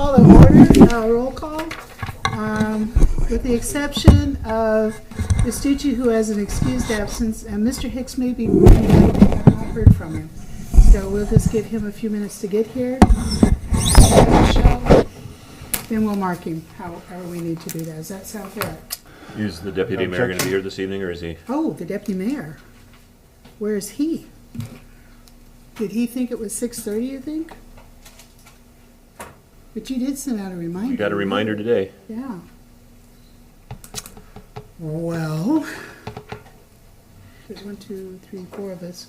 call to order, roll call, with the exception of Ms. Stucci, who has an excused absence, and Mr. Hicks may be running late. I have not heard from him. So we'll just give him a few minutes to get here. Then we'll mark him however we need to do that. Does that sound fair? Is the deputy mayor going to be here this evening, or is he? Oh, the deputy mayor. Where is he? Did he think it was 6:30, you think? But you did send out a reminder. You got a reminder today. Yeah. Well, there's 1, 2, 3, 4 of us.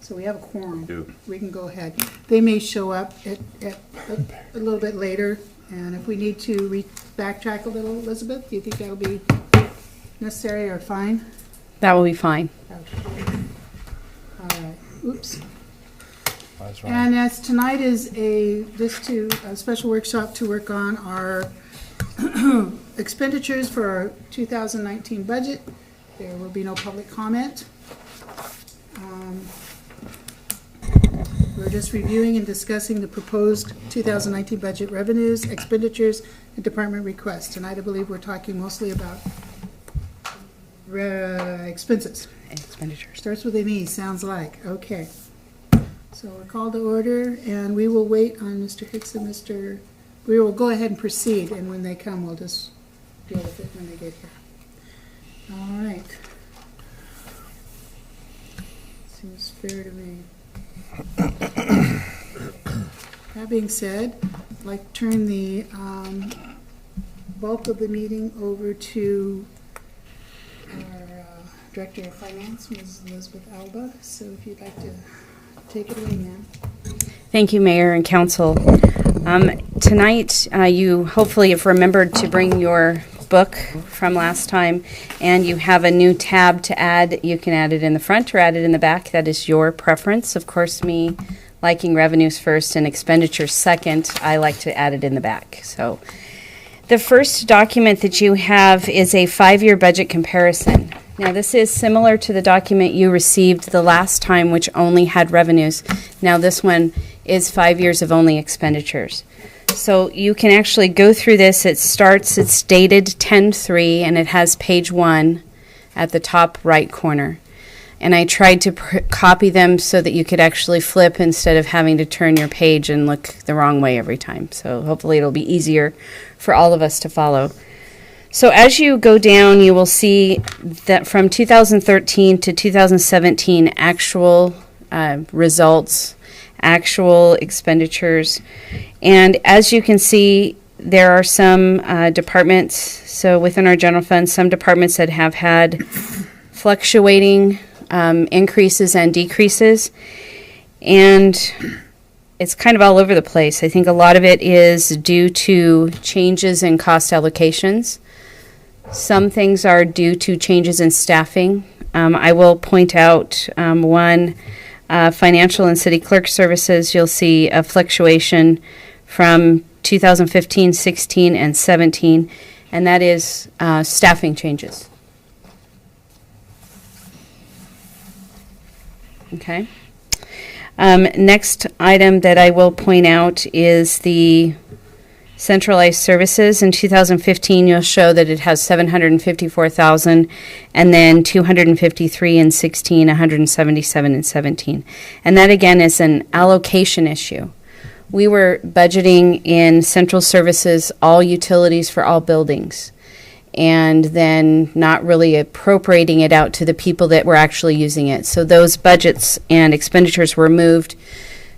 So we have a quorum. We can go ahead. They may show up at a little bit later, and if we need to backtrack a little, Elizabeth, do you think that'll be necessary or fine? That will be fine. Okay. All right. Oops. That's right. And as tonight is a special workshop to work on our expenditures for our 2019 budget, there will be no public comment. We're just reviewing and discussing the proposed 2019 budget revenues, expenditures, and department requests. Tonight, I believe we're talking mostly about expenses. Expenditures. Starts with an E, sounds like. Okay. So we're called to order, and we will wait on Mr. Hicks and we will go ahead and proceed, and when they come, we'll just deal with it when they get here. All right. Seems fair to me. That being said, I'd like to turn the bulk of the meeting over to our Director of Finance, Ms. Elizabeth Alba. So if you'd like to take it away, ma'am. Thank you, Mayor and Council. Tonight, you hopefully have remembered to bring your book from last time, and you have a new tab to add. You can add it in the front or add it in the back. That is your preference. Of course, me liking revenues first and expenditures second, I like to add it in the back. So the first document that you have is a 5-year budget comparison. Now, this is similar to the document you received the last time, which only had revenues. Now, this one is 5 years of only expenditures. So you can actually go through this. It's dated 10/3, and it has page 1 at the top right corner. And I tried to copy them so that you could actually flip instead of having to turn your page and look the wrong way every time. So hopefully it'll be easier for all of us to follow. So as you go down, you will see that from 2013 to 2017, actual results, actual expenditures. And as you can see, there are some departments, so within our general fund, some departments that have had fluctuating increases and decreases. And it's kind of all over the place. I think a lot of it is due to changes in cost allocations. Some things are due to changes in staffing. I will point out one, financial and city clerk services. You'll see a fluctuation from 2015, 16, and 17, and that is staffing changes. Okay. Next item that I will point out is the centralized services. In 2015, you'll show that it has 754,000, and then 253 in 16, 177 in 17. And that again is an allocation issue. We were budgeting in central services all utilities for all buildings, and then not really appropriating it out to the people that were actually using it. So those budgets and expenditures were moved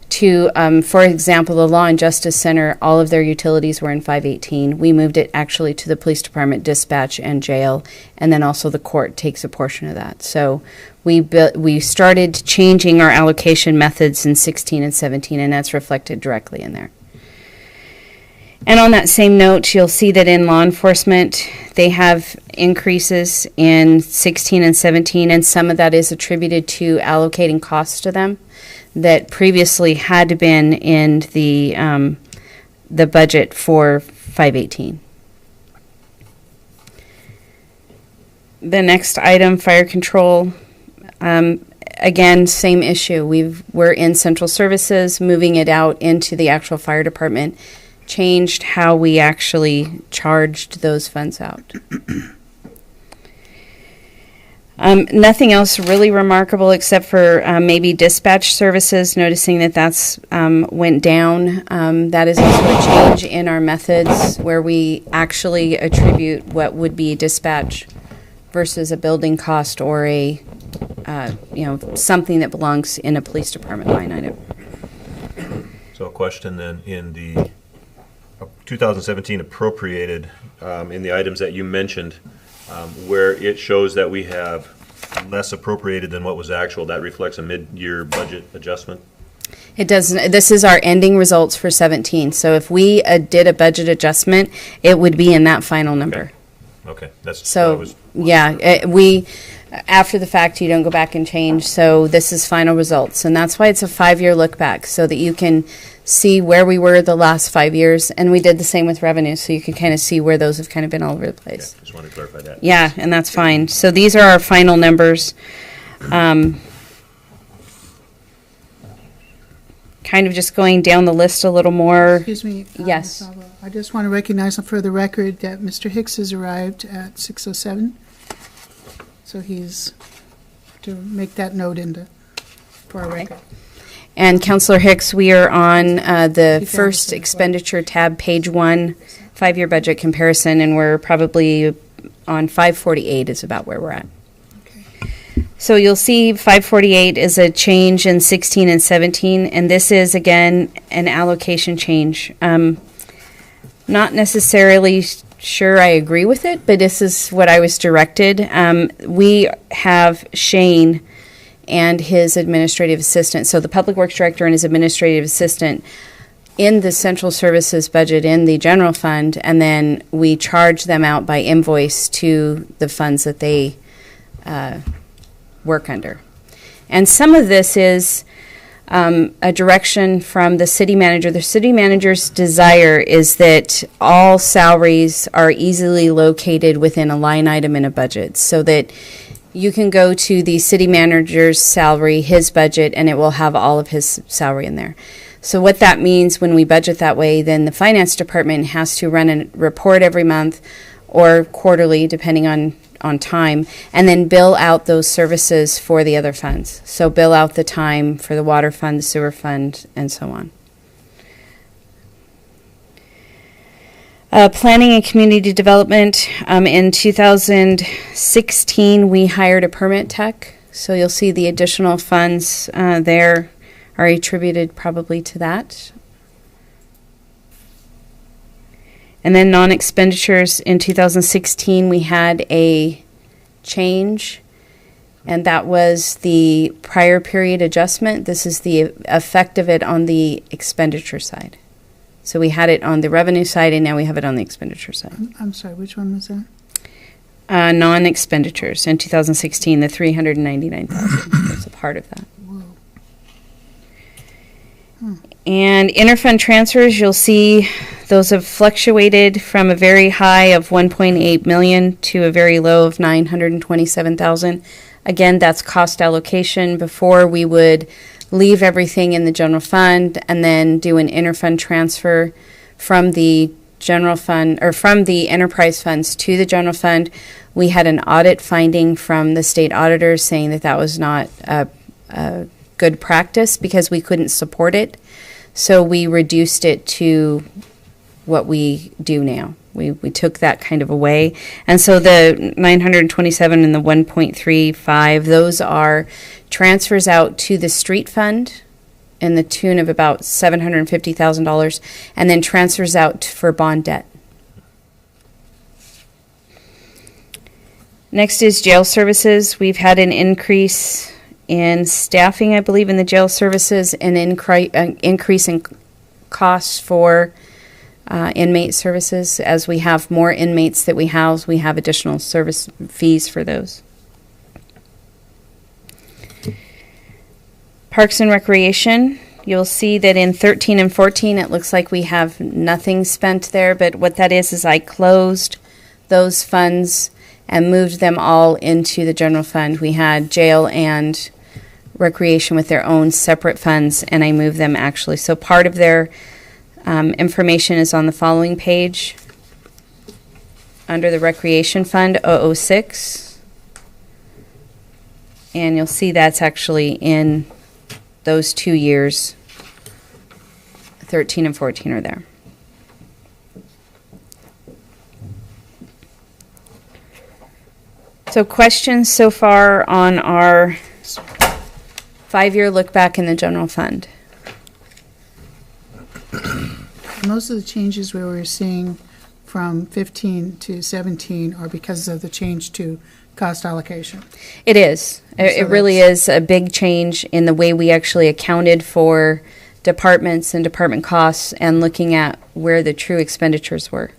to, for example, the Law and Justice Center. All of their utilities were in 518. We moved it actually to the police department, dispatch, and jail, and then also the court takes a portion of that. So we started changing our allocation methods in 16 and 17, and that's reflected directly in there. And on that same note, you'll see that in law enforcement, they have increases in 16 and 17, and some of that is attributed to allocating costs to them that previously had been in the budget for 518. The next item, fire control. Again, same issue. We're in central services, moving it out into the actual fire department, changed how we actually charged those funds out. Nothing else really remarkable except for maybe dispatch services, noticing that that's went down. That is also a change in our methods where we actually attribute what would be dispatch versus a building cost or a, something that belongs in a police department line item. So a question then, in the 2017 appropriated, in the items that you mentioned, where it shows that we have less appropriated than what was actual, that reflects a mid-year budget adjustment? It doesn't. This is our ending results for 17. So if we did a budget adjustment, it would be in that final number. Okay, that's what I So, was. we, after the fact, you don't go back and change. So this is final results. And that's why it's a 5-year look back, so that you can see where we were the last 5 years. And we did the same with revenue, so you can kind of see where those have kind of been all over the place. Just wanted to clarify that. Yeah, and that's fine. So these are our final numbers. Kind of just going down the list a little more. Excuse me. Yes. Ms. Alba, I just want to recognize for the record that Mr. Hicks has arrived at 6:07. So he's to make that note for our record. And Councillor Hicks, we are on the You found first it. expenditure tab, page 1, 5-year budget comparison, and we're probably on 548 is about where we're at. So you'll see 548 is a change in 16 and 17, and this is, again, an allocation change. Not necessarily sure I agree with it, but this is what I was directed. We have Shane and his administrative assistant, so the Public Works Director and his administrative assistant, in the central services budget in the general fund, and then we charge them out by invoice to the funds that they work under. And some of this is a direction from the city manager. The city manager's desire is that all salaries are easily located within a line item in a budget, so that you can go to the city manager's salary, his budget, and it will have all of his salary in there. So what that means when we budget that way, then the finance department has to run a report every month or quarterly, depending on time, and then bill out those services for the other funds. So bill out the time for the water fund, the sewer fund, and so on. Planning and community development. In 2016, we hired a permit tech. So you'll see the additional funds there are attributed probably to that. And then non-expenditures in 2016, we had a change, and that was the prior period adjustment. This is the effect of it on the expenditure side. So we had it on the revenue side, and now we have it on the expenditure side. I'm sorry, which one was that? Non-expenditures in 2016, the $399,000 was a part of that. Whoa. And interfund transfers, you'll see those have fluctuated from a very high of 1.8 million to a very low of 927,000. Again, that's cost allocation. Before, we would leave everything in the general fund and then do an interfund transfer from the general fund or from the enterprise funds to the general fund. We had an audit finding from the state auditors saying that that was not a good practice because we couldn't support it. So we reduced it to what we do now. We took that kind of away. And so the 927 and the 1.35, those are transfers out to the street fund in the tune of about $750,000, and then transfers out for bond debt. Next is jail services. We've had an increase in staffing, I believe, in the jail services, an increase in costs for inmate services. As we have more inmates that we house, we have additional service fees for those. Parks and Recreation, you'll see that in 13 and 14 it looks like we have nothing spent there, but what that is I closed those funds and moved them all into the general fund. We had jail and recreation with their own separate funds, and I moved them actually. So part of their Information is on the following page. Under the Recreation Fund, 006. And you'll see that's actually in those 2 years. 13 and 14 are there. So questions so far on our 5-year look back in the general fund? Most of the changes we were seeing from 15 to 17 are because of the change to cost allocation. It is. It really is a big change in the way we actually accounted for departments and department costs and looking at where the true expenditures were.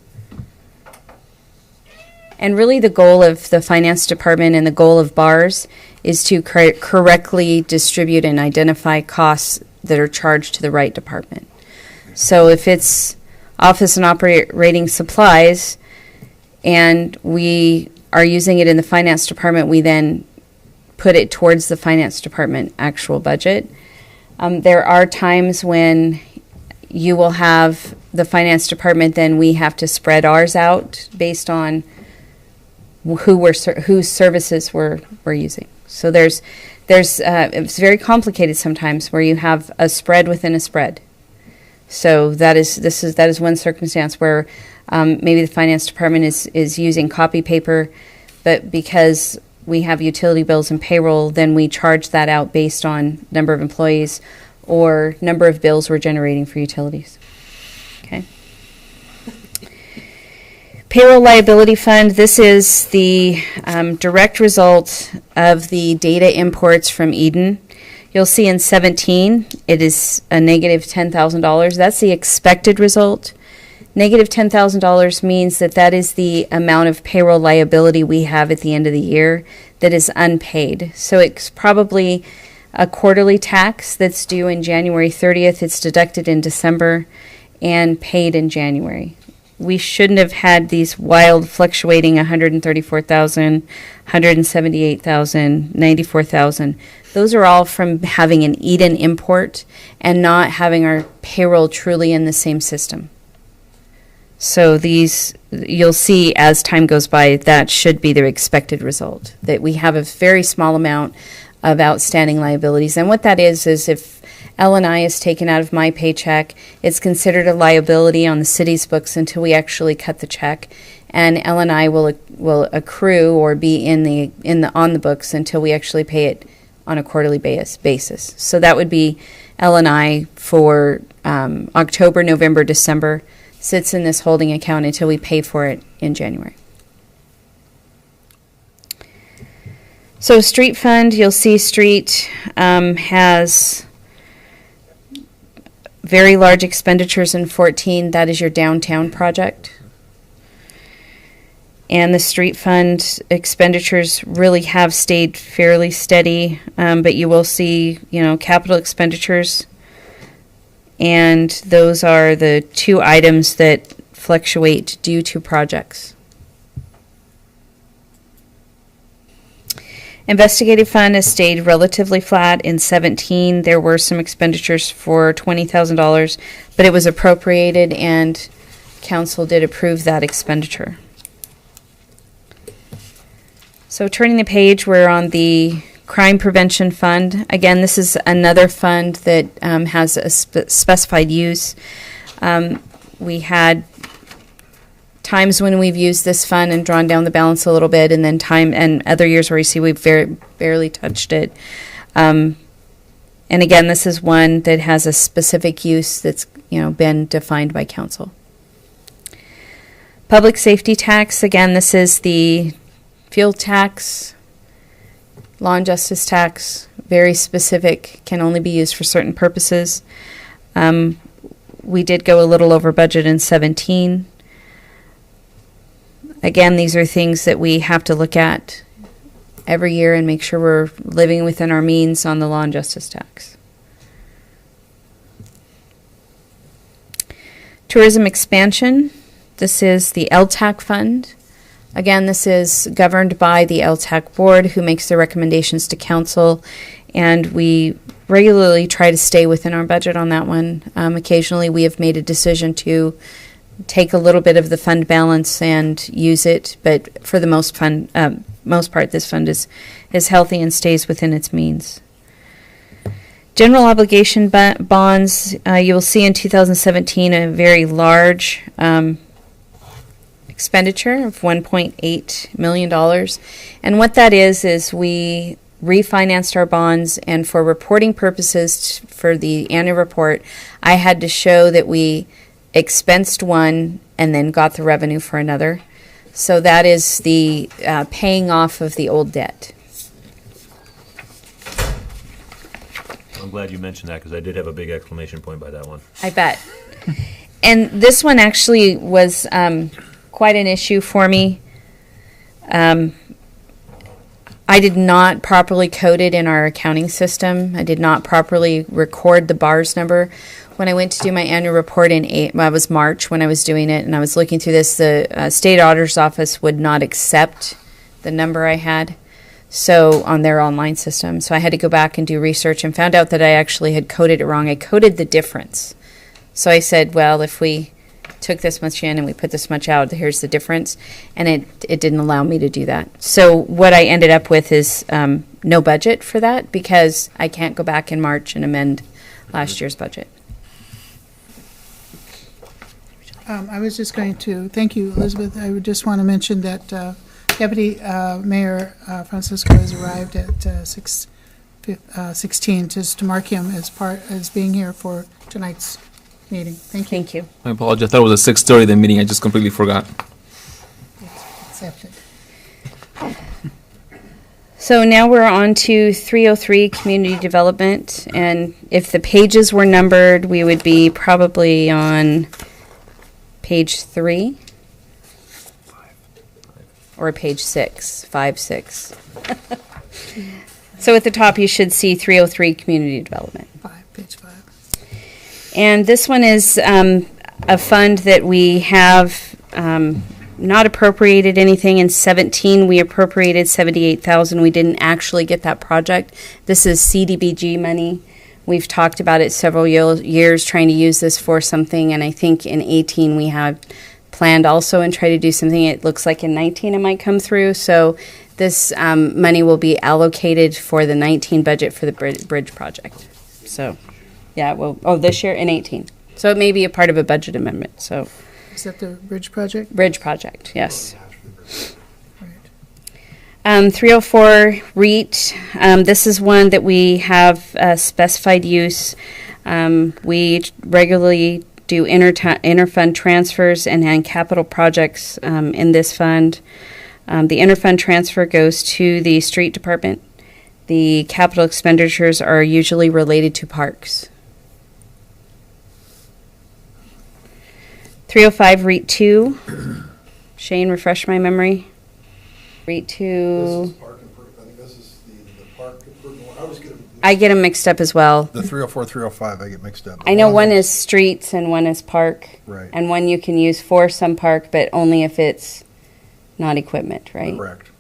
And really the goal of the finance department and the goal of BARS is to correctly distribute and identify costs that are charged to the right department. So if it's office and operating supplies and we are using it in the finance department, we then put it towards the finance department actual budget. There are times when you will have the finance department, then we have to spread ours out based on whose services we're using. So there's it's very complicated sometimes where you have a spread within a spread. So that is one circumstance where maybe the finance department is using copy paper, but because we have utility bills and payroll, then we charge that out based on number of employees or number of bills we're generating for utilities. Okay. Payroll liability fund, this is the direct result of the data imports from Eden. You'll see in 17, it is a negative $10,000. That's the expected result. Negative $10,000 means that is the amount of payroll liability we have at the end of the year that is unpaid. So it's probably a quarterly tax that's due in January 30th. It's deducted in December and paid in January. We shouldn't have had these wild fluctuating 134,000, 178,000, 94,000. Those are all from having an Eden import and not having our payroll truly in the same system. So these, you'll see as time goes by, that should be the expected result, that we have a very small amount of outstanding liabilities. And what that is if L&I is taken out of my paycheck, it's considered a liability on the city's books until we actually cut the check, and L&I will accrue or be on the books until we actually pay it on a quarterly basis. So that would be L&I for October, November, December, sits in this holding account until we pay for it in January. So street fund, you'll see street has very large expenditures in 14. That is your downtown project. And the street fund expenditures really have stayed fairly steady, but you will see, capital expenditures. And those are the two items that fluctuate due to projects. Investigative fund has stayed relatively flat in 17. There were some expenditures for $20,000, but it was appropriated and council did approve that expenditure. So turning the page, we're on the Crime Prevention Fund. Again, this is another fund that has a specified use. We had times when we've used this fund and drawn down the balance a little bit, and then other years where you see we've barely touched it. And again, this is one that has a specific use that's been defined by council. Public safety tax. Again, this is the fuel tax, law and justice tax, very specific, can only be used for certain purposes. We did go a little over budget in 17. Again, these are things that we have to look at every year and make sure we're living within our means on the law and justice tax. Tourism expansion. This is the LTAC fund. Again, this is governed by the LTAC board who makes the recommendations to council, and we regularly try to stay within our budget on that one. Occasionally, we have made a decision to take a little bit of the fund balance and use it, but for the most part, this fund is healthy and stays within its means. General obligation bonds, you will see in 2017 a very large expenditure of $1.8 million. And what that is we refinanced our bonds, and for reporting purposes for the annual report, I had to show that we expensed one and then got the revenue for another. So that is the paying off of the old debt. I'm glad you mentioned that because I did have a big exclamation point by that one. I bet. And this one actually was quite an issue for me. I did not properly code it in our accounting system. I did not properly record the bars number. When I went to do my annual report it was March when I was doing it, and I was looking through this, the state auditor's office would not accept the number I had on their online system. So I had to go back and do research and found out that I actually had coded it wrong. I coded the difference. So I said, well, if we took this much in and we put this much out, here's the difference. And it didn't allow me to do that. So what I ended up with is no budget for that because I can't go back in March and amend last year's budget. I was just going to, thank you, Elizabeth. I would just want to mention that Deputy Mayor Francisco has arrived at 6:16, just to mark him as being here for tonight's meeting. Thank you. Thank you. I apologize. I thought it was a 6:30, the meeting. I just completely forgot. Accepted. So now we're on to 303 Community Development, and if the pages were numbered, we would be probably on page 3 or page 6, 5, 6. So at the top you should see 303 Community Development. Page 5. And this one is a fund that we have not appropriated anything. In 17, we appropriated $78,000. We didn't actually get that project. This is CDBG money. We've talked about it several years trying to use this for something, and I think in 18 we have planned also and try to do something. It looks like in 19 it might come through. So this money will be allocated for the 19 budget for the bridge project. So, yeah, this year in 18. So it may be a part of a budget amendment. So. Is that the bridge project? Bridge project, yes. Right. 304 REIT. This is one that we have specified use. We regularly do interfund transfers and capital projects in this fund. The interfund transfer goes to the street department. The capital expenditures are usually related to parks. 305 REIT 2. Shane, refresh my memory. REIT 2. This is park improvement. I think this is the park improvement one. I always get them. I get them mixed up as well. The 304, 305, I get mixed up. I know one is streets and one is park. Right. And one you can use for some park, but only if it's not equipment, right? Correct.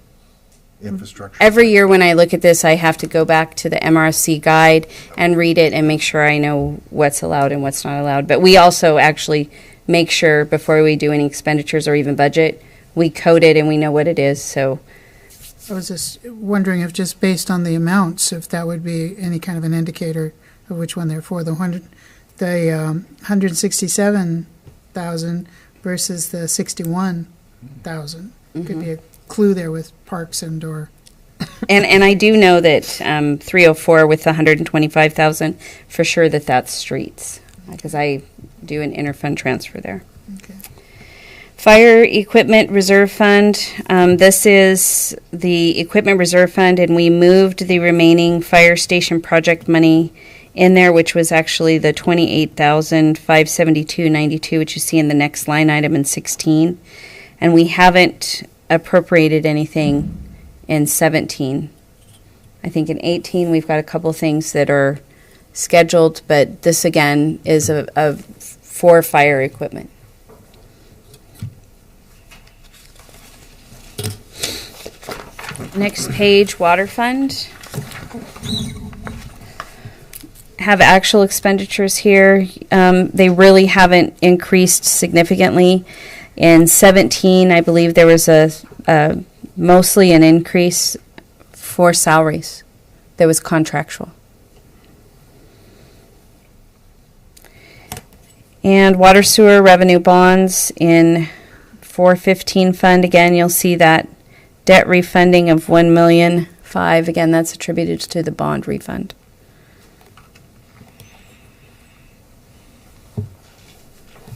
Infrastructure. Every year when I look at this, I have to go back to the MRC guide and read it and make sure I know what's allowed and what's not allowed. But we also actually make sure before we do any expenditures or even budget, we code it and we know what it is. So I was just wondering if just based on the amounts, if that would be any kind of an indicator of which one they're for. The 167,000 versus the 61,000 could be a clue there with parks and or. and I do know that 304 with the 125,000 for sure that's streets because I do an interfund transfer there. Okay. Fire Equipment Reserve Fund. This is the Equipment Reserve Fund, and we moved the remaining fire station project money in there, which was actually the $28,572.92, which you see in the next line item in 16. And we haven't appropriated anything in 17. I think in 18 we've got a couple things that are scheduled, but this again is for fire equipment. Next page, Water Fund. have actual expenditures here. They really haven't increased significantly. In 17, I believe there was a mostly an increase for salaries that was contractual. And water sewer revenue bonds in 415 fund, again, you'll see that debt refunding of $1,000,005. Again, that's attributed to the bond refund.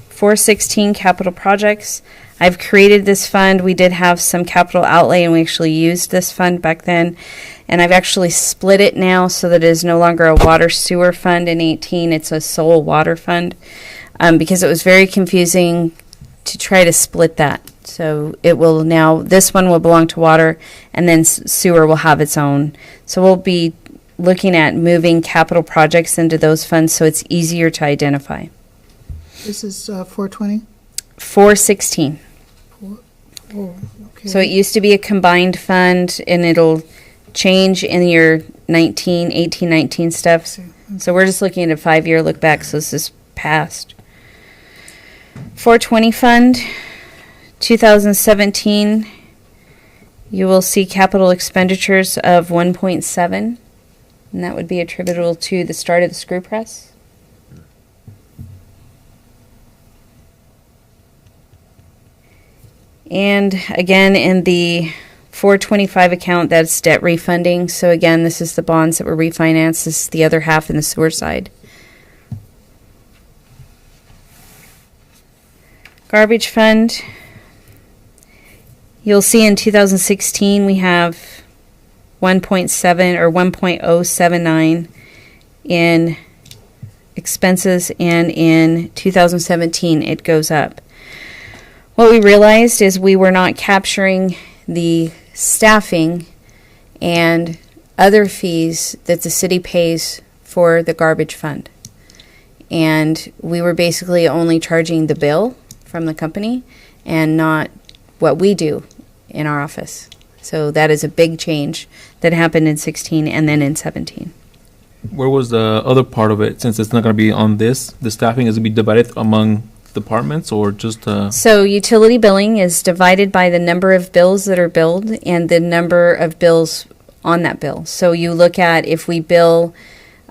$416 capital projects. I've created this fund. We did have some capital outlay, and we actually used this fund back then. And I've actually split it now so that it is no longer a water sewer fund in 18. It's a sole water fund, because it was very confusing to try to split that. So it will now, this one will belong to water, and then sewer will have its own. So we'll be looking at moving capital projects into those funds so it's easier to identify. This is 420? 416. Oh, okay. So it used to be a combined fund, and it'll change in your 18, 19 stuff. So we're just looking at a 5-year look back, so this is past. 420 fund, 2017, you will see capital expenditures of 1.7, and that would be attributable to the start of the screw press. And again, in the 425 account, that's debt refunding. So again, this is the bonds that were refinanced. This is the other half in the sewer side. Garbage fund. You'll see in 2016 we have 1.7 or 1.079 in expenses, and in 2017 it goes up. What we realized is we were not capturing the staffing and other fees that the city pays for the garbage fund. And we were basically only charging the bill from the company and not what we do in our office. So that is a big change that happened in 16 and then in 17. Where was the other part of it? Since it's not going to be on this, the staffing is going to be divided among departments, or just So utility billing is divided by the number of bills that are billed and the number of bills on that bill. So you look at, if we bill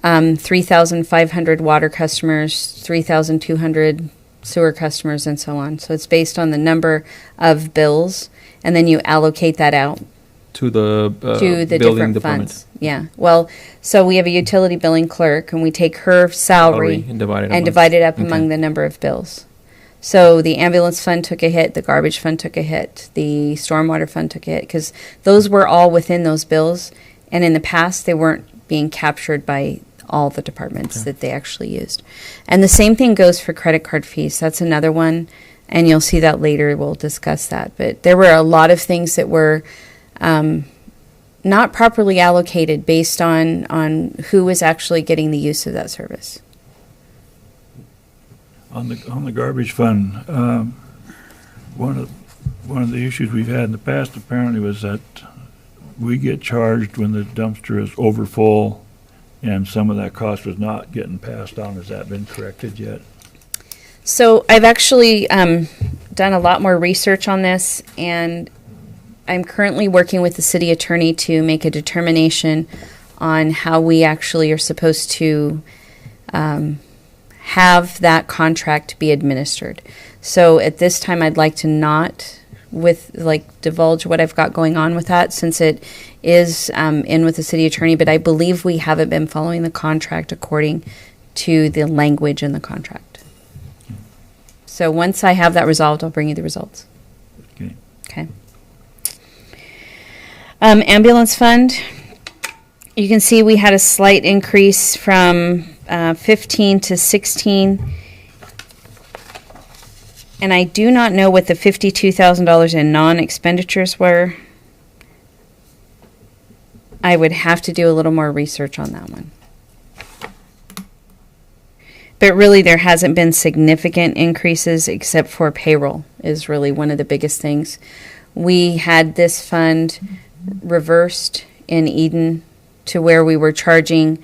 3,500 water customers, 3,200 sewer customers, and so on. So it's based on the number of bills, and then you allocate that out to the to the building different department. funds. Yeah. Well, so we have a utility billing clerk, and we take her salary And divide it up among the number of bills. So the ambulance fund took a hit, the garbage fund took a hit, the stormwater fund took a hit, because those were all within those bills, and in the past they weren't being captured by all the departments that they actually used. And the same thing goes for credit card fees. That's another one, and you'll see that later. We'll discuss that. But there were a lot of things that were not properly allocated based on who was actually getting the use of that service. On the garbage fund, one of the issues we've had in the past apparently was that we get charged when the dumpster is over full, and some of that cost was not getting passed on. Has that been corrected yet? So I've actually done a lot more research on this, and I'm currently working with the city attorney to make a determination on how we actually are supposed to have that contract be administered. So at this time, I'd like to not divulge what I've got going on with that, since it is in with the city attorney, but I believe we haven't been following the contract according to the language in the contract. So once I have that resolved, I'll bring you the results. Okay. Okay. Ambulance fund. You can see we had a slight increase from 15 to 16. And I do not know what the $52,000 in non-expenditures were. I would have to do a little more research on that one. But really, there hasn't been significant increases except for payroll is really one of the biggest things. We had this fund reversed in Eden to where we were charging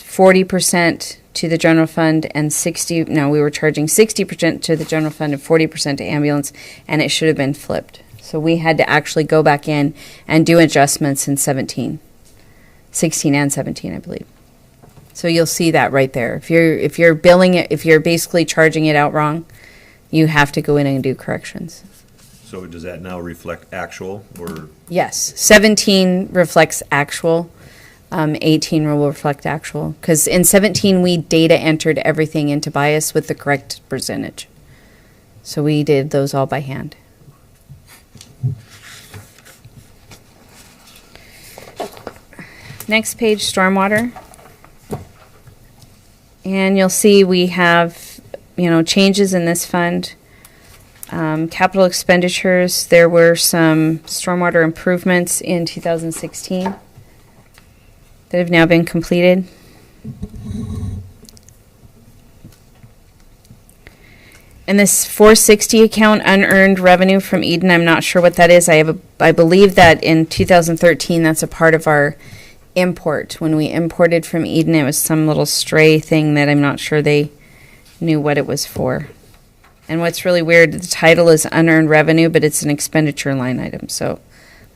40% to the general fund and we were charging 60% to the general fund and 40% to ambulance, and it should have been flipped. So we had to actually go back in and do adjustments in 16 and 17, I believe. So you'll see that right there. If you're billing it, if you're basically charging it out wrong, you have to go in and do corrections. So does that now reflect actual, or? Yes, 17 reflects actual. 18 will reflect actual, because in 17 we data entered everything into bias with the correct percentage. So we did those all by hand. Next page, stormwater. And you'll see we have, changes in this fund. Capital expenditures, there were some stormwater improvements in 2016 that have now been completed. And this 460 account, unearned revenue from Eden, I'm not sure what that is. I believe that in 2013, that's a part of our import. When we imported from Eden, it was some little stray thing that I'm not sure they knew what it was for. And what's really weird, the title is unearned revenue, but it's an expenditure line item. So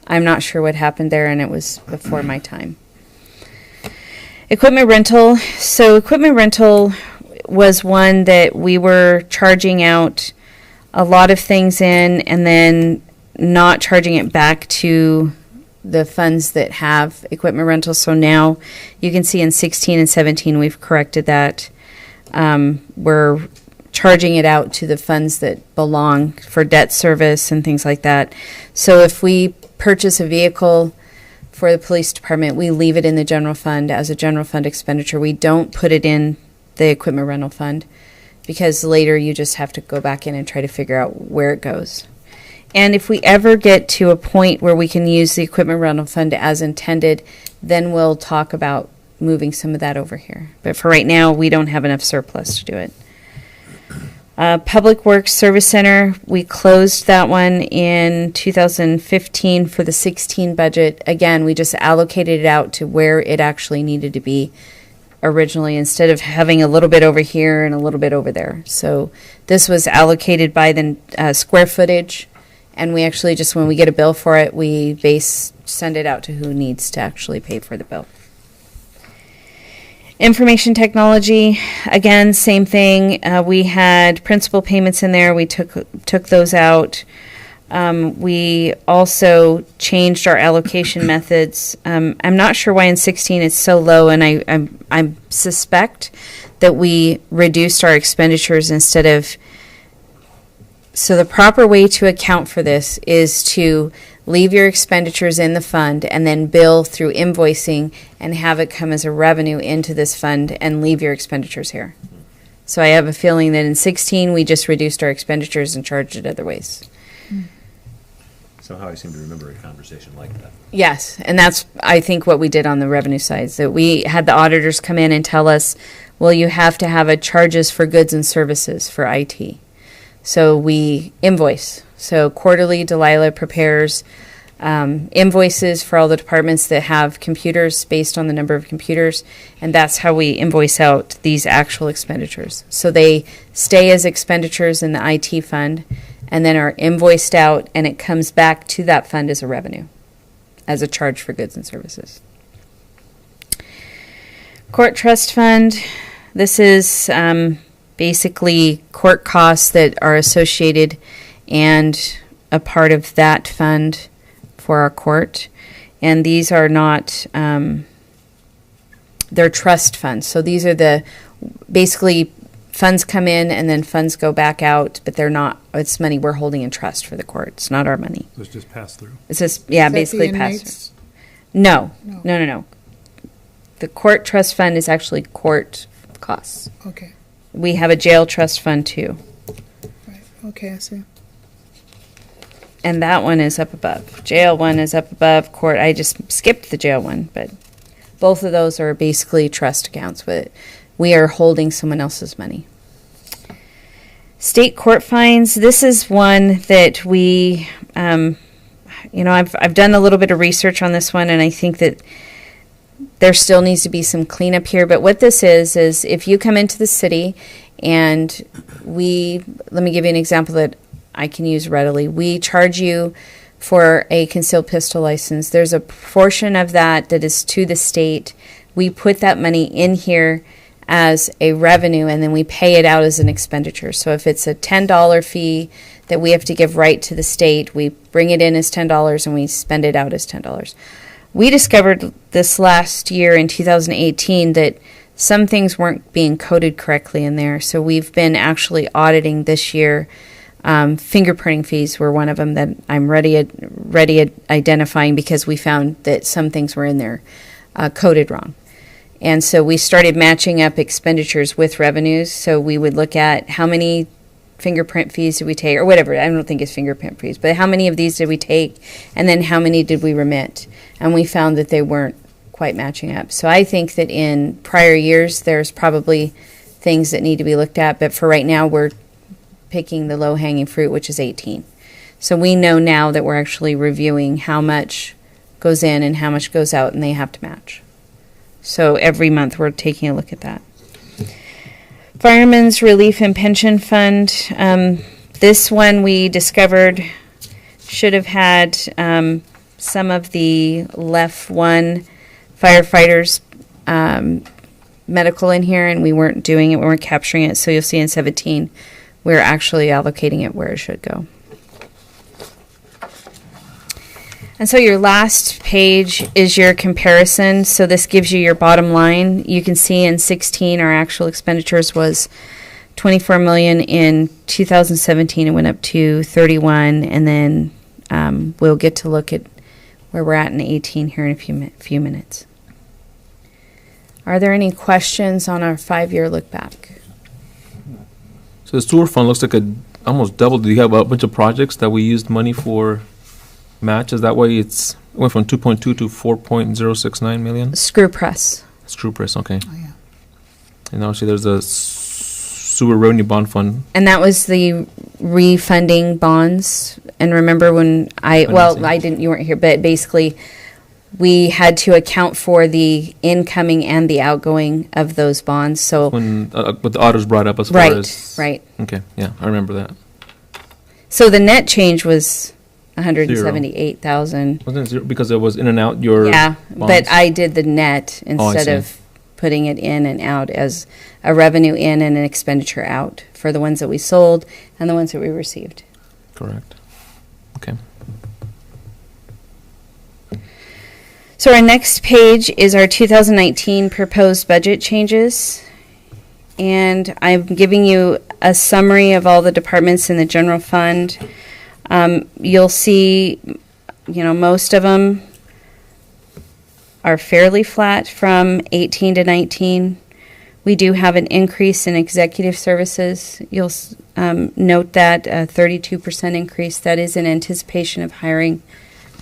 I'm not sure what happened there, and it was before my time. Equipment rental. So equipment rental was one that we were charging out a lot of things in and then not charging it back to the funds that have equipment rental. So now you can see in 16 and 17 we've corrected that. We're charging it out to the funds that belong for debt service and things like that. So if we purchase a vehicle for the police department, we leave it in the general fund as a general fund expenditure. We don't put it in the equipment rental fund, because later you just have to go back in and try to figure out where it goes. And if we ever get to a point where we can use the equipment rental fund as intended, then we'll talk about moving some of that over here. But for right now, we don't have enough surplus to do it. Public Works Service Center, we closed that one in 2015 for the 16 budget. Again, we just allocated it out to where it actually needed to be originally, instead of having a little bit over here and a little bit over there. So this was allocated by the square footage, and we actually just, when we get a bill for it, we send it out to who needs to actually pay for the bill. Information technology, again, same thing. We had principal payments in there. We took those out. We also changed our allocation methods. I'm not sure why in 16 it's so low, and I suspect that we reduced our expenditures instead of. So the proper way to account for this is to leave your expenditures in the fund and then bill through invoicing and have it come as a revenue into this fund and leave your expenditures here. So I have a feeling that in 16 we just reduced our expenditures and charged it other ways. Somehow I seem to remember a conversation like that. Yes, and that's, I think, what we did on the revenue side. So we had the auditors come in and tell us, well, you have to have a charges for goods and services for IT. So we invoice. So quarterly, Delilah prepares invoices for all the departments that have computers based on the number of computers, and that's how we invoice out these actual expenditures. So they stay as expenditures in the IT fund and then are invoiced out, and it comes back to that fund as a revenue, as a charge for goods and services. Court trust fund. This is basically court costs that are associated and a part of that fund for our court. And these are not, they're trust funds. So these are the, basically funds come in and then funds go back out, but they're not, it's money we're holding in trust for the court. It's not our money. So it's just pass through. It's just, yeah, Is that basically the pass inmates? through. No. The court trust fund is actually court costs. Okay, We have a jail trust fund too. right, okay, I see. And that one is up above. Jail one is up above. Court, I just skipped the jail one, but both of those are basically trust accounts, but we are holding someone else's money. State court fines. This is one that we, I've done a little bit of research on this one, and I think that There still needs to be some cleanup here, but what this is if you come into the city and let me give you an example that I can use readily. We charge you for a concealed pistol license. There's a portion of that is to the state. We put that money in here as a revenue, and then we pay it out as an expenditure. So if it's a $10 fee that we have to give right to the state, we bring it in as $10 and we spend it out as $10. We discovered this last year in 2018 that some things weren't being coded correctly in there. So we've been actually auditing this year. Fingerprinting fees were one of them that I'm ready at identifying, because we found that some things were in there coded wrong. And so we started matching up expenditures with revenues. So we would look at how many fingerprint fees did we take, or whatever. I don't think it's fingerprint fees, but how many of these did we take, and then how many did we remit? And we found that they weren't quite matching up. So I think that in prior years, there's probably things that need to be looked at. But for right now, we're picking the low-hanging fruit, which is 18. So we know now that we're actually reviewing how much goes in and how much goes out, and they have to match. So every month we're taking a look at that. Fireman's Relief and Pension Fund. This one we discovered should have had some of the LEF 1 firefighters medical in here, and we weren't doing it, we weren't capturing it. So you'll see in 17, we're actually allocating it where it should go. And so your last page is your comparison. So this gives you your bottom line. You can see in 16 our actual expenditures was $24 million. In 2017 it went up to 31, and then we'll get to look at where we're at in 18 here in a few minutes. Are there any questions on our 5-year look back? So the sewer fund looks like almost doubled. Do you have a bunch of projects that we used money for match? Is that why it went from 2.2 to 4.069 million? Screw press. Screw press, okay. Oh, yeah. And obviously there's a sewer revenue bond fund. And that was the refunding bonds. And remember when you weren't here, but basically we had to account for the incoming and the outgoing of those bonds. So When what the auditors brought up as far as... Right. Okay, yeah, I remember that. So the net change was 178,000. Wasn't it zero because it was in and out your Yeah, bonds? but I did the net instead see. of putting it in and out as a revenue in and an expenditure out for the ones that we sold and the ones that we received. Correct. Okay. So our next page is our 2019 proposed budget changes. And I'm giving you a summary of all the departments in the general fund. You'll see, most of them are fairly flat from 18 to 19. We do have an increase in executive services. You'll note that a 32% increase. That is in anticipation of hiring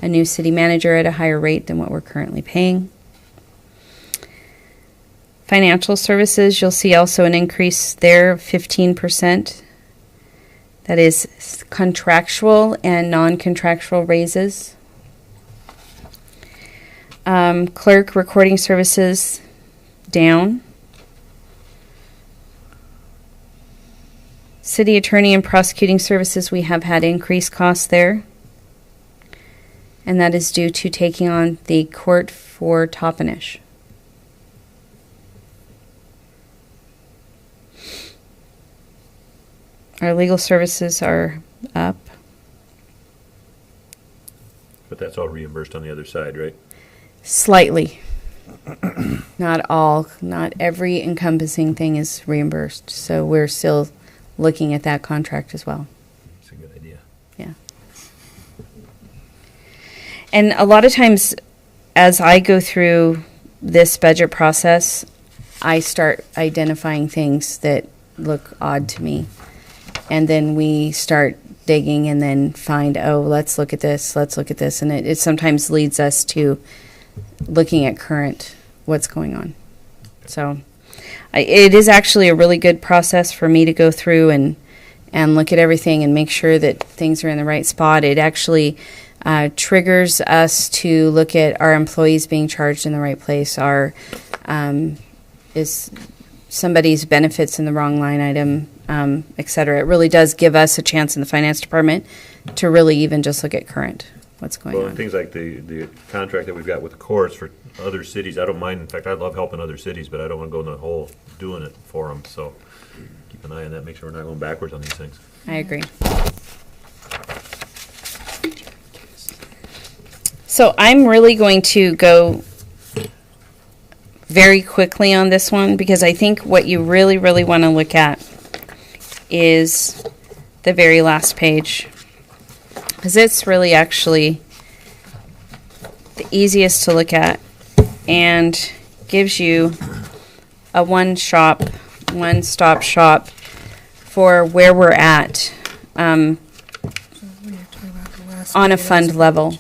a new city manager at a higher rate than what we're currently paying. Financial services, you'll see also an increase there of 15%. That is contractual and non-contractual raises. Clerk recording services down. City attorney and prosecuting services, we have had increased costs there. And that is due to taking on the court for Toppenish. Our legal services are up. But that's all reimbursed on the other side, right? Slightly. Not all. Not every encompassing thing is reimbursed. So we're still looking at that contract as well. That's a good idea. Yeah. And a lot of times, as I go through this budget process, I start identifying things that look odd to me. And then we start digging and then find, let's look at this. And it sometimes leads us to looking at what's going on. So it is actually a really good process for me to go through and look at everything and make sure that things are in the right spot. It actually triggers us to look at our employees being charged in the right place. Is somebody's benefits in the wrong line item, et cetera. It really does give us a chance in the finance department to really even just look at current, what's going Well, on. and things like the contract that we've got with the courts for other cities, I don't mind. In fact, I love helping other cities, but I don't want to go in the hole doing it for them. So keep an eye on that, make sure we're not going backwards on these things. I agree. So I'm really going to go very quickly on this one because I think what you really, really want to look at is the very last page. Because it's really actually the easiest to look at and gives you a one-stop shop for where we're at When you're talking about the last on a page, fund level.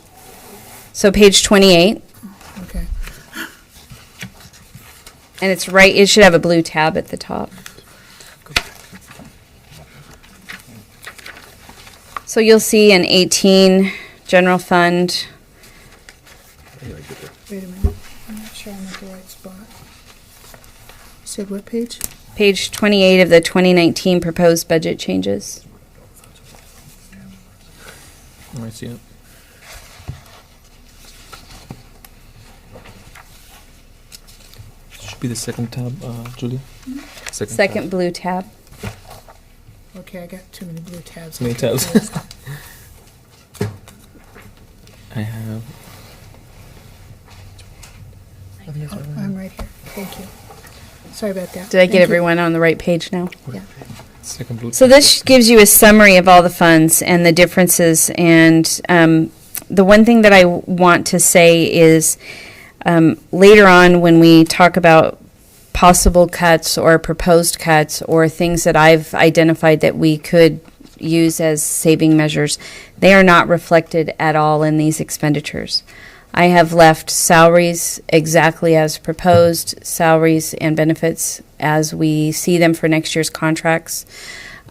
So page 28, Okay. and it's right, it should have a blue tab at the top. So you'll see in 18, general fund, Wait a minute. I'm not sure I'm at the right spot. You said what page? page 28 of the 2019 proposed budget changes. I see it. Should be the second tab, Julie. Second blue tab. Okay, I got too many blue tabs. Too many Okay, tabs. yes. I have. Oh, I'm right here. Thank you. Sorry about that. Did I get Thank you. everyone on the right page now? Yeah. Second blue. So this gives you a summary of all the funds and the differences. And the one thing that I want to say is later on when we talk about possible cuts or proposed cuts or things that I've identified that we could use as saving measures, they are not reflected at all in these expenditures. I have left salaries exactly as proposed, salaries and benefits as we see them for next year's contracts.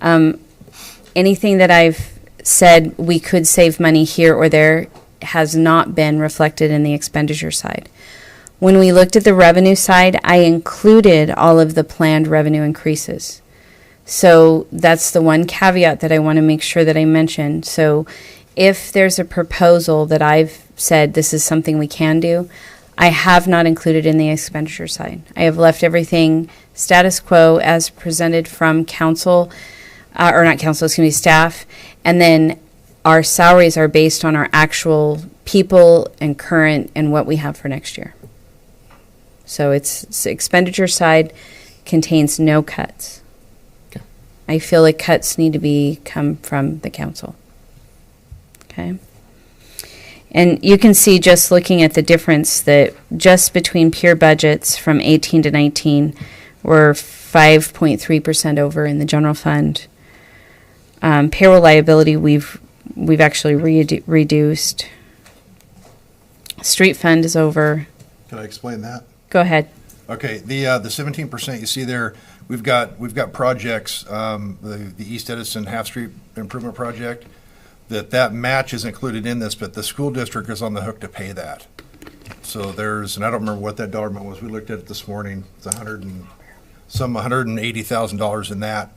Anything that I've said we could save money here or there has not been reflected in the expenditure side. When we looked at the revenue side, I included all of the planned revenue increases. So that's the one caveat that I want to make sure that I mention. So if there's a proposal that I've said this is something we can do, I have not included in the expenditure side. I have left everything status quo as presented from council, or not council, excuse me, staff. And then our salaries are based on our actual people and current and what we have for next year. So it's expenditure side contains no cuts. Okay. I feel like cuts need to come from the council. Okay. And you can see just looking at the difference that just between pure budgets from 18 to 19, we're 5.3% over in the general fund. Payroll liability, we've actually reduced. Street fund is over. Can I explain that? Go ahead. Okay, the 17% you see there, we've got projects, the East Edison Half Street Improvement Project, that match is included in this, but the school district is on the hook to pay that. So there's, and I don't remember what that dollar amount was, we looked at it this morning, it's $180,000 in that.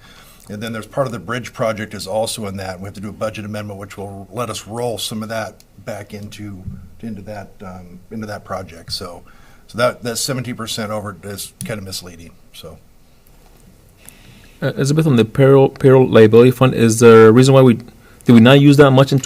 And then there's part of the bridge project is also in that. We have to do a budget amendment, which will let us roll some of that back into that project. So that 17% over is kind of misleading, so. Elizabeth, on the payroll liability fund, is there a reason why did we not use that much on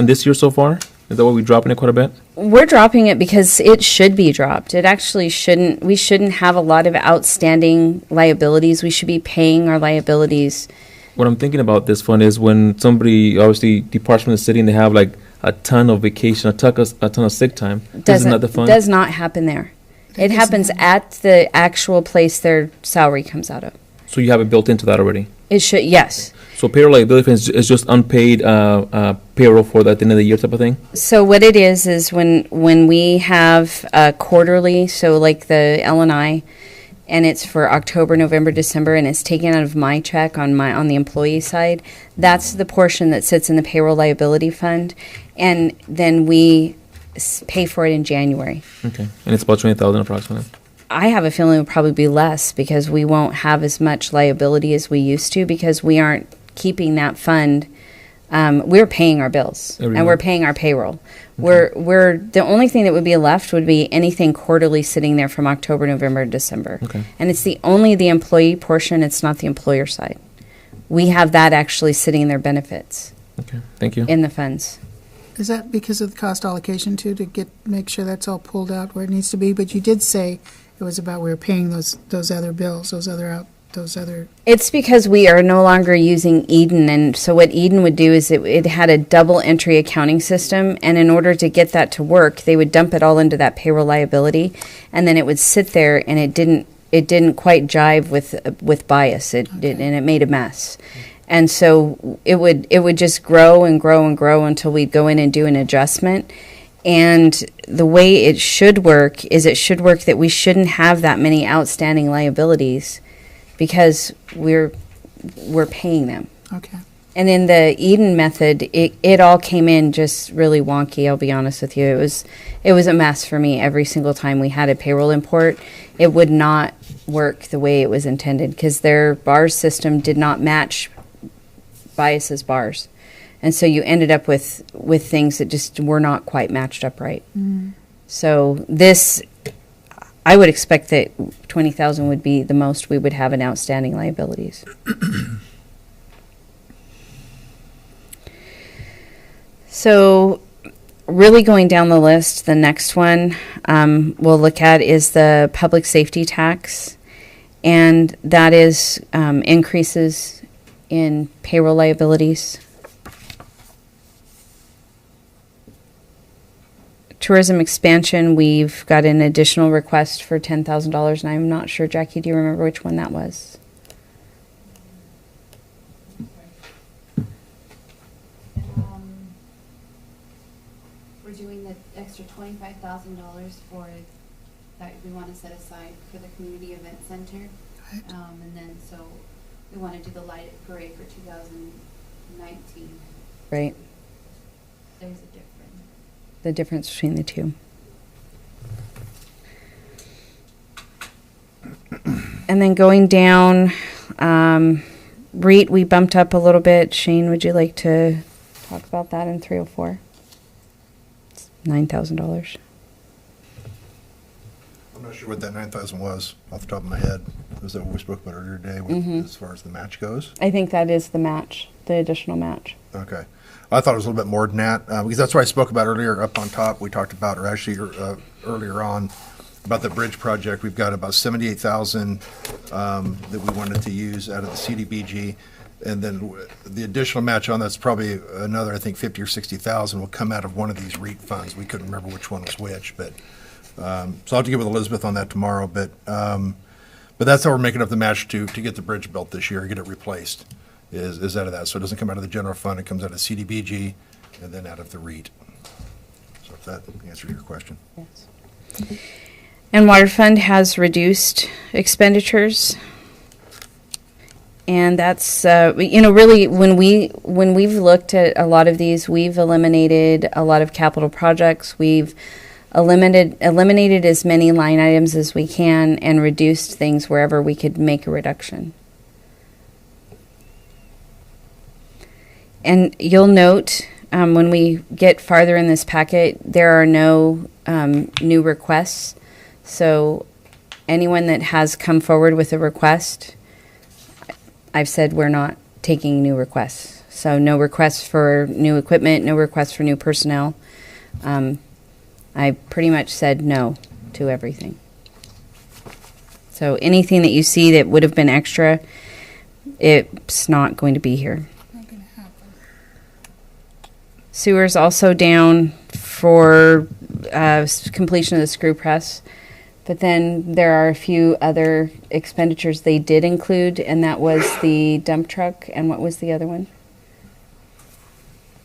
this year so far? Is that why we're dropping it quite a bit? We're dropping it because it should be dropped. It actually shouldn't. We shouldn't have a lot of outstanding liabilities. We should be paying our liabilities. What I'm thinking about this fund is when somebody obviously departs from the city and they have like a ton of vacation, a ton of sick time. Isn't that the fund? Does not happen there. It happens at the actual place their salary comes out of. So you have it built into that already? It should, yes. So payroll liability is just unpaid payroll for that at the end of the year type of thing? So what it is when we have quarterly, so like the L&I, and it's for October, November, December, and it's taken out of my check on the employee side, that's the portion that sits in the payroll liability fund, and then we pay for it in January. Okay. And it's about 20,000 approximately. I have a feeling it will probably be less because we won't have as much liability as we used to because we aren't keeping that fund. We're paying our bills Every and we're month. paying our payroll. We're the only thing that would be left would be anything quarterly sitting there from October, November, December. Okay. And it's only the employee portion. It's not the employer side. We have that actually sitting in their benefits Okay. Thank you. in the funds. Is that because of the cost allocation too, to make sure that's all pulled out where it needs to be? But you did say it was about we were paying those other bills, those other. It's because we are no longer using Eden, and so what Eden would do is it had a double entry accounting system, and in order to get that to work, they would dump it all into that payroll liability, and then it would sit there, and it didn't quite jive with bias. And it made a mess, and so it would just grow and grow and grow until we'd go in and do an adjustment. And the way it should work is that we shouldn't have that many outstanding liabilities, because we're paying them. Okay. And in the Eden method, it all came in just really wonky, I'll be honest with you. It was a mess for me every single time we had a payroll import. It would not work the way it was intended because their bars system did not match Bias's bars. And so you ended up with things that just were not quite matched up right. So this, I would expect that 20,000 would be the most we would have in outstanding liabilities. So really going down the list, the next one we'll look at is the public safety tax, and that is increases in payroll liabilities. Tourism expansion, we've got an additional request for $10,000, and I'm not sure, Jackie, do you remember which one that was? We're doing the extra $25,000 for that we want to set aside for the community event center. Right. And then so we want to do the light parade for 2019. Right, There's a difference. the difference between the two. And then going down, REIT, we bumped up a little bit. Shane, would you like to talk about that in 304? It's $9,000. I'm not sure what that 9,000 was off the top of my head. Was that what we spoke about earlier today as far as the match goes? I think that is the match, the additional match. Okay. I thought it was a little bit more than that, because that's what I spoke about earlier up on top. We talked about, or actually earlier on, about the bridge project. We've got about 78,000 that we wanted to use out of the CDBG. And then the additional match on that's probably another, I think, 50 or 60,000 will come out of one of these REIT funds. We couldn't remember which one was which, but so I'll have to get with Elizabeth on that tomorrow. But that's how we're making up the match to get the bridge built this year, get it replaced, is out of that. So it doesn't come out of the general fund, it comes out of CDBG and then out of the REIT. So if that answers your question. Yes. And water fund has reduced expenditures. And that's, really, when we've looked at a lot of these, we've eliminated a lot of capital projects. We've eliminated as many line items as we can and reduced things wherever we could make a reduction. And you'll note when we get farther in this packet, there are no new requests. So anyone that has come forward with a request, I've said we're not taking new requests. So no requests for new equipment, no requests for new personnel. I pretty much said no to everything. So anything that you see that would have been extra, it's not going to be here. Not gonna happen. Sewer's also down for completion of the screw press. But then there are a few other expenditures they did include, and that was the dump truck. And what was the other one?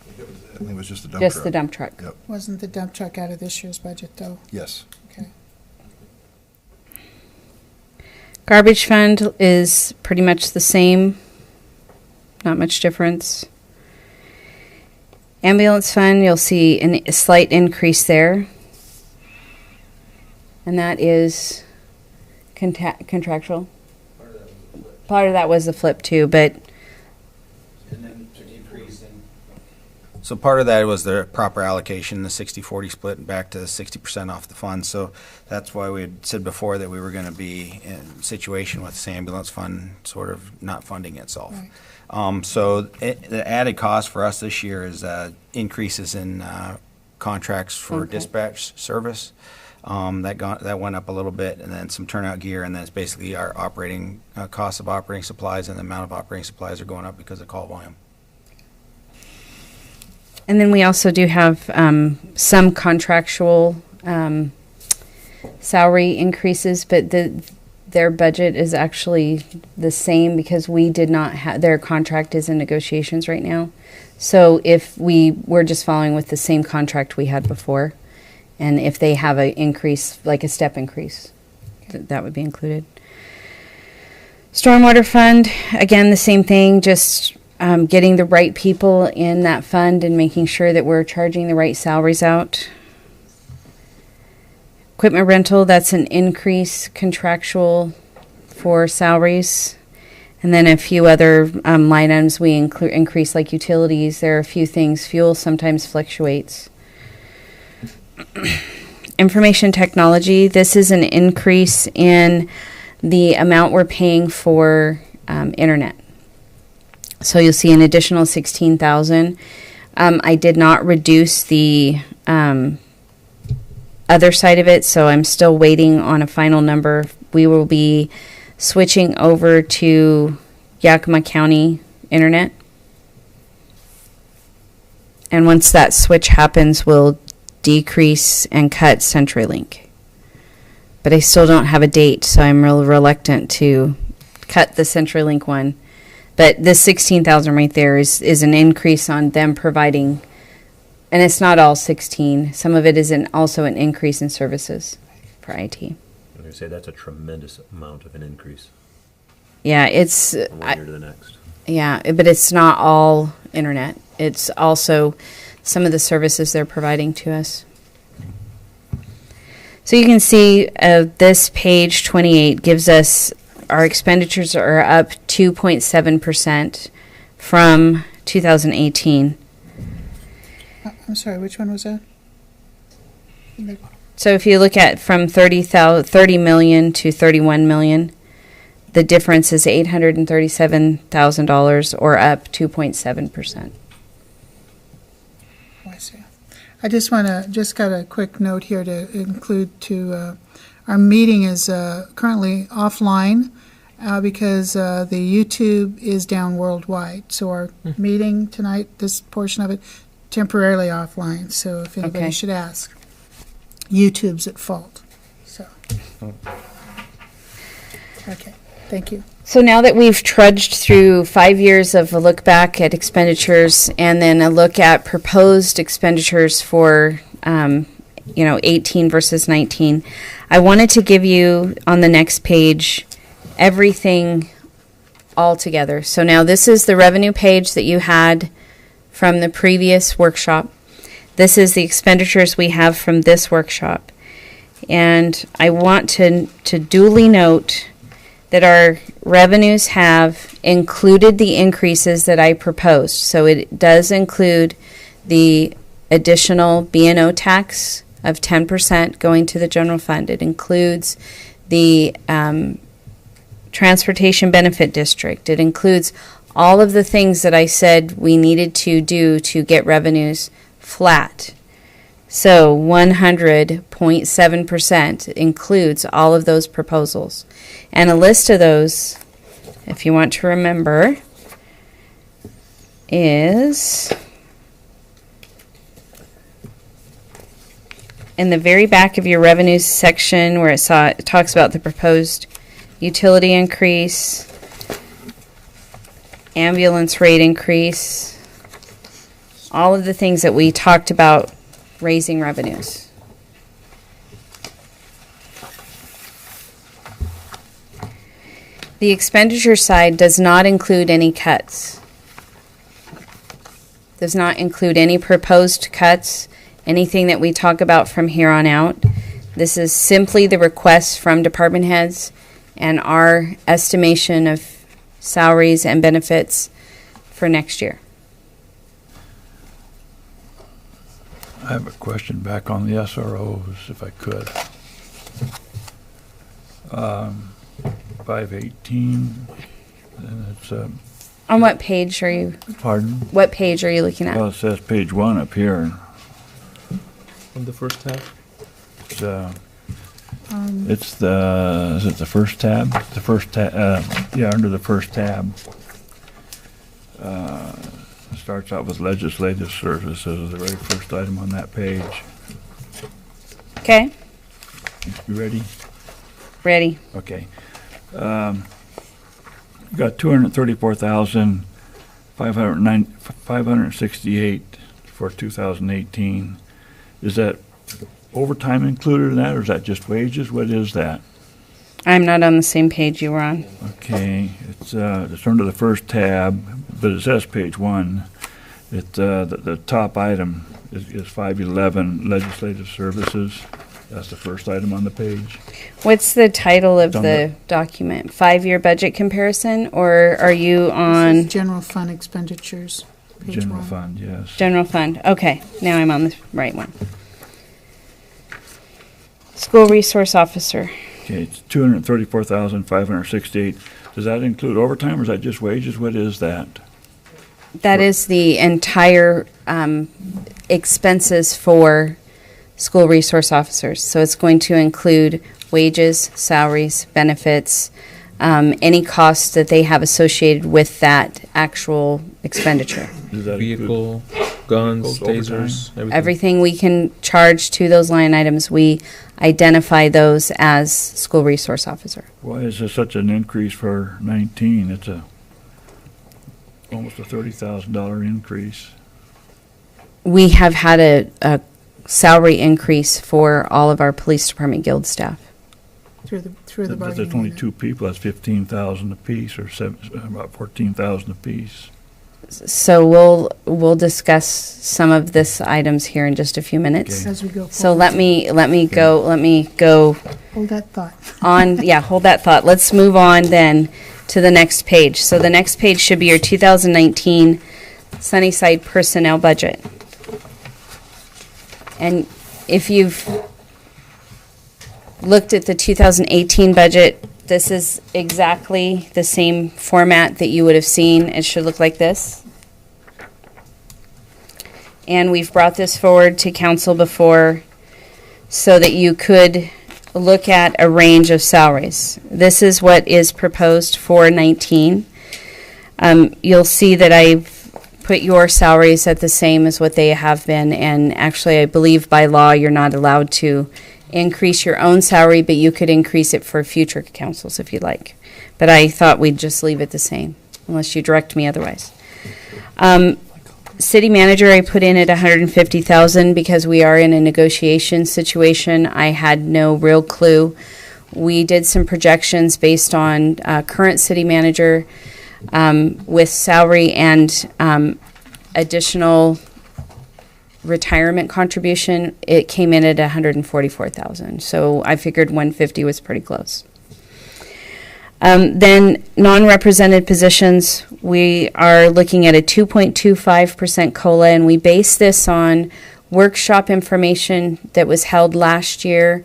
I think it was just the dump truck. Just the dump truck. Yep. Wasn't the dump truck out of this year's budget though? Yes. Okay. Garbage fund is pretty much the same, not much difference. Ambulance fund, you'll see a slight increase there. And that is contractual. Part of that was the flip too, but So part of that was the proper allocation, the 60-40 split back to 60% off the fund. So that's why we had said before that we were going to be in a situation with this ambulance fund sort of not funding itself. Right. The added cost for us this year is increases in contracts for Okay. dispatch service. That went up a little bit, and then some turnout gear, and then it's basically our operating cost of operating supplies, and the amount of operating supplies are going up because of call volume. and then we also do have some contractual salary increases, but their budget is actually the same because we did not have, their contract is in negotiations right now. So if we were just following with the same contract we had before, and if they have an increase, like a step increase, that would be included. Stormwater fund, again, the same thing, just getting the right people in that fund and making sure that we're charging the right salaries out. Equipment rental, that's an increase contractual for salaries. And then a few other line items we increase, like utilities. There are a few things. Fuel sometimes fluctuates. Information technology, this is an increase in the amount we're paying for internet. So you'll see an additional $16,000. I did not reduce the other side of it, so I'm still waiting on a final number. We will be switching over to Yakima County internet. And once that switch happens, we'll decrease and cut CenturyLink. But I still don't have a date, so I'm real reluctant to cut the CenturyLink one. But this $16,000 right there is an increase on them providing, and it's not all 16. Some of it is also an increase in services for IT. I'm going to say that's a tremendous amount of an increase Yeah, it's from one year to the next. yeah, but it's not all internet. It's also some of the services they're providing to us. So you can see this page 28 gives us our expenditures are up 2.7% from 2018. I'm sorry, which one was that? So if you look at from 30 million to 31 million, the difference is $837,000 or up 2.7%. Oh, I see. I just got a quick note here to include to, our meeting is currently offline because the YouTube is down worldwide. So our meeting tonight, this portion of it, temporarily offline. So if anybody Okay. should ask, YouTube's at fault. So, okay, thank you. So now that we've trudged through 5 years of a look back at expenditures and then a look at proposed expenditures for 18 versus 19, I wanted to give you on the next page everything all together. So now this is the revenue page that you had from the previous workshop. This is the expenditures we have from this workshop. And I want to duly note that our revenues have included the increases that I proposed. So it does include the additional B&O tax of 10% going to the general fund. It includes the transportation benefit district. It includes all of the things that I said we needed to do to get revenues flat. So 100.7% includes all of those proposals. And a list of those, if you want to remember, is in the very back of your revenues section where it talks about the proposed utility increase, ambulance rate increase, all of the things that we talked about raising The expenditure side does not include any cuts. Does not include any proposed cuts, anything that we talk about from here on out. This is simply the requests from department heads and our estimation of salaries and benefits for next year. I have a question back on the SROs, if I could. 518, and it's, On what page are you, pardon? what page are you looking Well, at? it says page 1 up here. On the first tab? It's the, is it the first tab? The first tab, yeah, under the first tab. It starts out with legislative services, the very first item on that page. Okay, You ready? ready. Okay. You got 234,568 for 2018. Is that overtime included in that, or is that just wages? What is that? I'm not on the same page you were on. Okay, it's under the first tab, but it says page 1. The top item is 511, legislative services. That's the first item on the page. What's the title of It's on the document? 5-year budget comparison, or are you This on is general fund expenditures, page General 1. fund, yes. general fund? Okay, now I'm on the right one. School resource officer. Okay, it's 234,568. Does that include overtime, or is that just wages? What is that? That is the entire expenses for school resource officers. So it's going to include wages, salaries, benefits, any costs that they have associated with that actual expenditure. Does that include Vehicle, guns, vehicles, tasers, Everything we can charge to those line items, we identify those as school resource officer. Why is there such an increase for 19? It's almost a $30,000 increase. We have had a salary increase for all of our police department guild staff. Through the But bargaining there's only unit. 2 people, that's 15,000 apiece, or about 14,000 apiece. So we'll discuss some of this items here in just a few minutes. Okay. As we go So forward. let me go Hold that thought. on, yeah, hold that thought. Let's move on then to the next page. So the next page should be your 2019 Sunnyside personnel budget. And if you've looked at the 2018 budget, this is exactly the same format that you would have seen. It should look like this. And we've brought this forward to council before so that you could look at a range of salaries. This is what is proposed for 19. You'll see that I've put your salaries at the same as what they have been, and actually I believe by law you're not allowed to increase your own salary, but you could increase it for future councils if you'd like. But I thought we'd just leave it the same, unless you direct me otherwise. City manager, I put in at 150,000 because we are in a negotiation situation. I had no real clue. We did some projections based on current city manager with salary and additional retirement contribution. It came in at 144,000. So I figured 150 was pretty close. Then non-represented positions, we are looking at a 2.25% COLA, and we base this on workshop information that was held last year,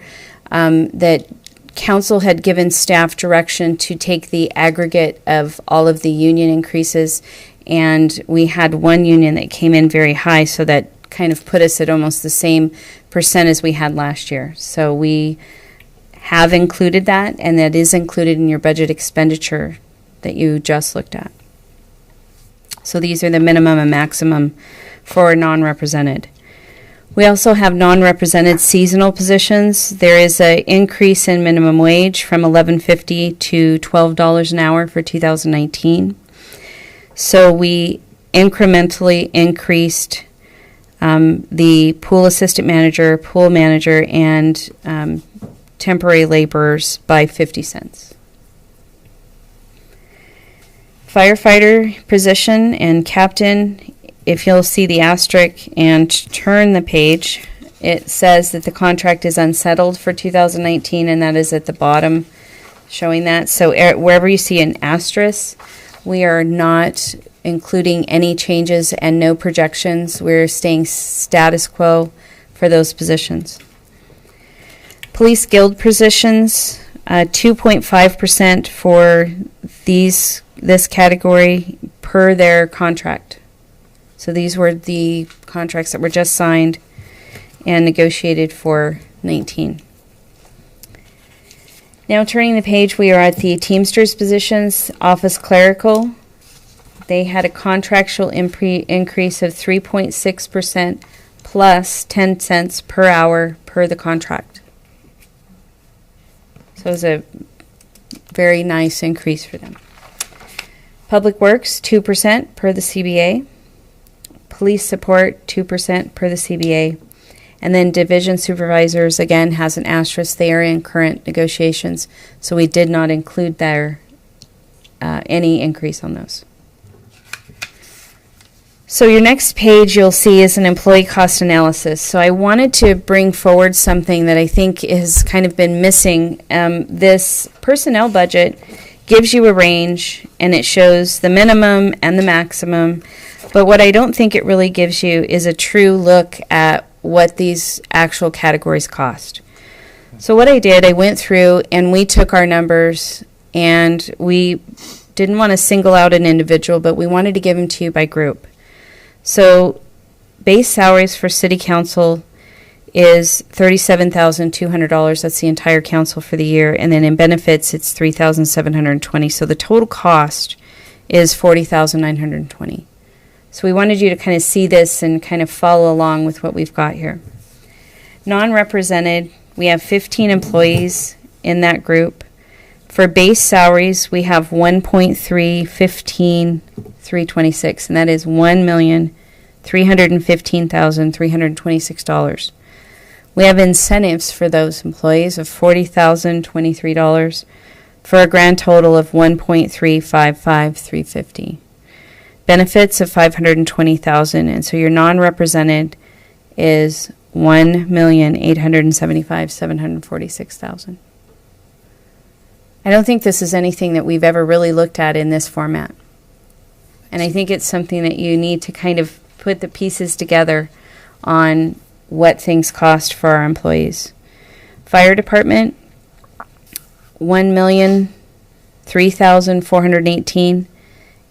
that council had given staff direction to take the aggregate of all of the union increases, and we had one union that came in very high, so that kind of put us at almost the same percent as we had last year. So we have included that, and that is included in your budget expenditure that you just looked at. So these are the minimum and maximum for non-represented. We also have non-represented seasonal positions. There is an increase in minimum wage from $11.50 to $12 an hour for 2019. So we incrementally increased the pool assistant manager, pool manager, and temporary laborers by 50 cents. Firefighter position and captain, if you'll see the asterisk and turn the page, it says that the contract is unsettled for 2019, and that is at the bottom showing that. So wherever you see an asterisk, we are not including any changes and no projections. We're staying status quo for those positions. Police guild positions, 2.5% for this category per their contract. So these were the contracts that were just signed and negotiated for 19. Now turning the page, we are at the Teamsters positions, office clerical. They had a contractual increase of 3.6% plus 10 cents per hour per the contract. So it was a very nice increase for them. Public Works, 2% per the CBA. Police support, 2% per the CBA. And then division supervisors, again, has an asterisk. They are in current negotiations, so we did not include their any increase on those. So your next page you'll see is an employee cost analysis. So I wanted to bring forward something that I think has kind of been missing. This personnel budget gives you a range, and it shows the minimum and the maximum. But what I don't think it really gives you is a true look at what these actual categories cost. So what I did, I went through and we took our numbers, and we didn't want to single out an individual, but we wanted to give them to you by group. So base salaries for city council is $37,200. That's the entire council for the year. And then in benefits, it's $3,720. So the total cost is $40,920. So we wanted you to kind of see this and kind of follow along with what we've got here. Non-represented, we have 15 employees in that group. For base salaries, we have 1.315,326, and that is $1,315,326. We have incentives for those employees of $40,023 for a grand total of $1.355,350. Benefits of $520,000, and so your non-represented is $1,875,746,000. I don't think this is anything that we've ever really looked at in this format. And I think it's something that you need to kind of put the pieces together on what things cost for our employees. Fire department, $1,003,418.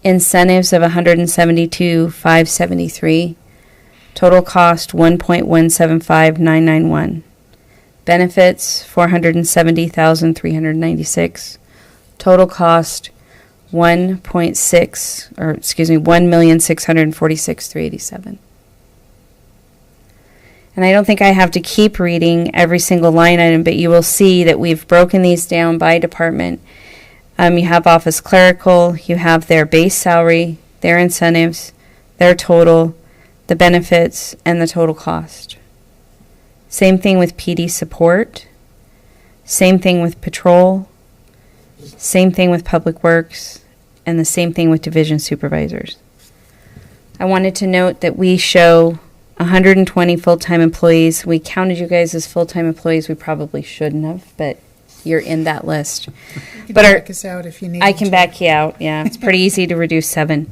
Incentives of $172,573. Total cost $1.175991. Benefits $470,396. Total cost $1,646,387. And I don't think I have to keep reading every single line item, but you will see that we've broken these down by department. You have office clerical, you have their base salary, their incentives, their total, the benefits, and the total cost. Same thing with PD support, same thing with patrol, same thing with public works, and the same thing with division supervisors. I wanted to note that we show 120 full-time employees. We counted you guys as full-time employees. We probably shouldn't have, but you're in that list. You can But back us out if you need I can back you out, yeah. It's pretty easy to reduce 7.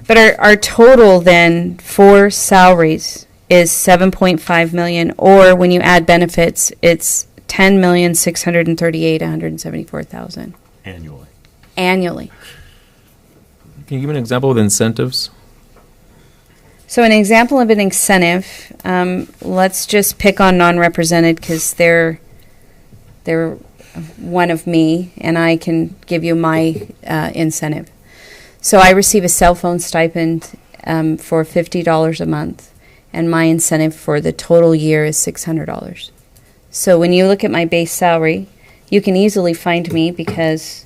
But our total then for salaries is $7.5 million, or when you add benefits, it's $10,638,174,000 Annually. annually. Can you give an example of incentives? So an example of an incentive, let's just pick on non-represented because they're one of me, and I can give you my incentive. So I receive a cell phone stipend for $50 a month, and my incentive for the total year is $600. So when you look at my base salary, you can easily find me because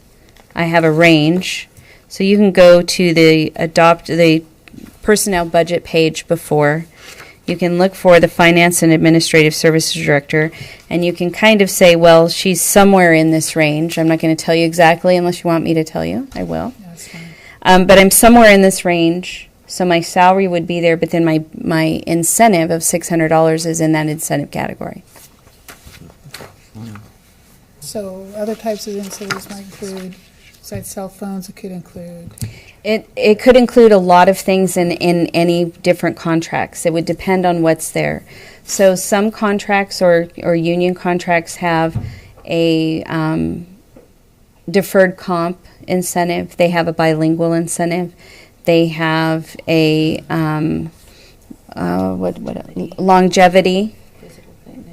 I have a range. So you can go to the personnel budget page before. You can look for the Finance and Administrative Services Director, and you can kind of say, well, she's somewhere in this range. I'm not going to tell you exactly unless you want me to tell you. I will. That's fine. But I'm somewhere in this range, so my salary would be there, but then my incentive of $600 is in that incentive category. So other types of incentives might include, besides cell phones, it could include, It could include a lot of things in any different contracts. It would depend on what's there. So some contracts or union contracts have a deferred comp incentive. They have a bilingual incentive. They have a longevity,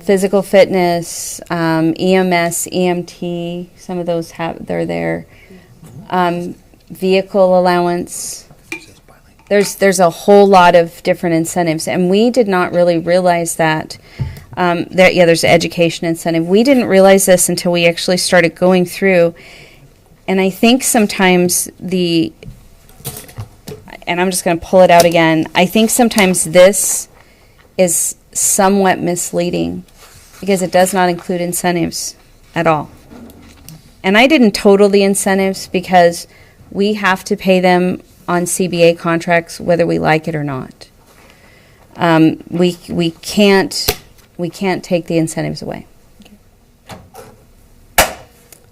physical fitness, EMS, EMT. Some of those they're there. Vehicle allowance. There's a whole lot of different incentives, and we did not really realize that. There's an education incentive. We didn't realize this until we actually started going through, and I think sometimes and I'm just going to pull it out again. I think sometimes this is somewhat misleading because it does not include incentives at all. And I didn't total the incentives because we have to pay them on CBA contracts whether we like it or not. We can't take the incentives away.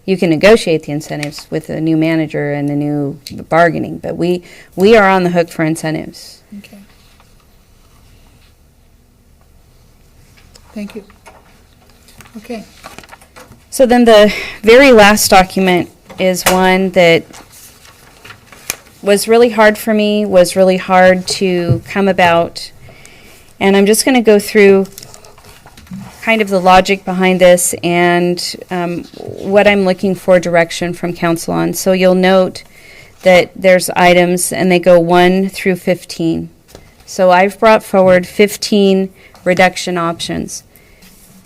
You can negotiate the incentives with a new manager and a new bargaining, but we are on the hook for incentives. okay. Thank you. Okay, So then the very last document is one that was really hard for me, was really hard to come about. And I'm just going to go through kind of the logic behind this and what I'm looking for direction from council on. So you'll note that there's items and they go 1 through 15. So I've brought forward 15 reduction options.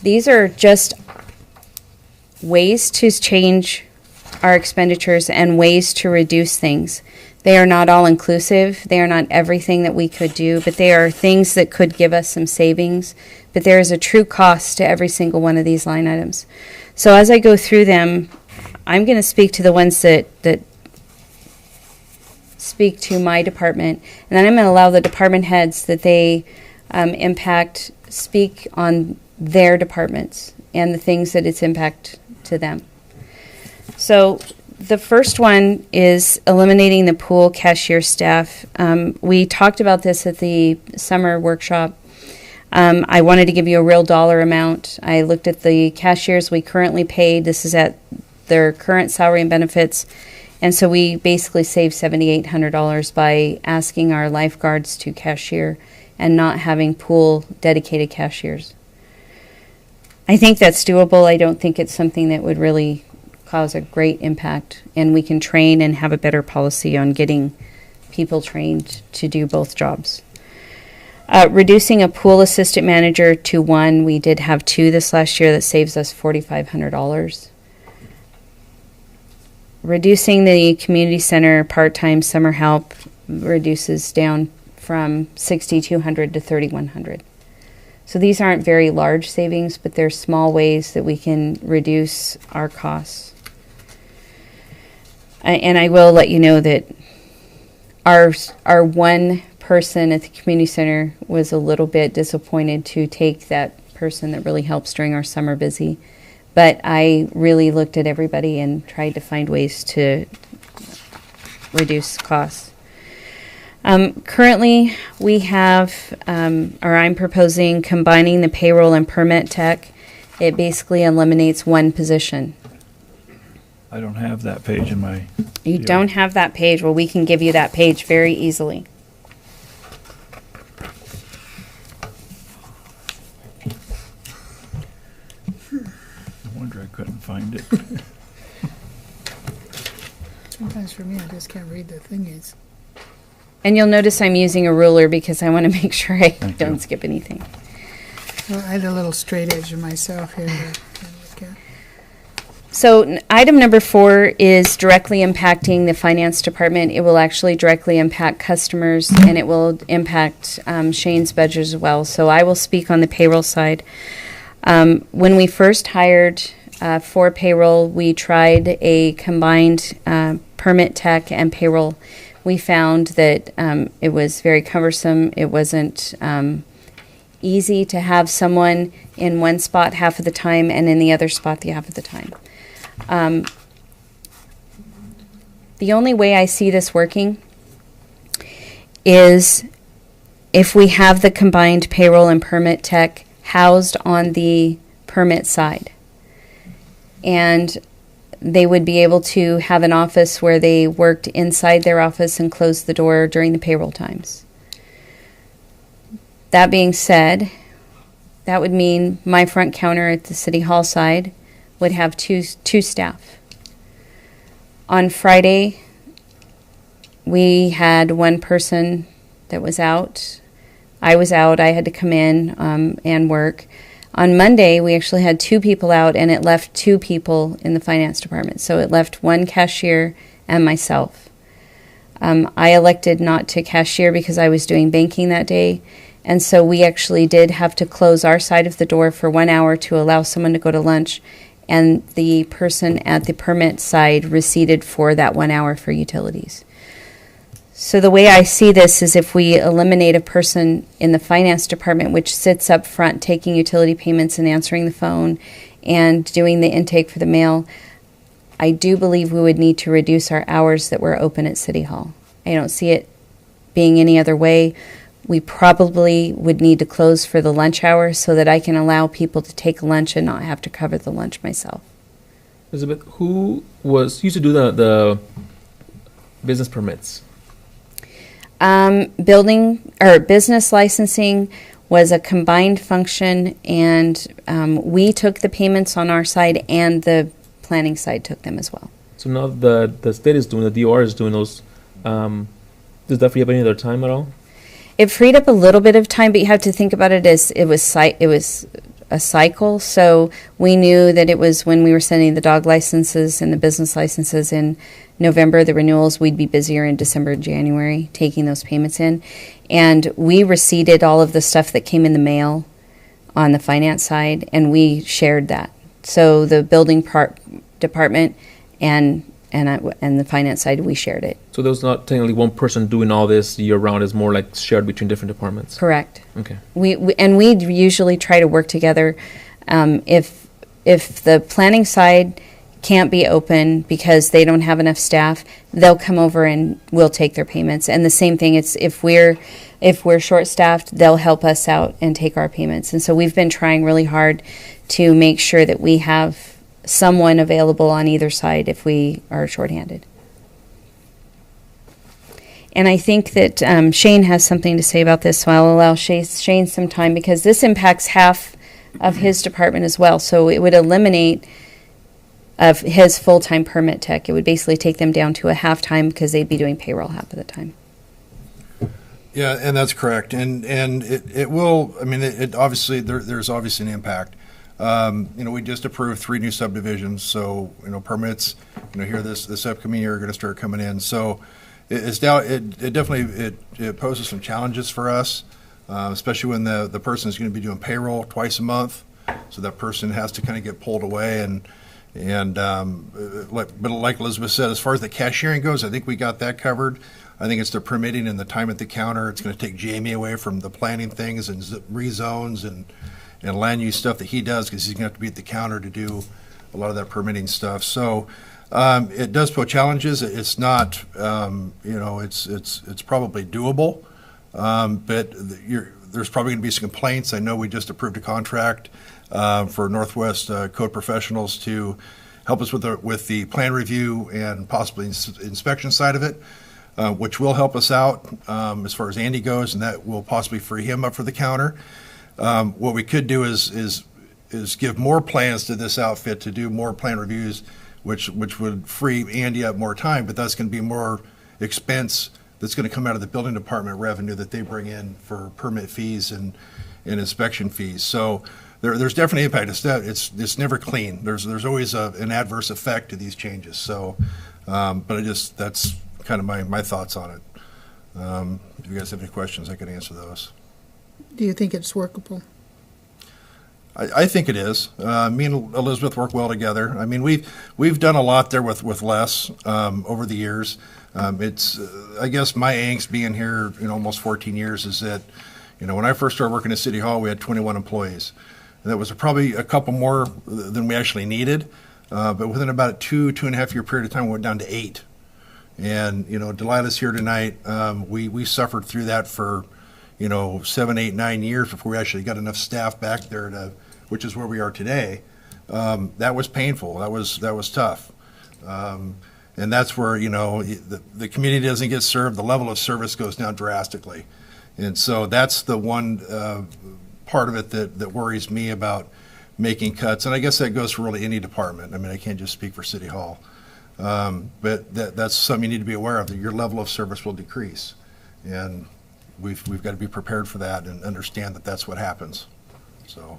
These are just ways to change our expenditures and ways to reduce things. They are not all inclusive. They are not everything that we could do, but they are things that could give us some savings. But there is a true cost to every single one of these line items. So as I go through them, I'm going to speak to the ones that speak to my department, and then I'm going to allow the department heads that they impact speak on their departments and the things that it's impact to them. So the first one is eliminating the pool cashier staff. We talked about this at the summer workshop. I wanted to give you a real dollar amount. I looked at the cashiers we currently paid. This is at their current salary and benefits. And so we basically saved $7,800 by asking our lifeguards to cashier and not having pool dedicated cashiers. I think that's doable. I don't think it's something that would really cause a great impact, and we can train and have a better policy on getting people trained to do both jobs. Reducing a pool assistant manager to 1. We did have 2 this last year. That saves us $4,500. Reducing the community center part-time summer help reduces down from $6,200 to $3,100. So these aren't very large savings, but they're small ways that we can reduce our costs. And I will let you know that our one person at the community center was a little bit disappointed to take that person that really helps during our summer busy. But I really looked at everybody and tried to find ways to reduce costs. Currently, we have, or I'm proposing combining the payroll and permit tech. It basically eliminates one position. I don't have that page in my. You don't have that page. Well, we can give you that page very easily. No wonder I couldn't find it. sometimes for me, I just can't read the thingies. And you'll notice I'm using a ruler because I want to make sure I Thank don't you. skip anything. Well, I had a little straight edge of myself here to look at. So item number 4 is directly impacting the finance department. It will actually directly impact customers, and it will impact Shane's budget as well. So I will speak on the payroll side. When we first hired for payroll, we tried a combined permit tech and payroll. we found that it was very cumbersome. It wasn't easy to have someone in one spot half of the time and in the other spot the half of the time. The only way I see this working is if we have the combined payroll and permit tech housed on the permit side. And they would be able to have an office where they worked inside their office and closed the door during the payroll times. That being said, that would mean my front counter at the City Hall side would have two staff. On Friday, we had one person that was out. I was out. I had to come in and work. On Monday, we actually had 2 people out, and it left 2 people in the finance department. So it left one cashier and myself. I elected not to cashier because I was doing banking that day. And so we actually did have to close our side of the door for 1 hour to allow someone to go to lunch. And the person at the permit side receded for that 1 hour for utilities. So the way I see this is if we eliminate a person in the finance department, which sits up front taking utility payments and answering the phone and doing the intake for the mail, I do believe we would need to reduce our hours that we're open at City Hall. I don't see it being any other way. We probably would need to close for the lunch hour so that I can allow people to take lunch and not have to cover the lunch myself. Elizabeth, who used to do the business permits? Building or business licensing was a combined function, and we took the payments on our side, and the planning side took them as well. So now the state is doing, the DOR is doing those. Does that free up any other time at all? It freed up a little bit of time, but you have to think about it as it was a cycle. So we knew that it was when we were sending the dog licenses and the business licenses in November, the renewals, we'd be busier in December and January taking those payments in. And we receipted all of the stuff that came in the mail on the finance side, and we shared that. So the building department and the finance side, we shared it. So there's not technically one person doing all this year round. It's more like shared between different departments. Correct. Okay. We usually try to work together. If the planning side can't be open because they don't have enough staff, they'll come over and we'll take their payments. And the same thing, it's if we're short-staffed, they'll help us out and take our payments. And so we've been trying really hard to make sure that we have someone available on either side if we are shorthanded. And I think that Shane has something to say about this, so I'll allow Shane some time because this impacts half of his department as well. So it would eliminate of his full-time permit tech. It would basically take them down to a half-time because they'd be doing payroll half of the time. Yeah, and that's correct. And it will, I mean, it obviously, there's obviously an impact. We just approved 3 new subdivisions, so, permits, here this upcoming year are going to start coming in. So it definitely poses some challenges for us, especially when the person is going to be doing payroll twice a month. So that person has to kind of get pulled away but like Elizabeth said, as far as the cashiering goes, I think we got that covered. I think it's the permitting and the time at the counter. It's going to take Jamie away from the planning things and rezones and land use stuff that he does because he's going to have to be at the counter to do a lot of that permitting stuff. So it does pose challenges. It's not, it's probably doable, but there's probably going to be some complaints. I know we just approved a contract for Northwest Code Professionals to help us with the plan review and possibly inspection side of it, which will help us out as far as Andy goes, and that will possibly free him up for the counter. What we could do is give more plans to this outfit to do more plan reviews, which would free Andy up more time, but that's going to be more expense that's going to come out of the building department revenue that they bring in for permit fees and inspection fees. So there's definitely impact. It's never clean. There's always an adverse effect to these changes. So, but that's kind of my thoughts on it. If you guys have any questions, I can answer those. Do you think it's workable? I think it is. Me and Elizabeth work well together. I mean, we've done a lot there with Les over the years. It's I guess my angst being here, almost 14 years is that, when I first started working at City Hall, we had 21 employees. And that was probably a couple more than we actually needed. But within about a 2.5 year period of time, we went down to 8. And, Delilah's here tonight. We suffered through that for, 7, 8, 9 years before we actually got enough staff back there which is where we are today. That was painful. That was tough. And that's where, the community doesn't get served. The level of service goes down drastically. And so that's the one part of it that worries me about making cuts. And I guess that goes for really any department. I mean, I can't just speak for City Hall. But that's something you need to be aware of, that your level of service will decrease. And we've got to be prepared for that and understand that that's what happens. So.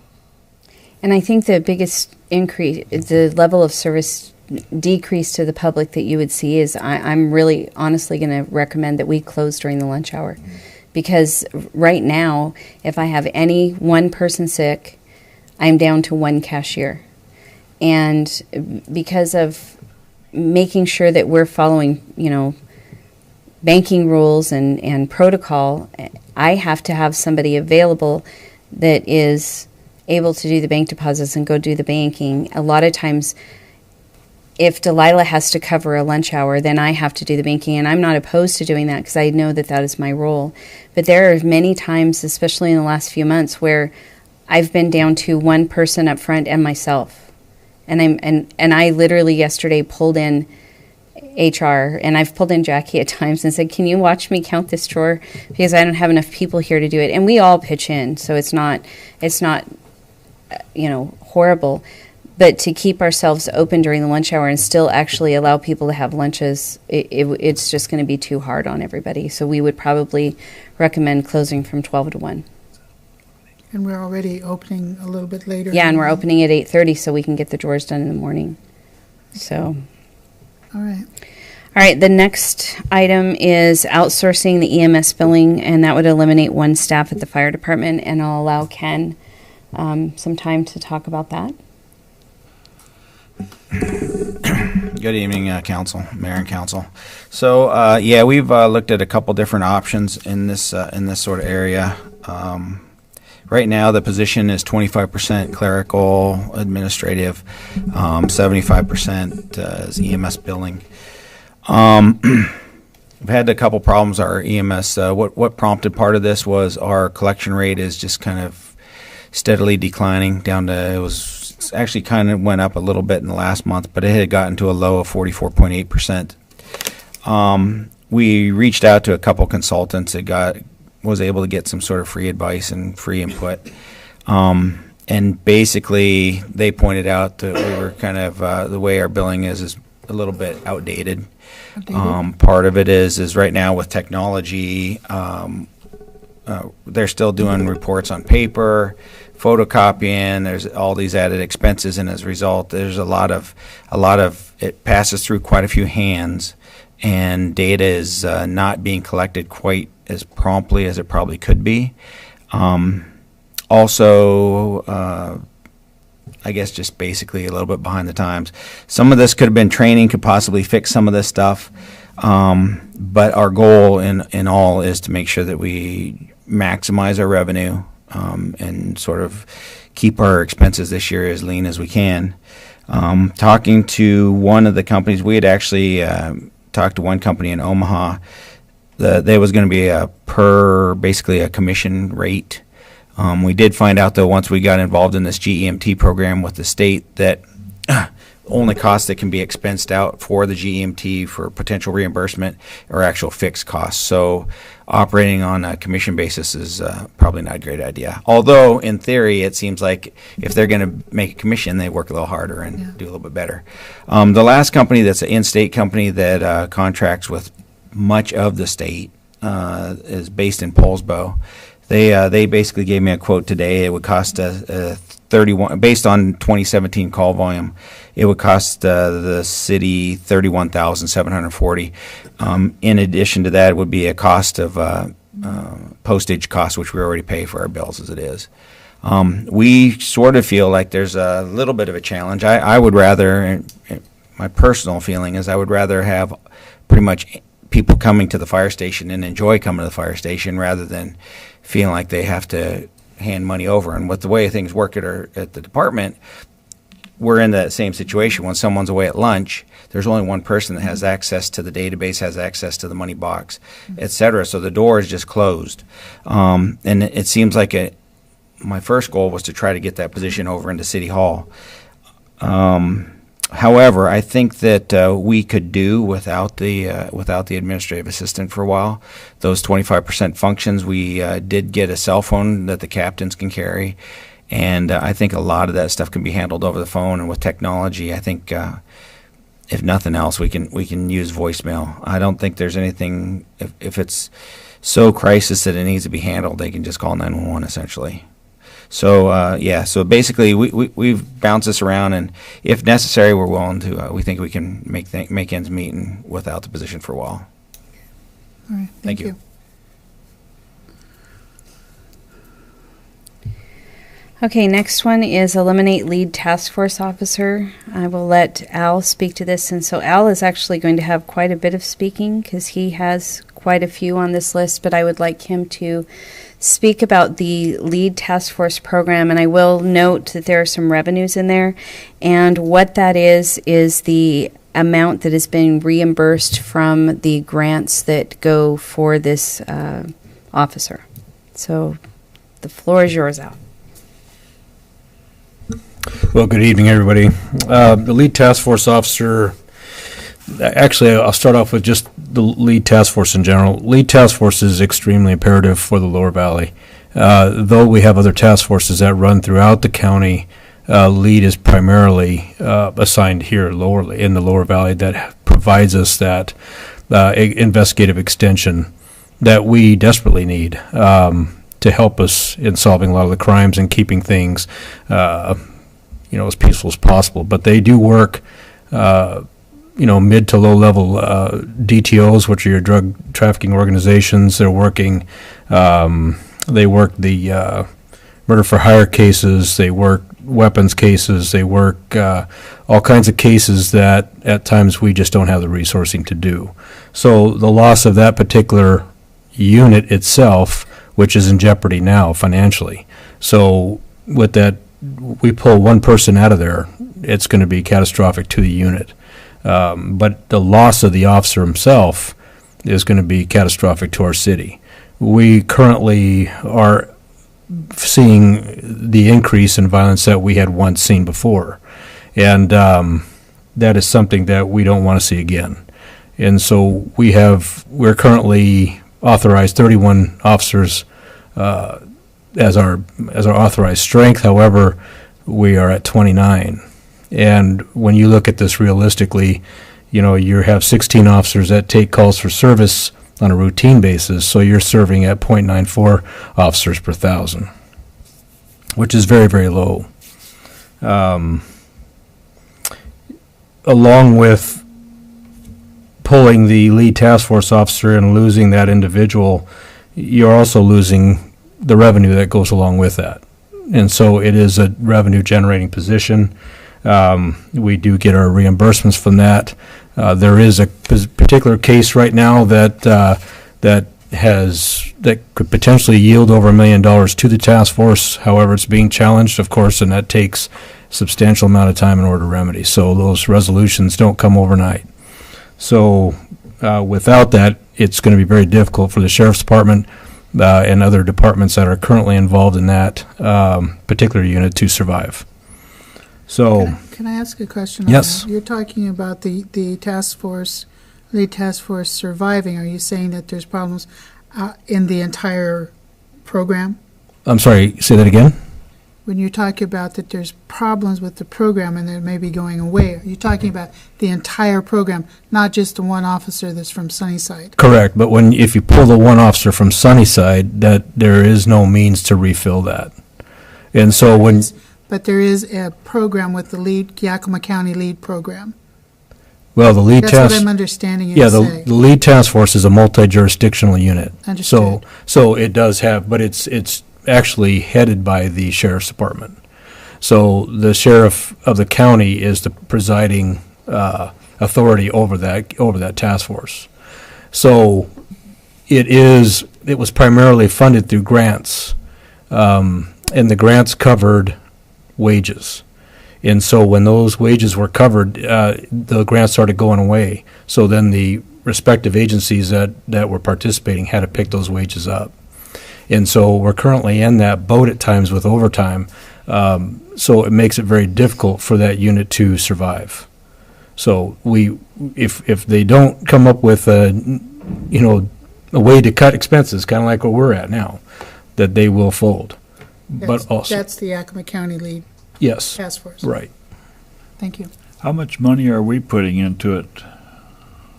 And I think the biggest increase, the level of service decrease to the public that you would see is I'm really honestly going to recommend that we close during the lunch hour. Because right now, if I have any one person sick, I'm down to one cashier. And because of making sure that we're following, banking rules and protocol, I have to have somebody available that is able to do the bank deposits and go do the banking. A lot of times, if Delilah has to cover a lunch hour, then I have to do the banking, and I'm not opposed to doing that because I know that is my role. But there are many times, especially in the last few months, where I've been down to one person up front and myself. And I literally yesterday pulled in HR, and I've pulled in Jackie at times and said, "Can you watch me count this drawer because I don't have enough people here to do it?" And we all pitch in, so it's not horrible. But to keep ourselves open during the lunch hour and still actually allow people to have lunches, it's just going to be too hard on everybody. So we would probably recommend closing from 12 to 1. And we're already opening a little bit later. Yeah, and we're opening at 8:30 so we can get the drawers done in the morning. So. All right. All right, the next item is outsourcing the EMS billing, and that would eliminate one staff at the fire department, and I'll allow Ken some time to talk about that. Good evening, Council, Mayor and Council. So, we've looked at a couple different options in this sort of area. Right now, the position is 25% clerical, administrative, 75% is EMS billing. We've had a couple problems. Our EMS, what prompted part of this was our collection rate is just kind of steadily declining down to, it was actually kind of went up a little bit in the last month, but it had gotten to a low of 44.8%. We reached out to a couple consultants that was able to get some sort of free advice and free input. And basically, they pointed out that we were kind of, the way our billing is a little bit outdated. Part of it is right now with technology, they're still doing reports on paper, photocopying. There's all these added expenses, and as a result, there's a lot of it passes through quite a few hands, and data is not being collected quite as promptly as it probably could be. Also, I guess just basically a little bit behind the times. Some of this could have been training, could possibly fix some of this stuff. But our goal in all is to make sure that we maximize our revenue and sort of keep our expenses this year as lean as we can. Talking to one of the companies, we had actually talked to one company in Omaha. There was going to be basically a commission rate. We did find out, though, once we got involved in this GEMT program with the state, that only costs that can be expensed out for the GEMT for potential reimbursement are actual fixed costs. So operating on a commission basis is probably not a great idea. Although, in theory, it seems like if they're going to make a commission, they work a little harder and do a little bit better. The last company that's an in-state company that contracts with much of the state is based in Poulsbo. They basically gave me a quote today. It would cost 31, based on 2017 call volume, it would cost the city $31,740. In addition to that, it would be a cost of postage cost, which we already pay for our bills as it is. We sort of feel like there's a little bit of a challenge. I would rather, and my personal feeling is I would rather have pretty much people coming to the fire station and enjoy coming to the fire station rather than feeling like they have to hand money over. And with the way things work at the department, we're in that same situation. When someone's away at lunch, there's only one person that has access to the database, has access to the money box, et cetera. So the door is just closed. And it seems like my first goal was to try to get that position over into City Hall. However, I think that we could do without the administrative assistant for a while. Those 25% functions, we did get a cell phone that the captains can carry, and I think a lot of that stuff can be handled over the phone. And with technology, I think if nothing else, we can use voicemail. I don't think there's anything, if it's so crisis that it needs to be handled, they can just call 911 essentially. So so basically we've bounced this around, and if necessary, we're willing to. We think we can make ends meet and without the position for a while. All right, thank you. Okay, next one is eliminate lead task force officer. I will let Al speak to this, and so Al is actually going to have quite a bit of speaking because he has quite a few on this list, but I would like him to speak about the lead task force program, and I will note that there are some revenues in there, and what that is the amount that is being reimbursed from the grants that go for this officer. So the floor is yours, Al. Well, good evening, everybody. The lead task force officer, actually, I'll start off with just the lead task force in general. Lead task force is extremely imperative for the Lower Valley. Though we have other task forces that run throughout the county, lead is primarily assigned here in the Lower Valley that provides us that investigative extension that we desperately need to help us in solving a lot of the crimes and keeping things as peaceful as possible. But they do work mid to low level DTOs, which are your drug trafficking organizations. They're working, they work the murder for hire cases, they work weapons cases, they work all kinds of cases that at times we just don't have the resourcing to do. So the loss of that particular unit itself, which is in jeopardy now financially. So with that, we pull one person out of there, it's going to be catastrophic to the unit. But the loss of the officer himself is going to be catastrophic to our city. We currently are seeing the increase in violence that we had once seen before. And that is something that we don't want to see again. And so we're currently authorized 31 officers as our authorized strength. However, we are at 29. And when you look at this realistically, you have 16 officers that take calls for service on a routine basis, so you're serving at 0.94 officers per 1,000, which is very, very low. Along with pulling the lead task force officer and losing that individual, you're also losing the revenue that goes along with that. And so it is a revenue generating position. We do get our reimbursements from that. There is a particular case right now that could potentially yield over $1 million to the task force. However, it's being challenged, of course, and that takes a substantial amount of time in order to remedy. So those resolutions don't come overnight. So without that, it's going to be very difficult for the Sheriff's Department and other departments that are currently involved in that particular unit to survive. So, can I ask a question on yes. that? You're talking about the task force, lead task force surviving. Are you saying that there's problems in the entire program? I'm sorry, say that again? When you talk about that there's problems with the program and they're maybe going away, are you talking about the entire program, not just the one officer that's from Sunnyside? Correct, but if you pull the one officer from Sunnyside, that there is no means to refill that. And so But there is a program with the Yakima County lead program. Well, the lead That's task. what I'm understanding you Yeah, to say. the lead task force is a multi-jurisdictional unit. Understood. So it does have, but it's actually headed by the sheriff's department. So the sheriff of the county is the presiding authority over that task force. So it was primarily funded through grants, and the grants covered wages. And so when those wages were covered, the grants started going away. So then the respective agencies that were participating had to pick those wages up. And so we're currently in that boat at times with overtime. So it makes it very difficult for that unit to survive. So if they don't come up with a way to cut expenses, kind of like what we're at now, that they will fold. But also, That's the Yakima County Lead yes, Task Force. right. Thank you. How much money are we putting into it?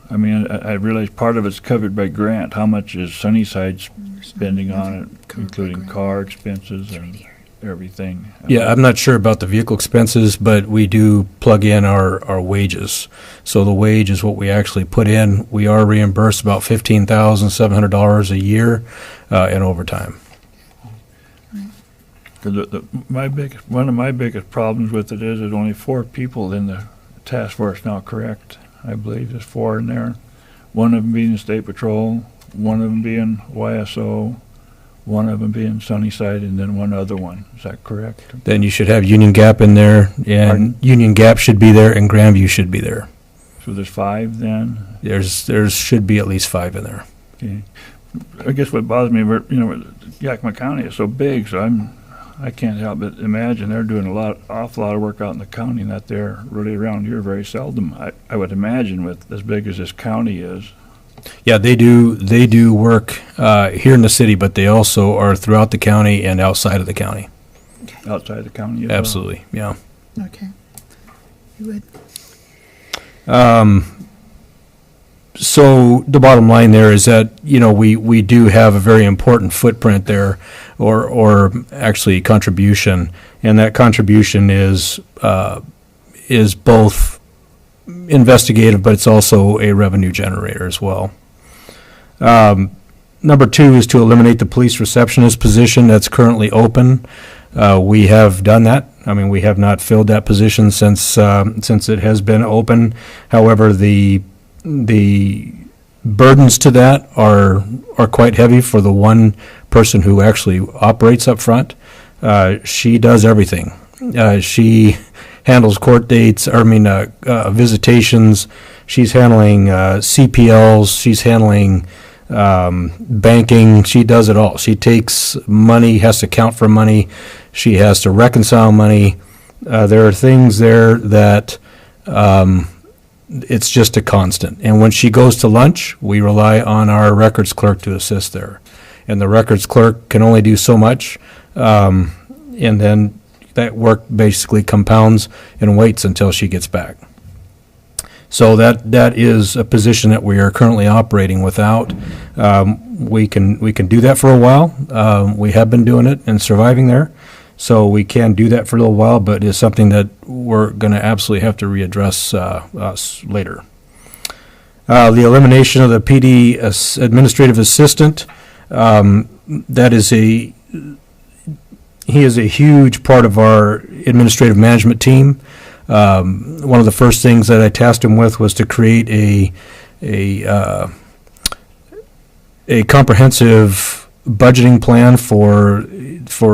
I mean, I realize part of it's covered by grant. How much is Sunnyside spending on it, Covered by including grant. car expenses and everything? Yeah, I'm not sure about the vehicle expenses, but we do plug in our wages. So the wage is what we actually put in. We are reimbursed about $15,700 a year in overtime. One of my biggest problems with it is there's only 4 people in the task force now, correct? I believe there's 4 in there. One of them being the State Patrol, one of them being YSO, one of them being Sunnyside, and then one other one. Is that correct? Then you should have Union Gap in there, and Pardon? Union Gap should be there, and Grandview should be there. So there's 5 then? There should be at least 5 in there. Okay. I guess what bothers me, Yakima County is so big, so I can't help but imagine they're doing awful lot of work out in the county, and that they're really around here very seldom. I would imagine with as big as this county is. Yeah, they do work here in the city, but they also are throughout the county and outside of the county. Outside the county as well. Absolutely, yeah. Okay. You would. So the bottom line there is that, we do have a very important footprint there, or actually contribution, and that contribution is both investigative, but it's also a revenue generator as well. Number 2 is to eliminate the police receptionist position that's currently open. We have done that. I mean, we have not filled that position since it has been open. However, the burdens to that are quite heavy for the one person who actually operates up front. She does everything. She handles court dates, visitations. She's handling CPLs. She's handling banking. She does it all. She takes money, has to count for money. She has to reconcile money. There are things there that it's just a constant. And when she goes to lunch, we rely on our records clerk to assist there. And the records clerk can only do so much. And then that work basically compounds and waits until she gets back. So that is a position that we are currently operating without. We can do that for a while. We have been doing it and surviving there. So we can do that for a little while, but it's something that we're going to absolutely have to readdress later. The elimination of the PD administrative assistant, he is a huge part of our administrative management team. One of the first things that I tasked him with was to create a comprehensive budgeting plan for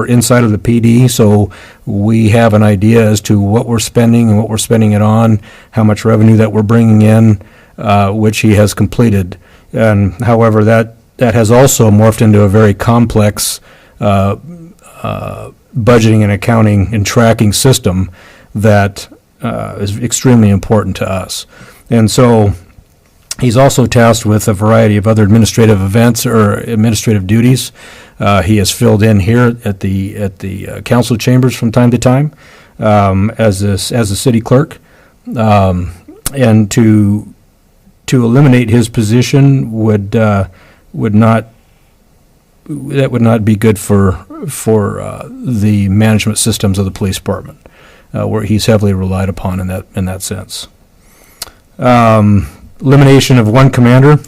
inside of the PD, so we have an idea as to what we're spending and what we're spending it on, how much revenue that we're bringing in, which he has completed. And however, that has also morphed into a very complex budgeting and accounting and tracking system that is extremely important to us. And so he's also tasked with a variety of other administrative events or administrative duties. He has filled in here at the council chambers from time to time as a city clerk, and to eliminate his position would not be good for the management systems of the police department, where he's heavily relied upon in that sense. Elimination of one commander.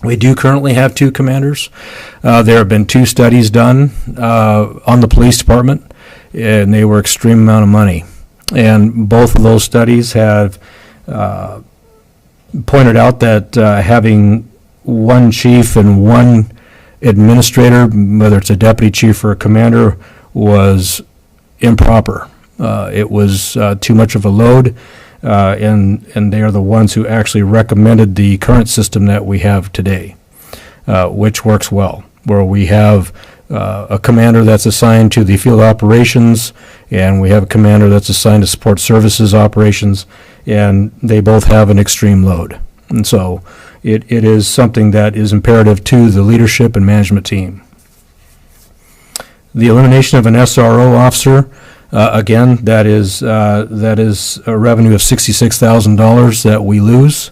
We do currently have 2 commanders. There have been 2 studies done on the police department, and they were extreme amount of money. And both of those studies have pointed out that having one chief and one administrator, whether it's a deputy chief or a commander, was improper. It was too much of a load, and they are the ones who actually recommended the current system that we have today, which works well, where we have a commander that's assigned to the field operations, and we have a commander that's assigned to support services operations, and they both have an extreme load. And so it is something that is imperative to the leadership and management team. The elimination of an SRO officer, again, that is a revenue of $66,000 that we lose.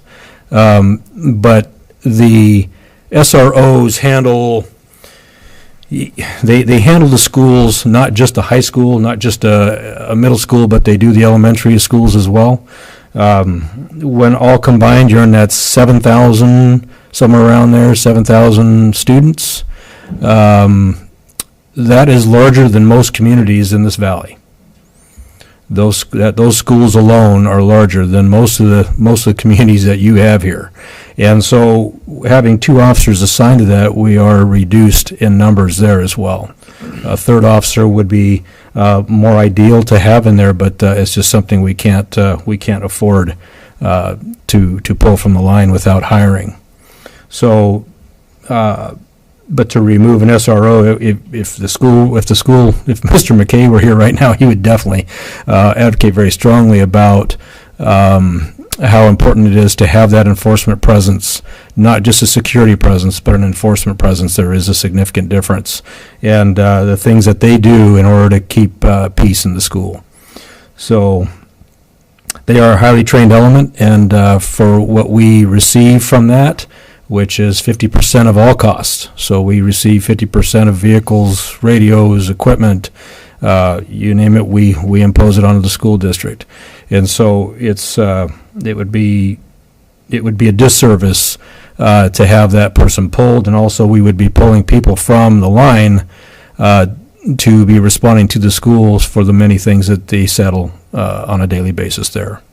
But the SROs handle they handle the schools, not just a high school, not just a middle school, but they do the elementary schools as well. When all combined, you're in that 7,000, somewhere around there, 7,000 students. That is larger than most communities in this valley. Those schools alone are larger than most of the communities that you have here. And so having 2 officers assigned to that, we are reduced in numbers there as well. A 3rd officer would be more ideal to have in there, but it's just something we can't afford to pull from the line without hiring. So, but to remove an SRO, if Mr. McKay were here right now, he would definitely advocate very strongly about how important it is to have that enforcement presence, not just a security presence, but an enforcement presence. There is a significant difference, and the things that they do in order to keep peace in the school. So they are a highly trained element, and for what we receive from that, which is 50% of all costs. So we receive 50% of vehicles, radios, equipment, you name it, we impose it onto the school district. And so it would be a disservice to have that person pulled, and also we would be pulling people from the line to be responding to the schools for the many things that they settle on a daily basis there.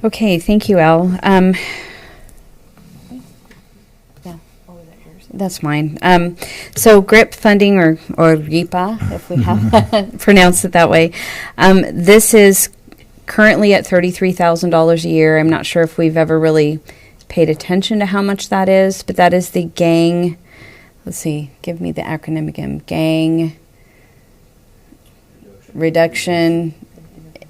Okay, thank you, Al. That's mine. So GRIP funding, or GRIPA, if we have pronounced it that way, this is currently at $33,000 a year. I'm not sure if we've ever really paid attention to how much that is, but that is the gang, let's see, give me the acronym again, gang reduction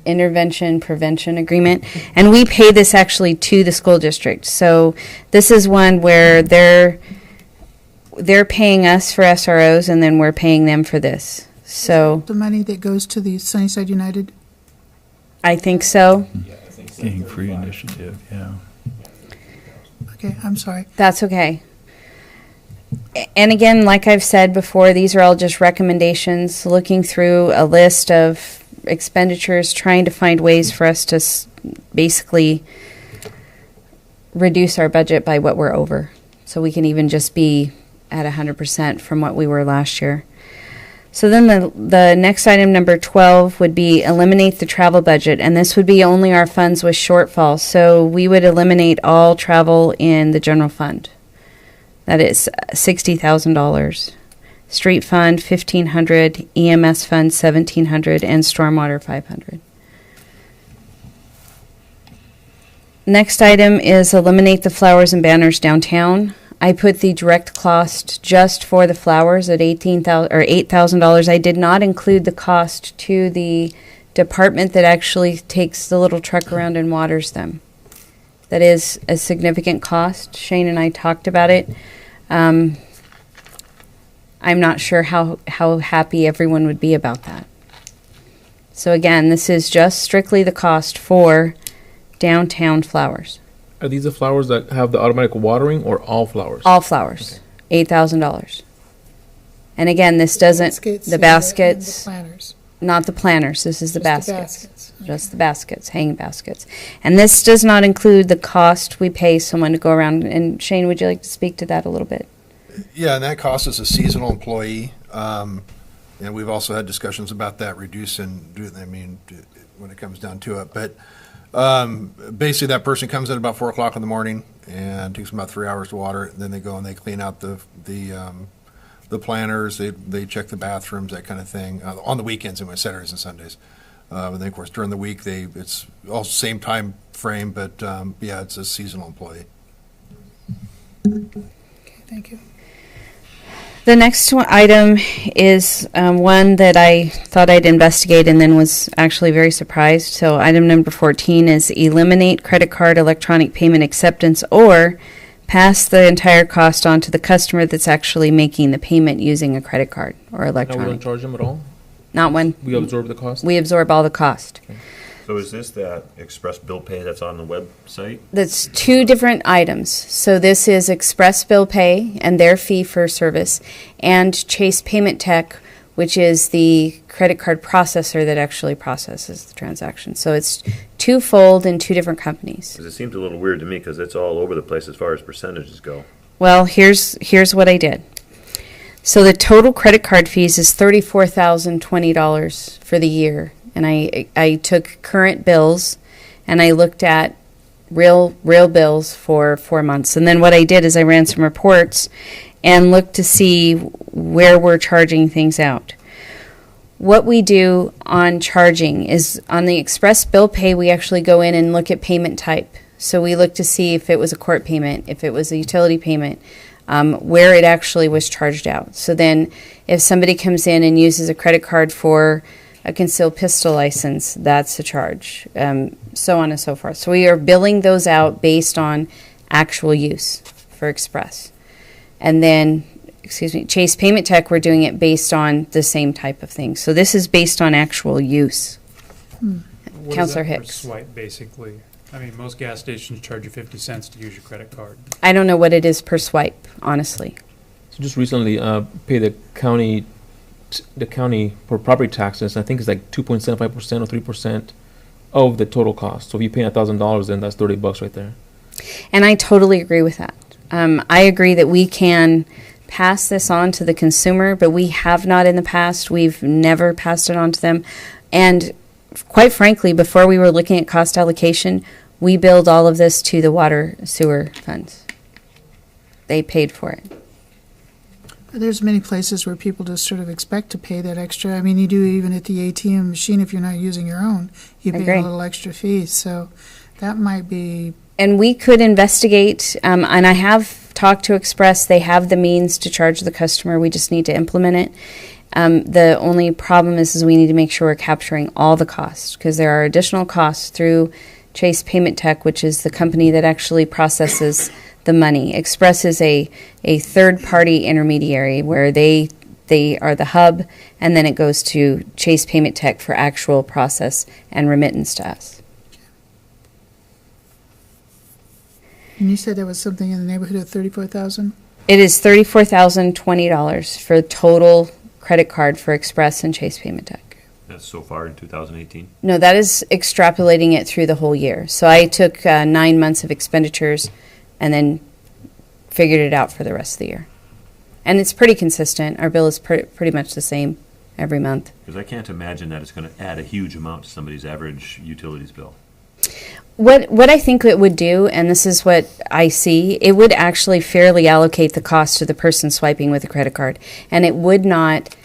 intervention prevention agreement, and we pay this actually to the school district. So this is one where they're paying us for SROs, and then we're paying them for this. So The money that goes to the Sunnyside United? I think so. Gang Free Initiative, yeah. Okay, I'm sorry. That's okay. And again, like I've said before, these are all just recommendations, looking through a list of expenditures, trying to find ways for us to basically reduce our budget by what we're over, so we can even just be at 100% from what we were last year. So then the next item, number 12, would be eliminate the travel budget, and this would be only our funds with shortfall. So we would eliminate all travel in the general fund. That is $60,000. Street fund $1,500, EMS fund $1,700, and stormwater $500. Next item is eliminate the flowers and banners downtown. I put the direct cost just for the flowers at $8,000. I did not include the cost to the department that actually takes the little truck around and waters them. That is a significant cost. Shane and I talked about it. I'm not sure how happy everyone would be about that. So again, this is just strictly the cost for downtown flowers. Are these the flowers that have the automatic watering, or all flowers? All flowers, $8,000. And again, this doesn't, the And the baskets, planters. Not the planters, this is the Just the baskets. baskets. Just the baskets, hanging baskets. And this does not include the cost we pay someone to go around. And Shane, would you like to speak to that a little bit? Yeah, and that cost us a seasonal employee. And we've also had discussions about that reducing, when it comes down to it. But basically, that person comes in about 4 o'clock in the morning and takes them about 3 hours to water it. And then they go and they clean out the planters, they check the bathrooms, that kind of thing, on the weekends and Saturdays and Sundays. And then, of course, during the week, it's all same time frame, but yeah, it's a seasonal employee. Okay, thank you. The next item is one that I thought I'd investigate and then was actually very surprised. So item number 14 is eliminate credit card electronic payment acceptance or pass the entire cost on to the customer that's actually making the payment using a credit card or Now we don't electronic. charge them at all? Not one. We absorb the cost? We absorb all the cost. So is this that express bill pay that's on the website? That's two different items. So this is Express Bill Pay and their fee for service, and Chase Payment Tech, which is the credit card processor that actually processes the transaction. So it's twofold in two different companies. 'Cause it seems a little weird to me because it's all over the place as far as percentages go. Well, here's what I did. So the total credit card fees is $34,020 for the year. And I took current bills and I looked at real bills for 4 months. And then what I did is I ran some reports and looked to see where we're charging things out. What we do on charging is on the Express Bill Pay, we actually go in and look at payment type. So we look to see if it was a court payment, if it was a utility payment, where it actually was charged out. So then if somebody comes in and uses a credit card for a concealed pistol license, that's a charge, so on and so forth. So we are billing those out based on actual use for Express. And then, Chase Payment Tech, we're doing it based on the same type of thing. So this is based on actual use. What is Counselor that per Hicks. swipe, basically? I mean, most gas stations charge you 50 cents to use your credit card. I don't know what it is per swipe, honestly. So just recently, pay the county for property taxes. I think it's like 2.75% or 3% of the total cost. So if you pay $1,000, then that's $30 right there. And I totally agree with that. I agree that we can pass this on to the consumer, but we have not in the past. We've never passed it on to them. And quite frankly, before we were looking at cost allocation, we billed all of this to the water sewer funds. They paid for it. There's many places where people just sort of expect to pay that extra. I mean, you do even at the ATM machine if you're not using your own. You pay Agree. a little extra fee. So that might be, And we could investigate, and I have talked to Express. They have the means to charge the customer. We just need to implement it. The only problem is we need to make sure we're capturing all the costs, because there are additional costs through Chase Payment Tech, which is the company that actually processes the money. Express is a third-party intermediary where they are the hub, and then it goes to Chase Payment Tech for actual process and remittance to us. and you said there was something in the neighborhood of 34,000? It is $34,020 for total credit card for Express and Chase Payment Tech. That's so far in 2018. No, that is extrapolating it through the whole year. So I took 9 months of expenditures and then figured it out for the rest of the year. And it's pretty consistent. Our bill is pretty much the same every month. Because I can't imagine that it's going to add a huge amount to somebody's average utilities bill. What I think it would do, and this is what I see, it would actually fairly allocate the cost to the person swiping with a credit card. And it would not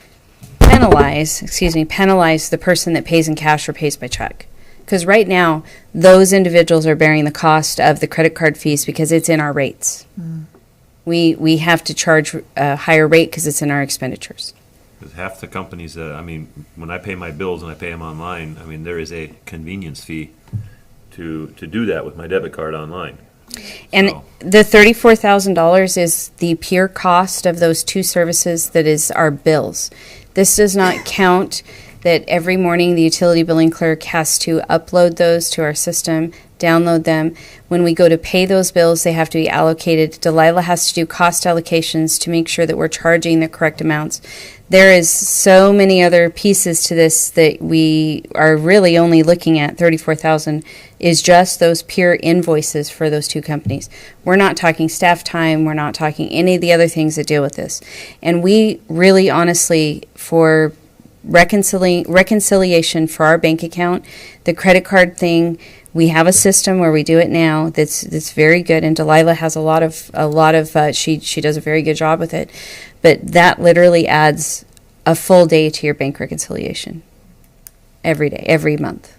penalize the person that pays in cash or pays by check. Because right now, those individuals are bearing the cost of the credit card fees because it's in our rates. We have to charge a higher rate because it's in our expenditures. Because half the companies, when I pay my bills and I pay them online, there is a convenience fee to do that with my debit card online. And So- the $34,000 is the pure cost of those two services that is our bills. This does not count that every morning the utility billing clerk has to upload those to our system, download them. When we go to pay those bills, they have to be allocated. Delilah has to do cost allocations to make sure that we're charging the correct amounts. There is so many other pieces to this that we are really only looking at. 34,000 is just those pure invoices for those two companies. We're not talking staff time. We're not talking any of the other things that deal with this. And we really honestly, for reconciliation for our bank account, the credit card thing, we have a system where we do it now that's very good, and Delilah has a lot of she does a very good job with it, but that literally adds a full day to your bank reconciliation every day, every month,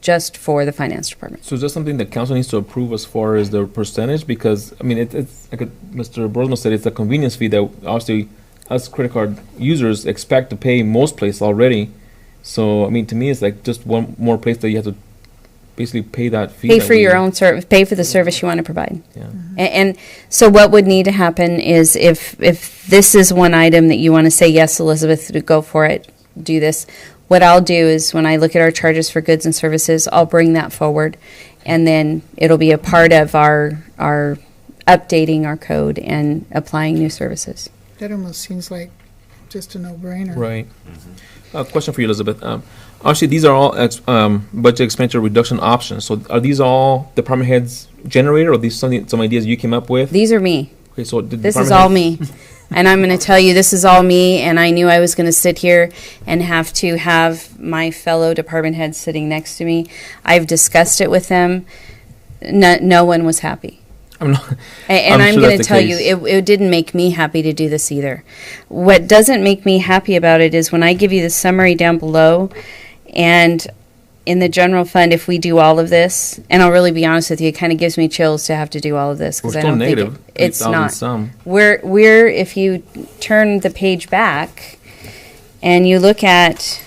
just for the finance department. So is that something that council needs to approve as far as the percentage? Because, I mean, it's like Mr. Borsman said, it's a convenience fee that obviously us credit card users expect to pay most places already. So, I mean, to me, it's like just one more place that you have to basically pay that fee. Pay for your own service, pay for the service you want to provide. Yeah. And so what would need to happen is if this is one item that you want to say, yes, Elizabeth, to go for it, do this. What I'll do is when I look at our charges for goods and services, I'll bring that forward, and then it'll be a part of our updating our code and applying new services. That almost seems like just a no-brainer. Right. Question for you, Elizabeth. Obviously, these are all budget expenditure reduction options. So are these all department heads generated, or are these some ideas you came up with? These are me. Okay, so This is all me. And I'm going to tell you, this is all me, and I knew I was going to sit here and have to have my fellow department heads sitting next to me. I've discussed it with them. No one was happy. I'm not, And I'm sure going to that's the tell you, case. it didn't make me happy to do this either. What doesn't make me happy about it is when I give you the summary down below, and in the general fund, if we do all of this, and I'll really be honest with you, it kind of gives me chills to have to do all of this, We're because I still don't negative. think it's 8,000 not. some. We're if you turn the page back and you look at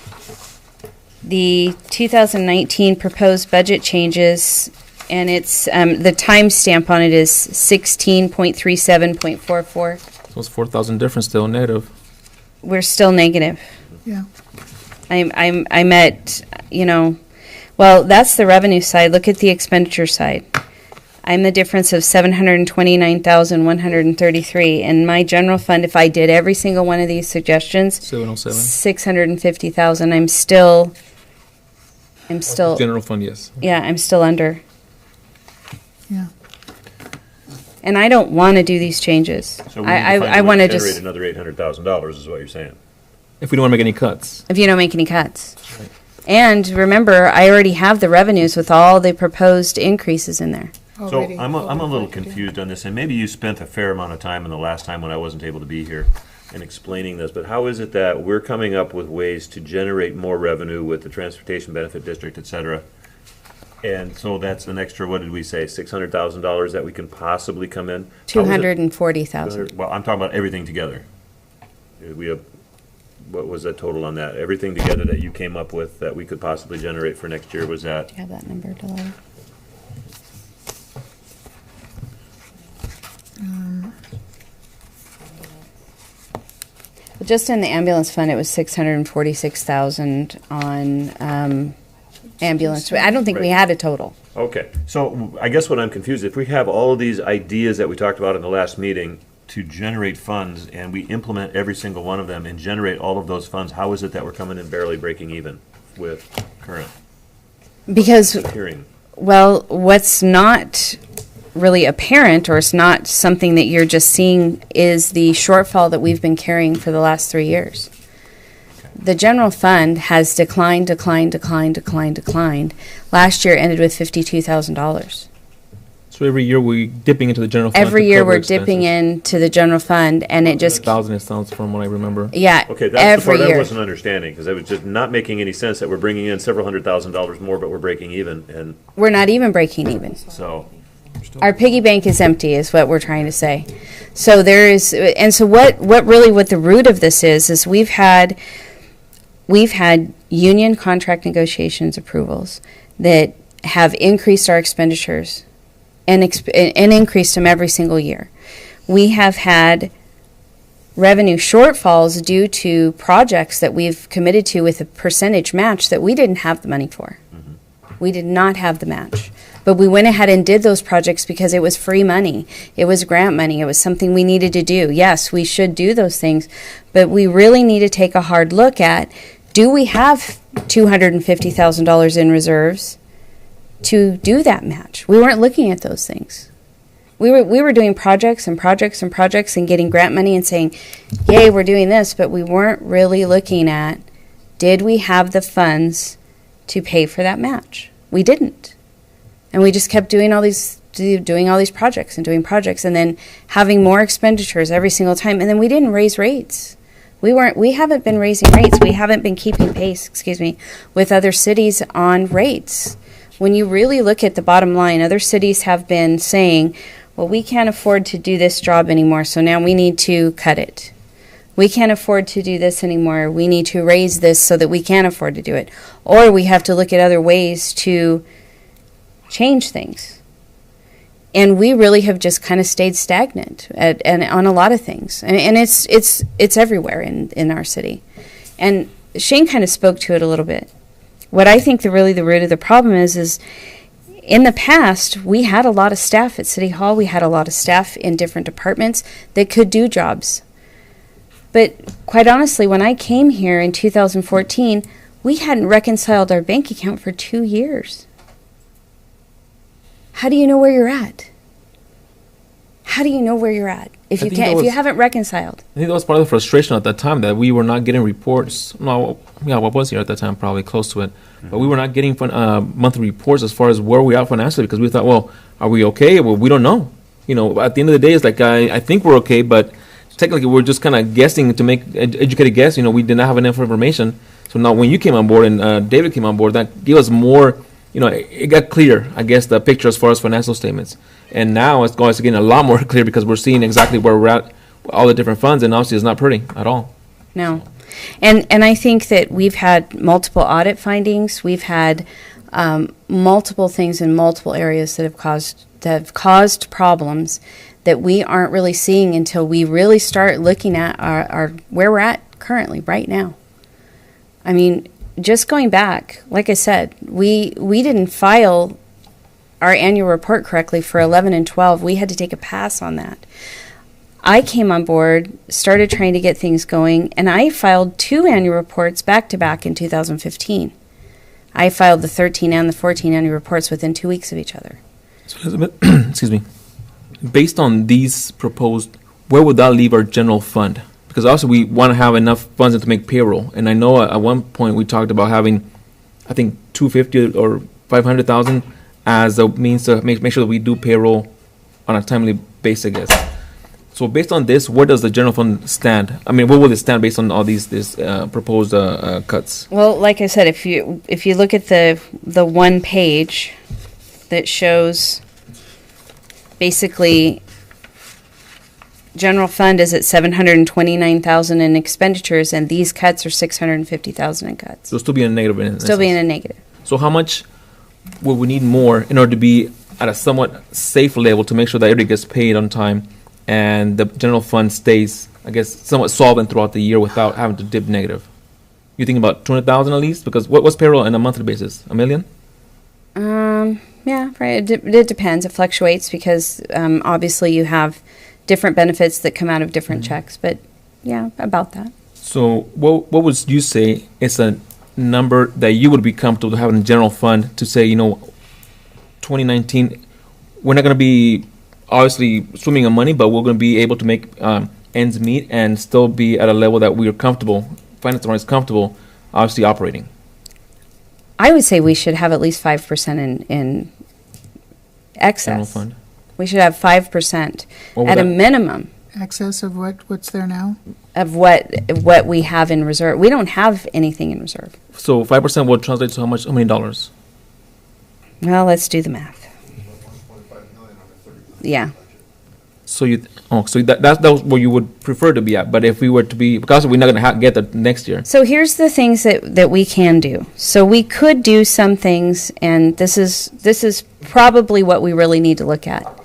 the 2019 proposed budget changes, and it's the timestamp on it is 16.37.44. So it's 4,000 difference still negative. We're still negative. Yeah. I'm at, well, that's the revenue side. Look at the expenditure side. I'm the difference of 729,133. In my general fund, if I did every single one of these suggestions, 707. 650,000. I'm still. General fund, yes. Yeah, I'm still under. Yeah. And I don't want to do these changes. So we need to find I a way want to generate just, another $800,000 is what you're saying. If we don't want to make any cuts. if you don't make any cuts. And remember, I already have the revenues with all the proposed increases in there. So Already I'm a little overfunded, yeah. confused on this, and maybe you spent a fair amount of time in the last time when I wasn't able to be here in explaining this, but how is it that we're coming up with ways to generate more revenue with the transportation benefit district, et cetera? And so that's an extra, what did we say, $600,000 that we can possibly come in? How is it- 240,000. Well, I'm talking about everything together. We have, what was that total on that? Everything together that you came up with that we could possibly generate for next year, was that? Do you have that number, Delilah? Well, just in the ambulance fund, it was 646,000 on ambulance. I don't think we Right. had a total. Okay, so I guess what I'm confused, if we have all of these ideas that we talked about in the last meeting to generate funds, and we implement every single one of them and generate all of those funds, how is it that we're coming in barely breaking even with current Because, appearing? well, what's not really apparent, or it's not something that you're just seeing, is the shortfall that we've been carrying for the last 3 years. The general fund has declined. Last year ended with $52,000. So every year we dipping into the general fund. Every to year cover we're dipping expenses. into the general fund, and it just, 1,000 it sounds from what I remember. yeah, Okay, that's the every part I year. wasn't understanding, because it was just not making any sense that we're bringing in several $100,000 more, but we're breaking even, and We're not even breaking even. so, Our piggy bank is empty, is what we're trying to say. So there is, and so what the root of this is we've had union contract negotiations approvals that have increased our expenditures and increased them every single year. We have had revenue shortfalls due to projects that we've committed to with a percentage match that we didn't have the money for. We did not have the match. But we went ahead and did those projects because it was free money. It was grant money. It was something we needed to do. Yes, we should do those things, but we really need to take a hard look at, do we have $250,000 in reserves to do that match? We weren't looking at those things. We were doing projects and projects and projects and getting grant money and saying, yay, we're doing this, but we weren't really looking at, did we have the funds to pay for that match? We didn't. And we just kept doing all these projects and doing projects and then having more expenditures every single time. And then we didn't raise rates. We haven't been raising rates. We haven't been keeping pace, with other cities on rates. When you really look at the bottom line, other cities have been saying, well, we can't afford to do this job anymore, so now we need to cut it. We can't afford to do this anymore. We need to raise this so that we can afford to do it. Or we have to look at other ways to change things. And we really have just kind of stayed stagnant and on a lot of things. And it's everywhere in our city. And Shane kind of spoke to it a little bit. What I think the root of the problem is in the past, we had a lot of staff at City Hall. We had a lot of staff in different departments that could do jobs. But quite honestly, when I came here in 2014, we hadn't reconciled our bank account for 2 years. How do you know where you're at? How do you know where you're at if you haven't reconciled? I think that was part of the frustration at that time, that we were not getting reports. No, yeah, what was here at that time? Probably close to it. But we were not getting monthly reports as far as where we are financially, because we thought, well, are we okay? Well, we don't know. At the end of the day, it's like I think we're okay, but technically we're just kind of guessing to make educated guess. We did not have enough information. So now when you came on board and David came on board, that gave us more. It got clear, I guess, the picture as far as financial statements. And now it's getting a lot more clear because we're seeing exactly where we're at, all the different funds, and obviously it's not pretty at all. No. And I think that we've had multiple audit findings. We've had multiple things in multiple areas that have caused problems that we aren't really seeing until we really start looking at our where we're at currently, right now. I mean, just going back, like I said, we didn't file our annual report correctly for 11 and 12. We had to take a pass on that. I came on board, started trying to get things going, and I filed 2 annual reports back to back in 2015. I filed the 13 and the 14 annual reports within 2 weeks of each other. So Elizabeth, excuse me, based on these proposed, where would that leave our general fund? Because also we want to have enough funds to make payroll. And I know at one point we talked about having, I think, $250,000 or $500,000 as a means to make sure that we do payroll on a timely basis, I guess. So based on this, where does the general fund stand? I mean, where will it stand based on all these proposed cuts? Well, like I said, if you look at the one page that shows basically general fund is at $729,000 in expenditures, and these cuts are $650,000 in cuts. So still be in a negative. Still being a negative. So how much will we need more in order to be at a somewhat safe level to make sure that everybody gets paid on time and the general fund stays, I guess, somewhat solvent throughout the year without having to dip negative? You think about 200,000 at least? Because what's payroll on a monthly basis? $1 million? Yeah, right. It depends. It fluctuates because obviously you have different benefits that come out of different checks, but yeah, about that. So what would you say is a number that you would be comfortable having in general fund to say, 2019, we're not going to be obviously swimming in money, but we're going to be able to make ends meet and still be at a level that we are comfortable, finance-wise comfortable, obviously operating? I would say we should have at least 5% in excess. General fund. We should have 5% at a minimum Excess of what's there now? of what we have in reserve. We don't have anything in reserve. So 5% will translate to how many dollars? Well, let's do the math. Yeah. So that's where you would prefer to be at. But if we were to be, because we're not going to get that next year. So here's the things that we can do. So we could do some things, and this is probably what we really need to look at.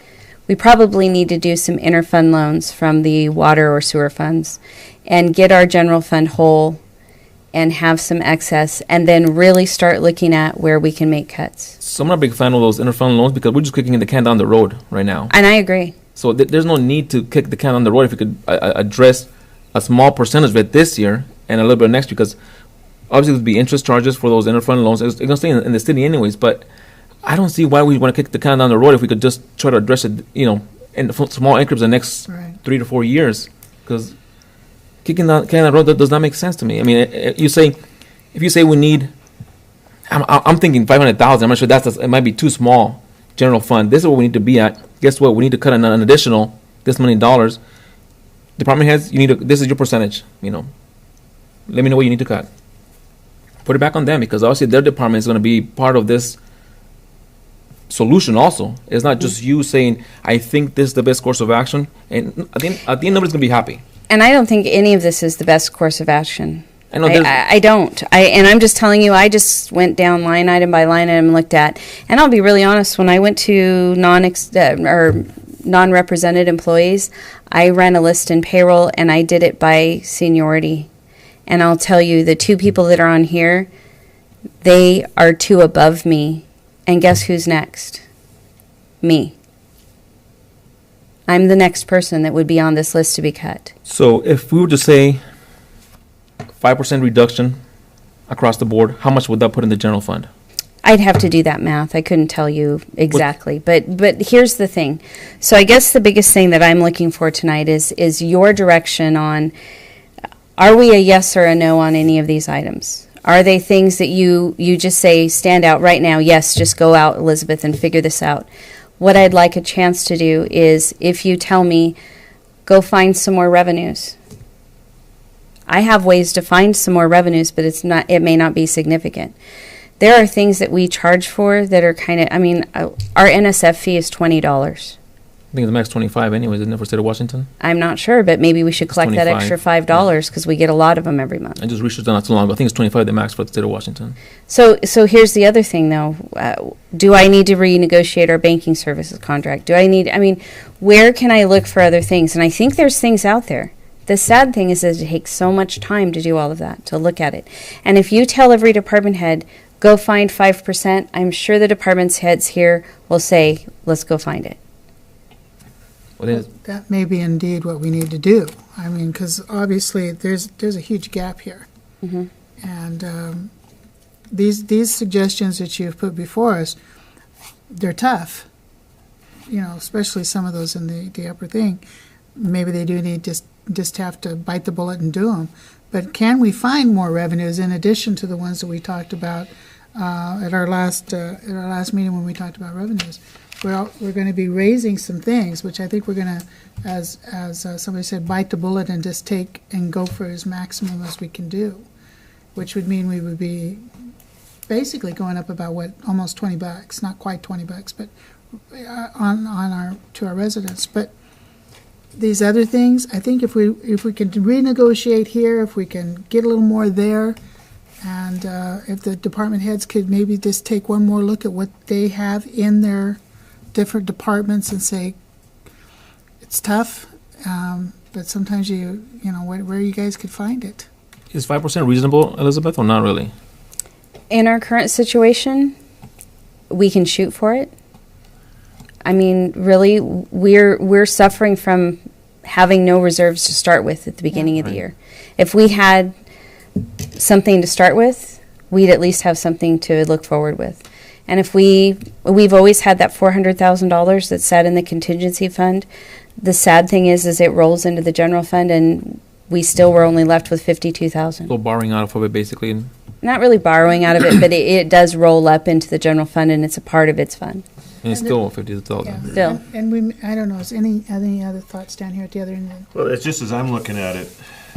We probably need to do some interfund loans from the water or sewer funds and get our general fund whole and have some excess, and then really start looking at where we can make cuts. So I'm not a big fan of those interfund loans because we're just kicking the can down the road right now. And I agree. So there's no need to kick the can down the road if we could address a small percentage of it this year and a little bit next year, because obviously there'd be interest charges for those interfund loans. It's going to stay in the city anyways, but I don't see why we want to kick the can down the road if we could just try to address it, in small increments the next Right. 3 to 4 years, because kicking the can down the road, that does not make sense to me. I mean, if you say we need, I'm thinking 500,000. I'm not sure it might be too small. General fund. This is what we need to be at. Guess what? We need to cut an additional this many dollars. Department heads, this is your percentage. Let me know what you need to cut. Put it back on them, because obviously their department is going to be part of this solution also. It's not just you saying, I think this is the best course of action, and at the end, nobody's going to be happy. And I don't think any of this is the best course of action. I know I don't. And I'm just telling you, I just went down line item by line item and looked at. And I'll be really honest, when I went to non-represented employees, I ran a list in payroll and I did it by seniority. And I'll tell you, the two people that are on here, they are two above me. And guess who's next? Me. I'm the next person that would be on this list to be cut. So if we were to say 5% reduction across the board, how much would that put in the general fund? I'd have to do that math. I couldn't tell you exactly. But here's the thing. So I guess the biggest thing that I'm looking for tonight is your direction on, are we a yes or a no on any of these items? Are they things that you just say stand out right now? Yes, just go out, Elizabeth, and figure this out. What I'd like a chance to do is, if you tell me, go find some more revenues. I have ways to find some more revenues, but it may not be significant. There are things that we charge for that are kind of, our NSF fee is $20. I think the max 25 anyways, isn't it, for state of Washington? I'm not sure, but maybe we should collect that 25, extra $5 because we get a lot of them every month. I just researched that not too long ago. I think it's 25 the max for the state of Washington. So here's the other thing, though. Do I need to renegotiate our banking services contract? Where can I look for other things? And I think there's things out there. The sad thing is that it takes so much time to do all of that, to look at it. And if you tell every department head, go find 5%, I'm sure the department's heads here will say, let's go find it. That may be indeed what we need to do. Because obviously there's a huge gap here. Mm-hmm. And these suggestions that you've put before us, they're tough. Especially some of those in the upper thing. Maybe they do need just have to bite the bullet and do them. But can we find more revenues in addition to the ones that we talked about at our last meeting when we talked about revenues? We're going to be raising some things, which I think we're going to, as somebody said, bite the bullet and just take and go for as maximum as we can do, which would mean we would be basically going up about almost $20, not quite $20, but to our residents. But these other things, I think if we can renegotiate here, if we can get a little more there, and if the department heads could maybe just take one more look at what they have in their different departments and say, it's tough, but sometimes where you guys could find it. Is 5% reasonable, Elizabeth, or not really? In our current situation, we can shoot for it. Really, we're suffering from having no reserves to start with at the beginning of the year. If we had something to start with, we'd at least have something to look forward with. And if we've always had that $400,000 that's sat in the contingency fund. The sad thing is it rolls into the general fund, and we still were only left with $52,000. So borrowing out of it, basically. Not really borrowing out of it, but it does roll up into the general fund, and it's a part of its fund. And it's still $50,000. Yeah. Still. And I don't know, is any other thoughts down here at the other end? Well, it's just as I'm looking at it,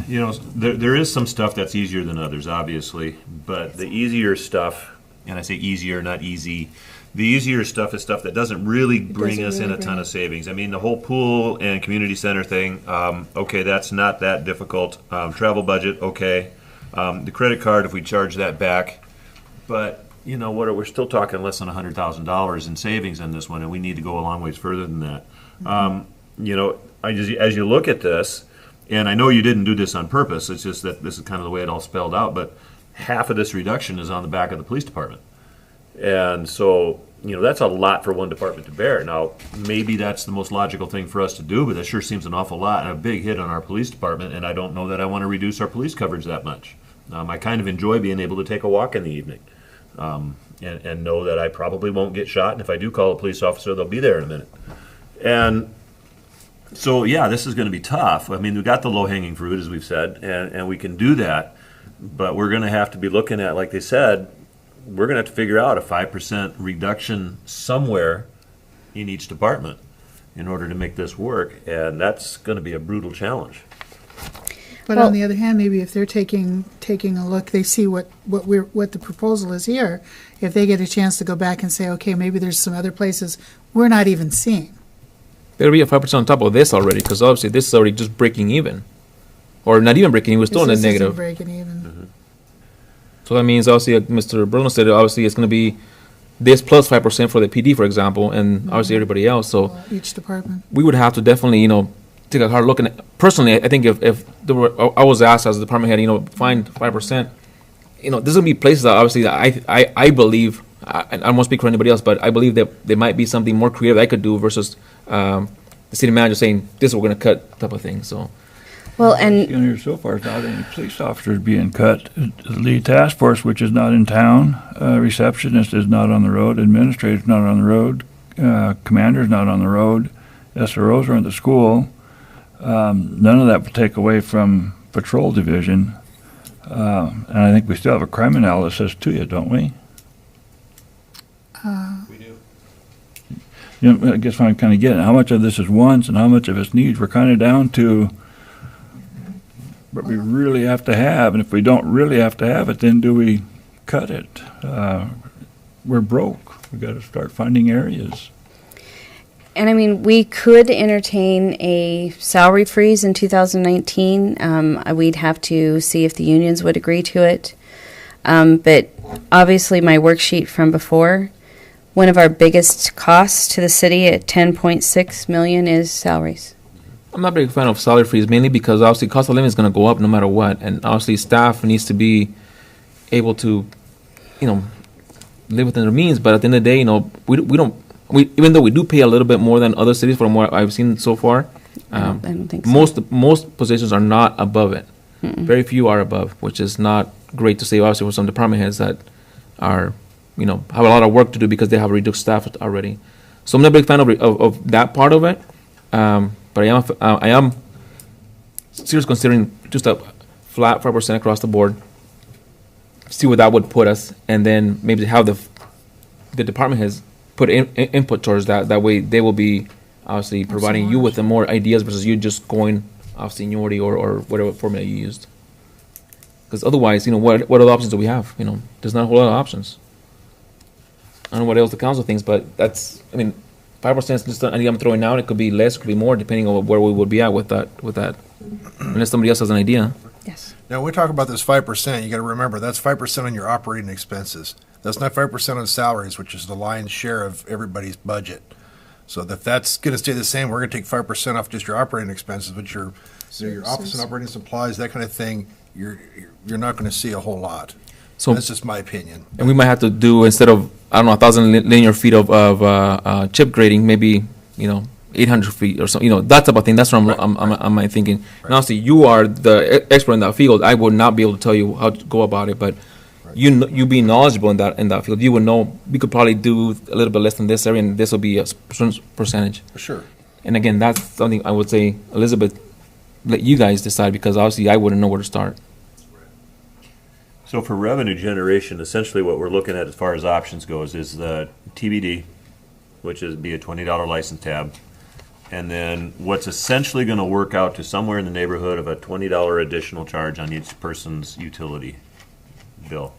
there is some stuff that's easier than others, obviously, but the easier stuff, and I say easier, not easy, the easier stuff is stuff that doesn't really bring us in a ton of savings. The whole pool and community center thing, okay, that's not that difficult. Travel budget, okay. The credit card, if we charge that back, but we're still talking less than $100,000 in savings on this one, and we need to go a long ways further than that. As you look at this, And I know you didn't do this on purpose, it's just that this is kind of the way it all spelled out, but half of this reduction is on the back of the police department. And so, that's a lot for one department to bear. Now, maybe that's the most logical thing for us to do, but that sure seems an awful lot and a big hit on our police department, and I don't know that I want to reduce our police coverage that much. I kind of enjoy being able to take a walk in the evening, and know that I probably won't get shot, and if I do call a police officer, they'll be there in a minute. And so, yeah, this is going to be tough. I mean, we've got the low-hanging fruit, as we've said, and we can do that, but we're going to have to be looking at, like they said, we're going to have to figure out a 5% reduction somewhere in each department in order to make this work, and that's going to be a brutal challenge. But Well- on the other hand, maybe if they're taking a look, they see what the proposal is here, if they get a chance to go back and say, okay, maybe there's some other places we're not even seeing. There'll be a 5% on top of this already, because obviously this is already just breaking even. Or not even breaking even, we're still in the This isn't negative. breaking even. So that means obviously, like Mr. Bruno said, obviously it's gonna be this plus 5% for the PD, for example, and obviously everybody else, so Each department. we would have to definitely, take a hard look. And personally, I think if there were, I was asked as a department head, find 5%, there's gonna be places that obviously that I believe, I won't speak for anybody else, but I believe that there might be something more creative I could do versus the city manager saying, this is what we're gonna cut type of thing, so. Well, and Here so far, not any police officers being cut. The lead task force, which is not in town, receptionist is not on the road, administrator's not on the road, commander's not on the road, SROs are in the school. None of that will take away from patrol division. And I think we still have a crime analysis to you, don't we? We do. I guess what I'm kind of getting, how much of this is wants and how much of it's needs? We're kind of down to what we really have to have, and if we don't really have to have it, then do we cut it? We're broke. We've got to start finding areas. And I mean, we could entertain a salary freeze in 2019. We'd have to see if the unions would agree to it. But obviously, my worksheet from before, one of our biggest costs to the city at 10.6 million is salaries. I'm not a big fan of salary freeze, mainly because obviously cost of living is going to go up no matter what, and obviously staff needs to be able to, live within their means. But at the end of the day, we even though we do pay a little bit more than other cities from what I've seen so far, I don't think so. most positions are not above it. Very few are above, which is not great to say. Obviously, for some department heads that are, have a lot of work to do because they have reduced staff already. So I'm not a big fan of that part of it. But I am seriously considering just a flat 5% across the board. See where that would put us, and then maybe have the department has put input towards that. That way, they will be obviously providing you with the more ideas versus you just going off seniority or whatever formula you used. Because otherwise, what other options do we have? There's not a whole lot of options. I don't know what else the council thinks, but 5% is just an idea I'm throwing out. It could be less, it could be more, depending on where we would be at with that. Unless somebody else has an idea. Yes. Now, when we talk about this 5%, you got to remember that's 5% on your operating expenses. That's not 5% on salaries, which is the lion's share of everybody's budget. So if that's going to stay the same, we're going to take 5% off just your operating expenses, but your office and operating supplies, that kind of thing, you're not going to see a whole lot. So that's just my opinion. And we might have to do, instead of 1,000 linear feet of chip grading, maybe 800 feet or something. That type of thing. That's what I'm thinking. Right. And honestly, you are the expert in that field. I would not be able to tell you how to go about it, but you being knowledgeable in that field, you would know. We could probably do a little bit less than this area, and this will be a percentage. For sure. And again, that's something I would say, Elizabeth, let you guys decide, because obviously I wouldn't know where to start. So for revenue generation, essentially what we're looking at as far as options goes is the TBD, which is be a $20 license tab, and then what's essentially going to work out to somewhere in the neighborhood of a $20 additional charge on each person's utility bill.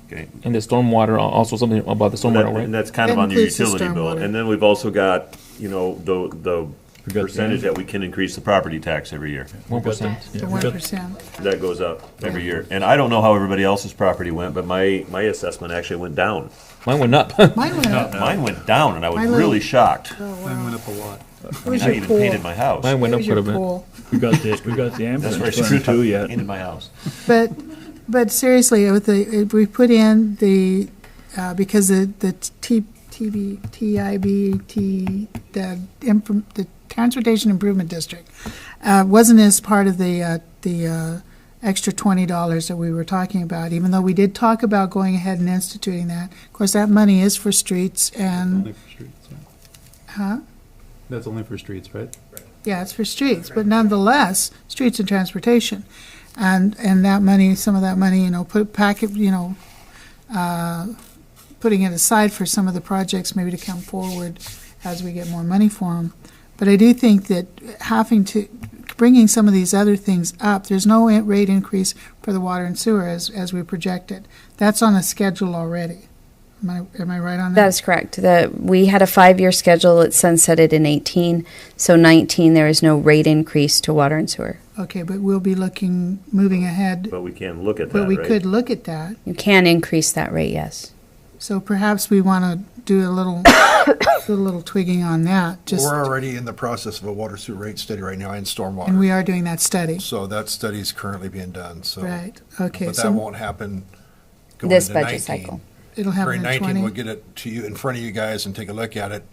Okay. And the stormwater, also something about the stormwater, right? And that's kind of on your utility bill. And then we've also got, the percentage that we can increase the property tax every year. 1%. The 1%. That goes up every year. And I don't know how everybody else's property went, but my assessment actually went down. Mine went up. Mine went up. Mine went down, and I was My little- really shocked. Oh, Mine wow. went up a lot. Where's I your even pool? painted my house. Mine went up Where's quite your a bit. pool? We got the That's ambulance where I fund screwed too up, yet. painted my house. But seriously, with if we put in the, because the the Transportation Improvement District wasn't as part of the extra $20 that we were talking about, even though we did talk about going ahead and instituting that. Of course, that money is for streets and, Only for streets, yeah. huh? That's only for streets, right? Yeah, it's for streets, but nonetheless, streets and transportation. And that money, some of that money, putting it aside for some of the projects maybe to come forward as we get more money for them. But I do think that bringing some of these other things up, there's no rate increase for the water and sewer as we projected. That's on a schedule already. Am I right on that? That is correct. We had a 5-year schedule. It sunsetted in 18. So 19, there is no rate increase to water and sewer. Okay, but we'll be moving ahead, But we can look at that, but we right? could look at that. You can increase that rate, yes. So perhaps we want to do a little twigging on that. Just, We're already in the process of a water sewer rate study right now in and stormwater. we are doing that study. So that study is currently being done, so. Right, okay. But that So won't happen going This into budget 19. cycle. it'll happen During in 19, 20. we'll get it to you, in front of you guys and take a look at it,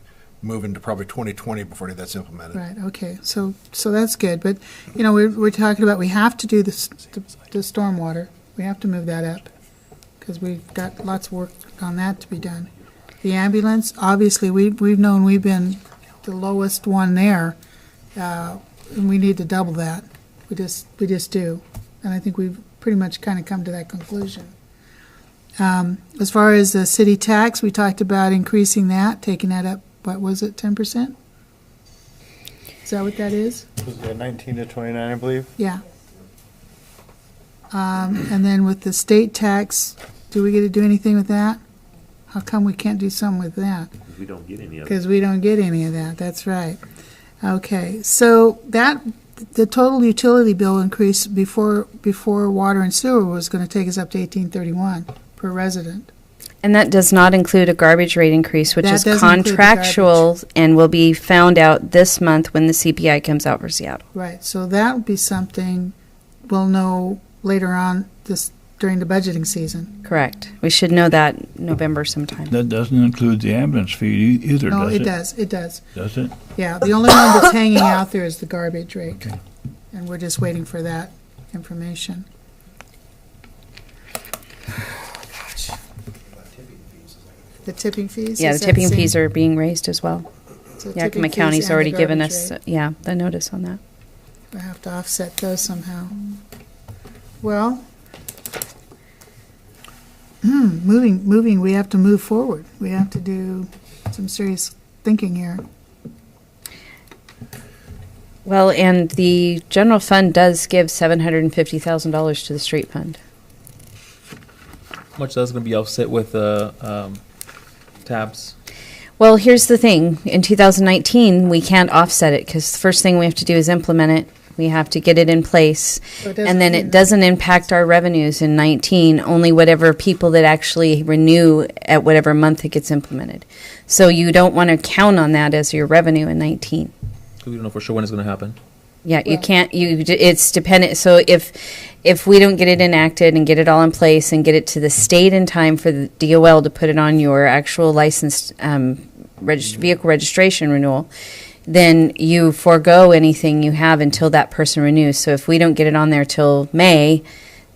moving to probably 2020 before that's implemented. Right, okay, so that's good, but, we're talking about, we have to do the stormwater, we have to move that up, because we've got lots of work on that to be done. The ambulance, obviously, we've known we've been the lowest one there, and we need to double that, we just do, and I think we've pretty much kind of come to that conclusion. As far as the city tax, we talked about increasing that, taking that up, what was it, 10%? Is that what that is? Was it 19 to 29, I believe? Yeah. And then with the state tax, do we get to do anything with that? How come we can't do something with that? We don't get any of it. Because we don't get any of that, that's right. Okay, so the total utility bill increase before water and sewer was going to take us up to $18.31 per resident. And that does not include a garbage rate increase, which That is doesn't include the contractual and will be found out this month when the CPI comes out for Seattle. Right, so that would be something we'll know later on during the budgeting season. Correct. We should know that November sometime. That doesn't include the ambulance fee either, No, does it? it does. Does it? Yeah, the only one that's hanging out there is the garbage rate. Okay. And we're just waiting for that information. The tipping fees? Yeah, the is that tipping same? fees are being raised as well. So Yeah, tipping County's fees and already the given garbage us, rate. the notice on that. We'll have to offset those somehow. Well, moving, we have to move forward. We have to do some serious thinking here. Well, and the general fund does give $750,000 to the street fund. How much that's going to be offset with tabs? Well, here's the thing. In 2019, we can't offset it because the first thing we have to do is implement it. We have to get it in place. So it doesn't And then mean it doesn't impact our revenues in 19, only whatever people that actually renew at whatever month it gets implemented. So you don't want to count on that as your revenue in 19. We don't know for sure when it's going to happen. Yeah, you Well- can't, it's dependent, so if we don't get it enacted and get it all in place and get it to the state in time for the DOL to put it on your actual licensed vehicle registration renewal, then you forego anything you have until that person renews. So if we don't get it on there till May,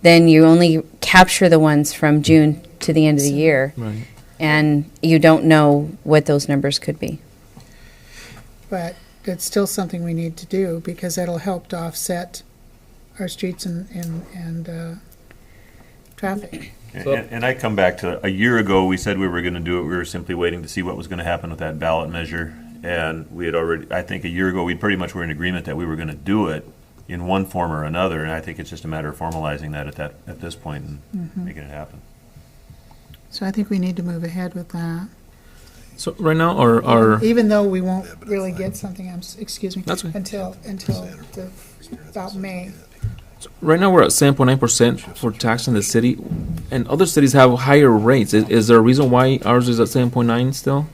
then you only capture the ones from June to the end of the year, Right. and you don't know what those numbers could be. But it's still something we need to do because that'll help to offset our streets and traffic. And I come back to, a year ago, we said we were going to do it. We were simply waiting to see what was going to happen with that ballot measure. And we had already, I think a year ago, we pretty much were in agreement that we were going to do it in one form or another. And I think it's just a matter of formalizing that at this point and making it happen. So I think we need to move ahead with that. So right now, our Even though we won't really get something, excuse me, That's okay. until about May. right now we're at 7.9% for tax in the city, and other cities have higher rates. Is there a reason why ours is at 7.9 still?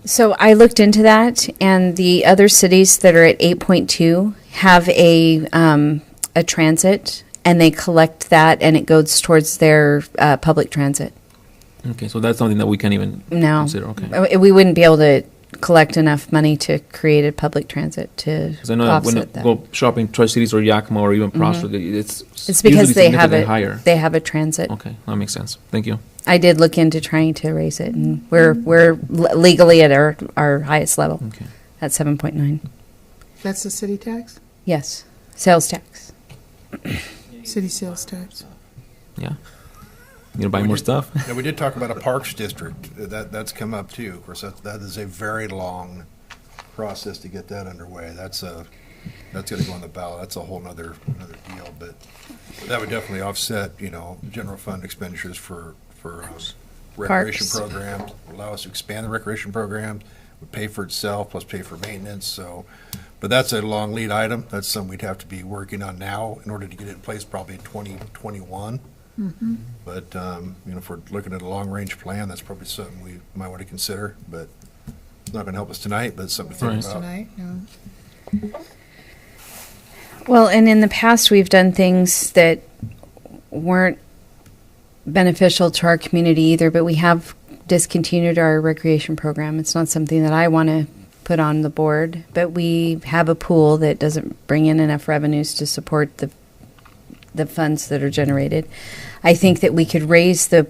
So I looked into that, and the other cities that are at 8.2 have a transit, and they collect that, and it goes towards their public transit. Okay, so that's something that we can't even No, consider, okay. We wouldn't be able to collect enough money to create a public transit to Because I know that when I offset that. go shopping Tri-Cities or Yakima or even Prosper, it's It's because usually they have significantly it. higher. They have a transit. Okay, that makes sense. Thank you. I did look into trying to raise it, and we're legally at our highest level Okay. at 7.9. That's the city tax? Yes, sales tax. City sales tax. Yeah. You gonna buy We more did- stuff? Yeah, we did talk about a parks district. That's come up too. Of course, that is a very long process to get that underway. That's gonna go on the ballot. That's a whole another deal, but that would definitely offset, general fund expenditures for recreation Parks. programs, allow us to expand the recreation programs, would pay for itself, plus pay for maintenance, so. But that's a long lead item. That's something we'd have to be working on now in order to get it in place probably in 2021. But, if we're looking at a long-range plan, that's probably something we might want to consider, but it's not going to help us tonight, but it's something to think Right. about. Tonight, no. Well, and in the past, we've done things that weren't beneficial to our community either, but we have discontinued our recreation program. It's not something that I want to put on the board, but we have a pool that doesn't bring in enough revenues to support the funds that are generated. I think that we could raise the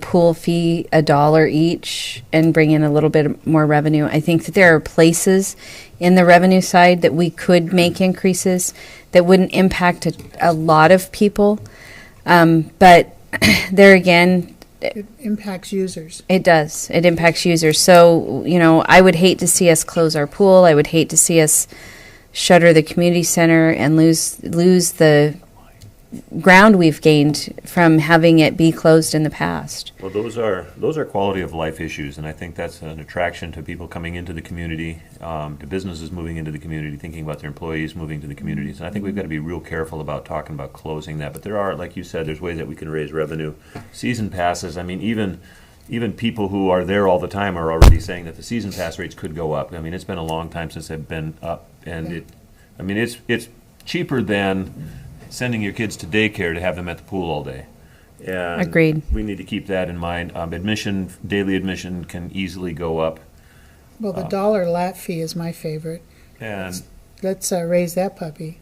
pool fee $1 each and bring in a little bit more revenue. I think that there are places in the revenue side that we could make increases that wouldn't impact a lot of people. But there again, It impacts users. it does. It impacts users. So, I would hate to see us close our pool. I would hate to see us shutter the community center and lose the ground we've gained from having it be closed in the past. Well, those are quality of life issues, and I think that's an attraction to people coming into the community, to businesses moving into the community, thinking about their employees moving to the communities. And I think we've got to be real careful about talking about closing that. But there are, like you said, there's ways that we can raise revenue. Season passes, I mean, even people who are there all the time are already saying that the season pass rates could go up. I mean, it's been a long time since they've been up, and it's cheaper than sending your kids to daycare to have them at the pool all day. And Agreed. we need to keep that in mind. Daily admission can easily go up. Well, the dollar lat fee is my favorite. And Let's raise that puppy.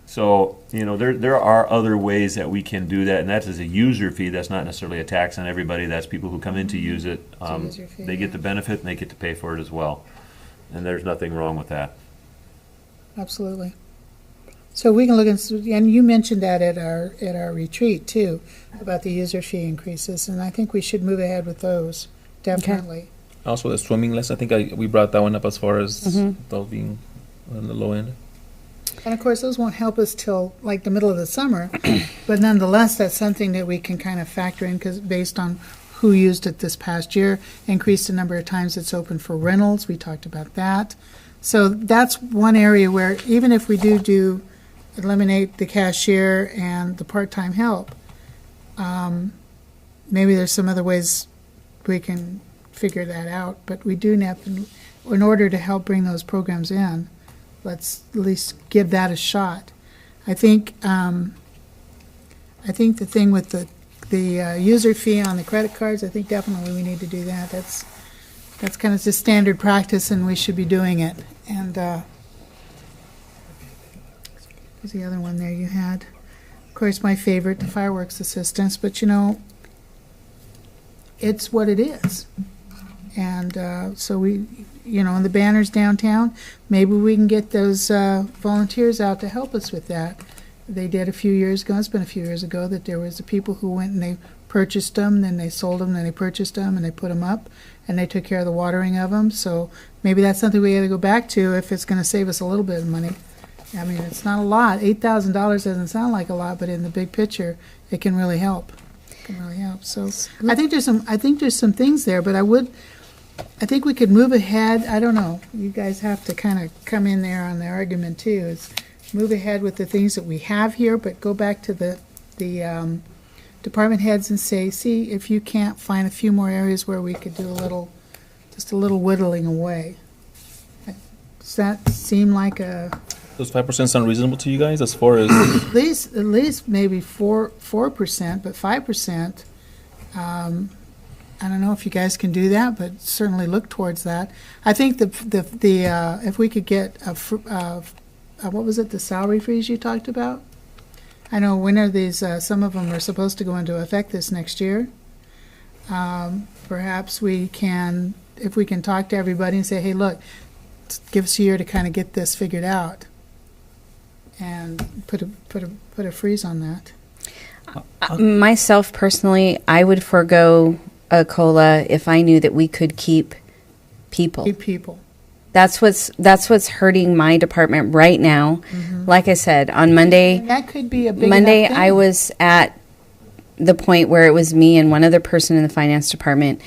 so, there are other ways that we can do that, and that is a user fee. That's not necessarily a tax on everybody. That's people who come in to use it. a user fee, They get the benefit, and they get to pay for it as well. And there's nothing wrong with that. Absolutely. So we can look and you mentioned that at our retreat too, about the user fee increases, and I think we should move ahead with those, definitely. Also, the swimming lesson, I think we brought that one up as far as those being on the low end. And of course, those won't help us till like the middle of the summer, but nonetheless, that's something that we can kind of factor in, because based on who used it this past year, increased the number of times it's open for rentals, we talked about that. So that's one area where even if we do eliminate the cashier and the part-time help, maybe there's some other ways we can figure that out, but we do have to, in order to help bring those programs in, let's at least give that a shot. I think the thing with the user fee on the credit cards, I think definitely we need to do that. That's kind of just standard practice, and we should be doing it. And what's the other one there you had? Of course, my favorite, the fireworks assistance, but it's what it is. And so we, in the banners downtown, maybe we can get those volunteers out to help us with that. They did a few years ago, it's been a few years ago, that there was the people who went and they purchased them, then they sold them, then they purchased them, and they put them up, and they took care of the watering of them. So maybe that's something we got to go back to if it's going to save us a little bit of money. I mean, it's not a lot. $8,000 doesn't sound like a lot, but in the big picture, it can really help. It can really help. So I think there's some things there, but I think we could move ahead. I don't know. You guys have to kind of come in there on the argument too. Is move ahead with the things that we have here, but go back to the department heads and say, see if you can't find a few more areas where we could do a little just a little whittling away. Does that seem like Does 5% sound reasonable to you guys as far as? at least maybe 4%, but 5%, I don't know if you guys can do that, but certainly look towards that. I think if we could get what was it, the salary freeze you talked about? I know when are these, some of them are supposed to go into effect this next year. Perhaps we can, if we can talk to everybody and say, hey, look, give us a year to kind of get this figured out and put a freeze on that. Myself personally, I would forego a COLA if I knew that we could keep people. Keep people. That's what's hurting my department right now. Like I said, on Monday, And that could be a big Monday enough thing. I was at the point where it was me and one other person in the finance department.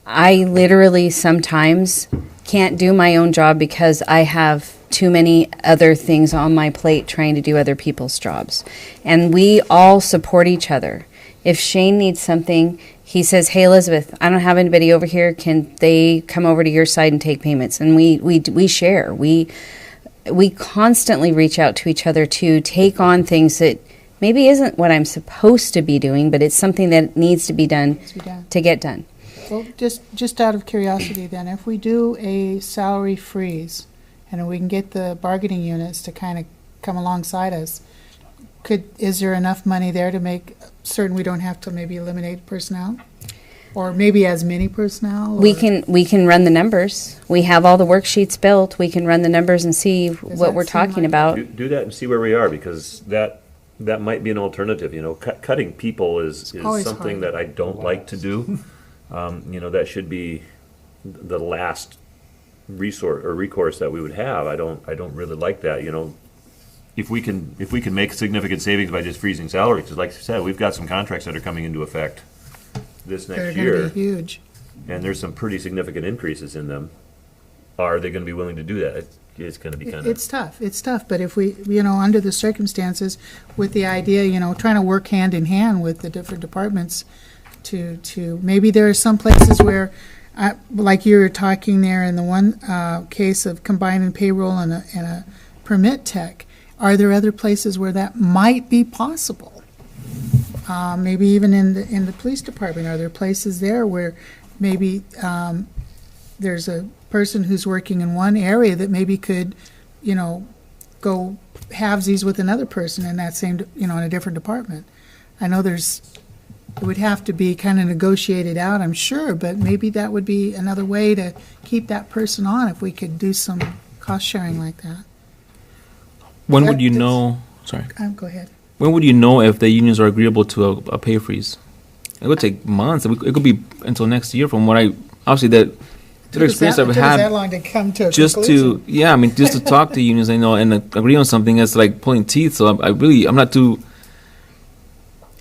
I literally sometimes can't do my own job because I have too many other things on my plate trying to do other people's jobs. And we all support each other. If Shane needs something, he says, hey, Elizabeth, I don't have anybody over here. Can they come over to your side and take payments? And we share. We constantly reach out to each other to take on things that maybe isn't what I'm supposed to be doing, but it's something that needs to be done to get done. Well, just out of curiosity then, if we do a salary freeze and we can get the bargaining units to kind of come alongside us, is there enough money there to make certain we don't have to maybe eliminate personnel? Or maybe as many personnel? We can run the numbers. We have all the worksheets built. We can run the numbers and see what that we're seem talking like- about. Do that and see where we are, because that might be an alternative, you know. Cutting people is always something hard. that I don't like to do. You know, that should be the last resource or recourse that we would have. I don't really like that, you know. If we can make significant savings by just freezing salaries, because like I said, we've got some contracts that are coming into effect this They're next going to year, be huge. and there's some pretty significant increases in them. Are they going to be willing to do that? It's going to be kind of. It's tough, but if we, under the circumstances, with the idea, trying to work hand in hand with the different departments to maybe there are some places where, like you were talking there in the one case of combining payroll and a permit tech, are there other places where that might be possible? Maybe even in the police department, are there places there where maybe there's a person who's working in one area that maybe could, go halvesies with another person in that same, in a different department? I know it would have to be kind of negotiated out, I'm sure, but maybe that would be another way to keep that person on if we could do some cost sharing like that. When would you know? Sorry. Go ahead. When would you know if the unions are agreeable to a pay freeze? It would take months. It could be until next year. From what obviously the experience I've It took us that had, long to come to a just conclusion. just to talk to unions, and agree on something, it's like pulling teeth. So I'm not too,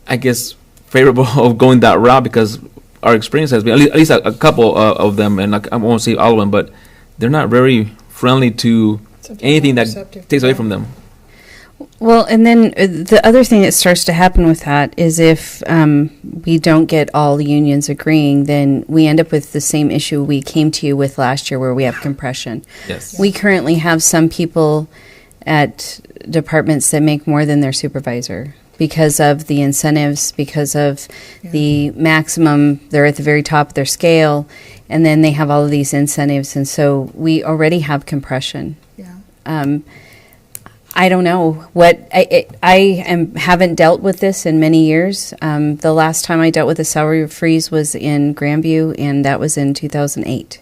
I guess, favorable of going that route, because our experience has been at least a couple of them, and I won't say all of them, but they're not very friendly to anything that Receptive. takes away from them. Well, and then the other thing that starts to happen with that is if we don't get all the unions agreeing, then we end up with the same issue we came to you with last year, where we have compression. Yes. We currently have some people at departments that make more than their supervisor because of the incentives, because of the maximum, they're at the very top of their scale, and then they have all of these incentives, and so we already have compression. Yeah. I don't know what haven't dealt with this in many years. The last time I dealt with a salary freeze was in Grandview, and that was in 2008.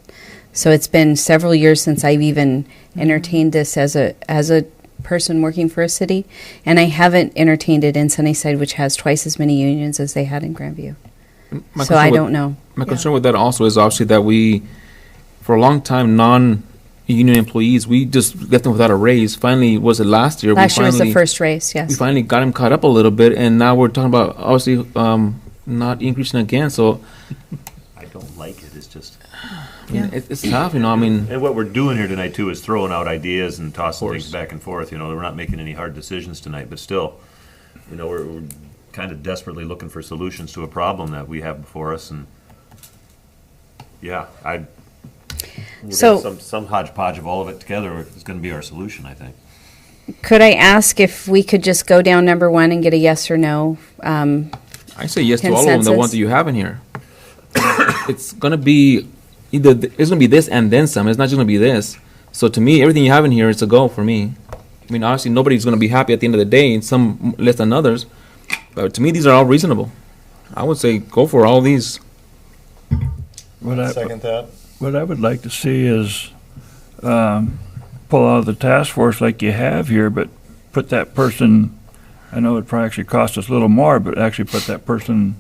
So it's been several years since I've even entertained this as a person working for a city, and I haven't entertained it in Sunnyside, which has twice as many unions as they had in Grandview. So I don't know. My concern with that also is obviously that we, for a long time, non-union employees, we just left them without a raise. Finally, was it last year? Last year was the first raise, yes. We finally got them caught up a little bit, and now we're talking about obviously not increasing again. So I don't like it. It's just. It's tough, And what we're doing here tonight too is throwing out ideas and tossing things back and forth. We're not making any hard decisions tonight, but still, we're kind of desperately looking for solutions to a problem that we have before us. And yeah, So- Some hodgepodge of all of it together is gonna be our solution, I think. Could I ask if we could just go down number one and get a yes or no? I say yes to all of them, the Consensus? ones that you have in here. It's gonna be it's gonna be this and then some. It's not just gonna be this. So to me, everything you have in here is a go for me. I mean, obviously, nobody's gonna be happy at the end of the day, and some less than others. But to me, these are all reasonable. I would say go for all these. Second that. What I would like to see is pull out of the task force like you have here, but put that person, I know it probably actually cost us a little more, but actually put that person,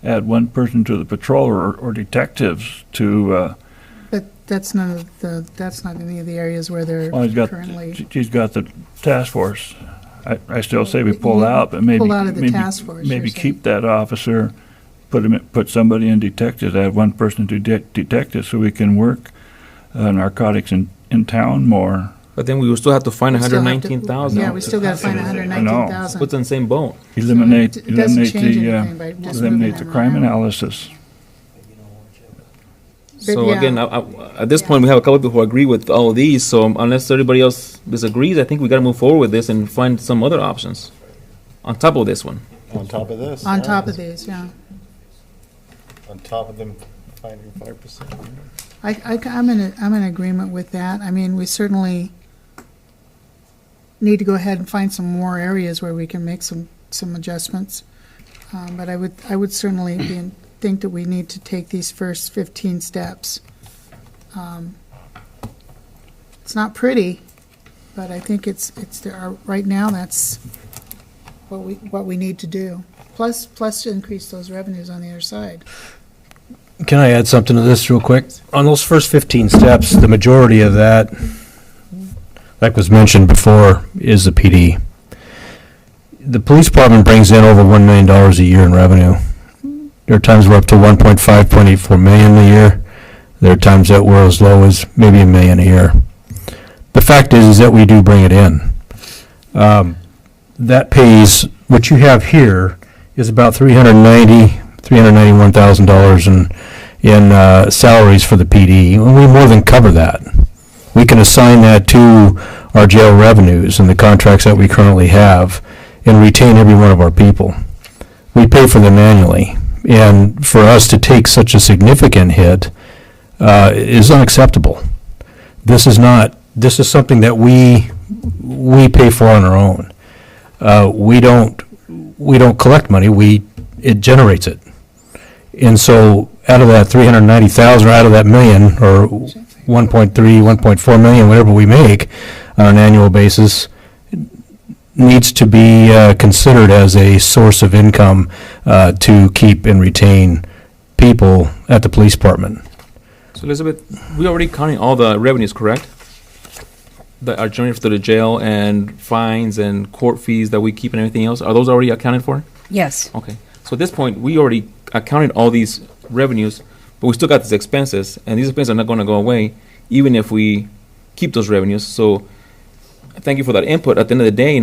add one person to the patrol or detectives to, But that's not any of the areas where they're well, currently. he's got the task force. I still say we pull Yeah, out, but maybe. pull out of the maybe- task force, Maybe you're keep that officer, put somebody in detectives, add one person to detectives so we can work narcotics in town more. But then we will still have to find We still have to- 119,000. Yeah, we still gotta find I know. 119,000. Puts in the same boat. Eliminate It doesn't eliminate change the, anything by just eliminate moving the them crime around. analysis. So yeah. again, at this point, we have a couple people who agree with all of these. So unless everybody else disagrees, I think we got to move forward with this and find some other options on top of this one. On top of this. On yeah. top of these, yeah. On top of them finding 5%. I'm in agreement with that. I mean, we certainly need to go ahead and find some more areas where we can make some adjustments. But I would certainly think that we need to take these first 15 steps. It's not pretty, but I think it's there. Right now, that's what we need to do. Plus to increase those revenues on the other side. Can I add something to this real quick? On those first 15 steps, the majority of that, like was mentioned before, is the PD. The police department brings in over $1 million a year in revenue. There are times we're up to 1.584 million a year. There are times that we're as low as maybe $1 million a year. The fact is that we do bring it in. That pays, what you have here is about $391,000 in salaries for the PD. And we more than cover that. We can assign that to our jail revenues and the contracts that we currently have and retain every one of our people. We pay for them annually. And for us to take such a significant hit is unacceptable. This is something that we pay for on our own. We don't collect money, it generates it. And so out of that 390,000 or out of that million or 1.3, 1.4 million, whatever we make on an annual basis, needs to be considered as a source of income to keep and retain people at the police department. So Elizabeth, we already counting all the revenues, correct? That are generated to the jail and fines and court fees that we keep and everything else. Are those already accounted for? Yes. Okay. So at this point, we already accounted all these revenues, but we still got these expenses, and these expenses are not going to go away even if we keep those revenues. So thank you for that input. At the end of the day,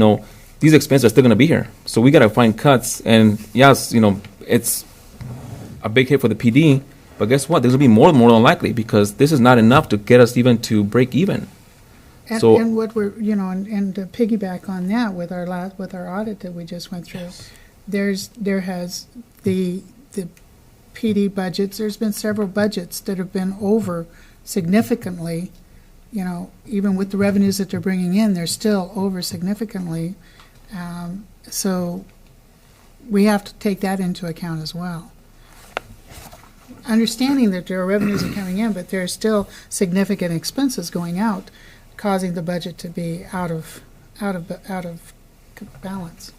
these expenses are still going to be here. So we got to find cuts, and yes, it's a big hit for the PD, but guess what? There's going to be more than likely because this is not enough to get us even to break even. And what we're, and to piggyback on that with our audit that we just went through, there has the PD budgets. There's been several budgets that have been over significantly. Even with the revenues that they're bringing in, they're still over significantly. So we have to take that into account as well. Understanding that there are revenues that are coming in, but there are still significant expenses going out, causing the budget to be out of balance.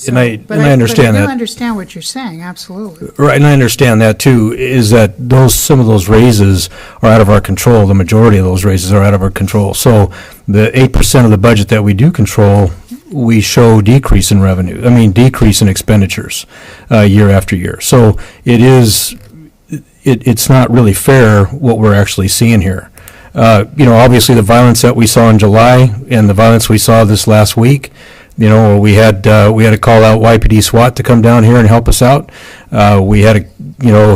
And I But understand I do that. understand what you're saying, absolutely. Right, and I understand that too, is that some of those raises are out of our control. The majority of those raises are out of our control. So the 8% of the budget that we do control, we show decrease in revenue, decrease in expenditures year after year. So it's not really fair what we're actually seeing here. Obviously the violence that we saw in July and the violence we saw this last week, we had to call out YPD SWAT to come down here and help us out. We had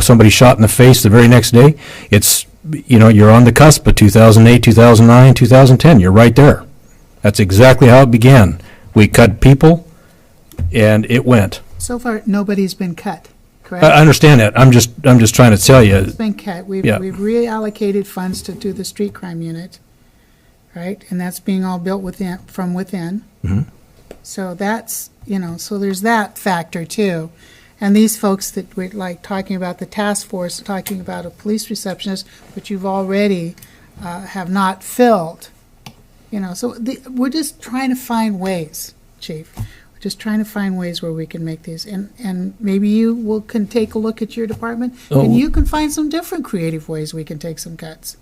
somebody shot in the face the very next day. It's you're on the cusp of 2008, 2009, 2010. You're right there. That's exactly how it began. We cut people, and it went. So far, nobody's been cut, correct? I understand that. I'm just trying to tell you. It's been cut. We've Yeah. reallocated funds to do the street crime unit, right? And that's being all built from within. Mhm. So that's, so there's that factor too. And these folks that we're like talking about, the task force, talking about a police receptionist, which you've already have not filled. So we're just trying to find ways, Chief. We're just trying to find ways where we can make these. And maybe you can take a look at your department, and you can find some different creative ways we can take some cuts.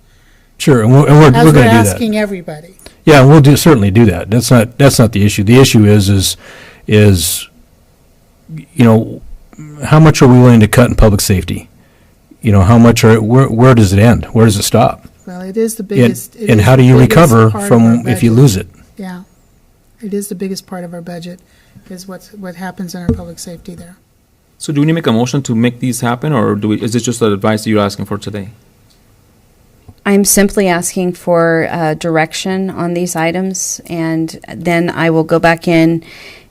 Sure, and we're going to As do we're that. asking everybody. Yeah, we'll certainly do that. That's not the issue. The issue is how much are we willing to cut in public safety? How much where does it end? Where does it stop? Well, it is the biggest. And how do you recover from if you lose it? Yeah, it is the biggest part of our budget, is what happens in our public safety there. So do we need to make a motion to make these happen, or is this just the advice that you're asking for today? I'm simply asking for direction on these items, and then I will go back in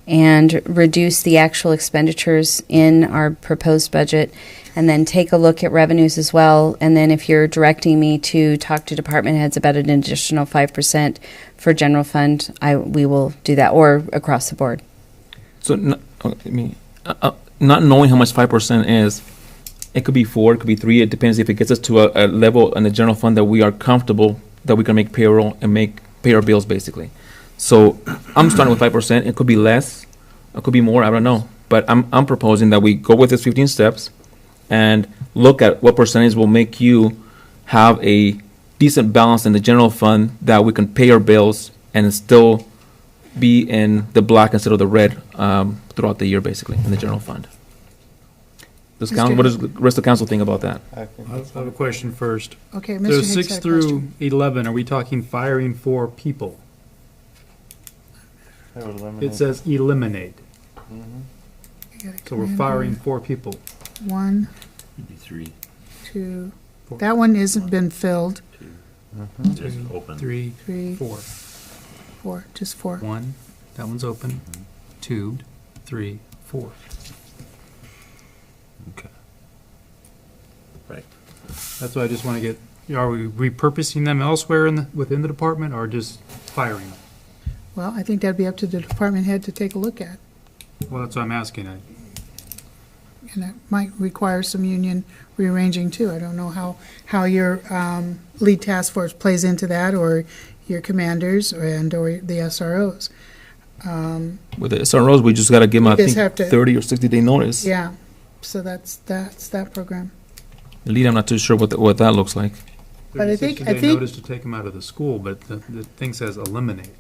and reduce the actual expenditures in our proposed budget, and then take a look at revenues as well. And then if you're directing me to talk to department heads about an additional 5% for general fund, we will do that, or across the board. So, not knowing how much 5% is, it could be 4, it could be 3. It depends if it gets us to a level in the general fund that we are comfortable that we can make payroll and pay our bills, basically. So I'm starting with 5%. It could be less, it could be more. I don't know. But I'm proposing that we go with this 15 steps and look at what percentage will make you have a decent balance in the general fund that we can pay our bills and still be in the black instead of the red throughout the year, basically, in the general fund. What does the rest of the council think about that? I have a question first. Okay, So Mr. Hicks 6 had a through question. 11, are we talking firing 4 people? It says eliminate. We gotta So we're come in firing here. 4 people. 1, Maybe 3, 2, Four. that one isn't been filled. 2, just open. 3, 3, 4. 4, just 4. 1, that one's open. 2, 3, 4. Okay. Right. That's why I just want to get, are we repurposing them elsewhere within the department, or just firing them? Well, I think that'd be up to the department head to take a look at. Well, that's what I'm asking. And that might require some union rearranging too. I don't know how your lead task force plays into that, or your commanders or the SROs. With the SROs, we just got to give them, I You just think, have to- 30 or 60-day notice. Yeah, so that's that program. The lead, I'm not too sure what that looks like. But I think- 30-60 day notice to take them out of the school, but the thing says eliminate.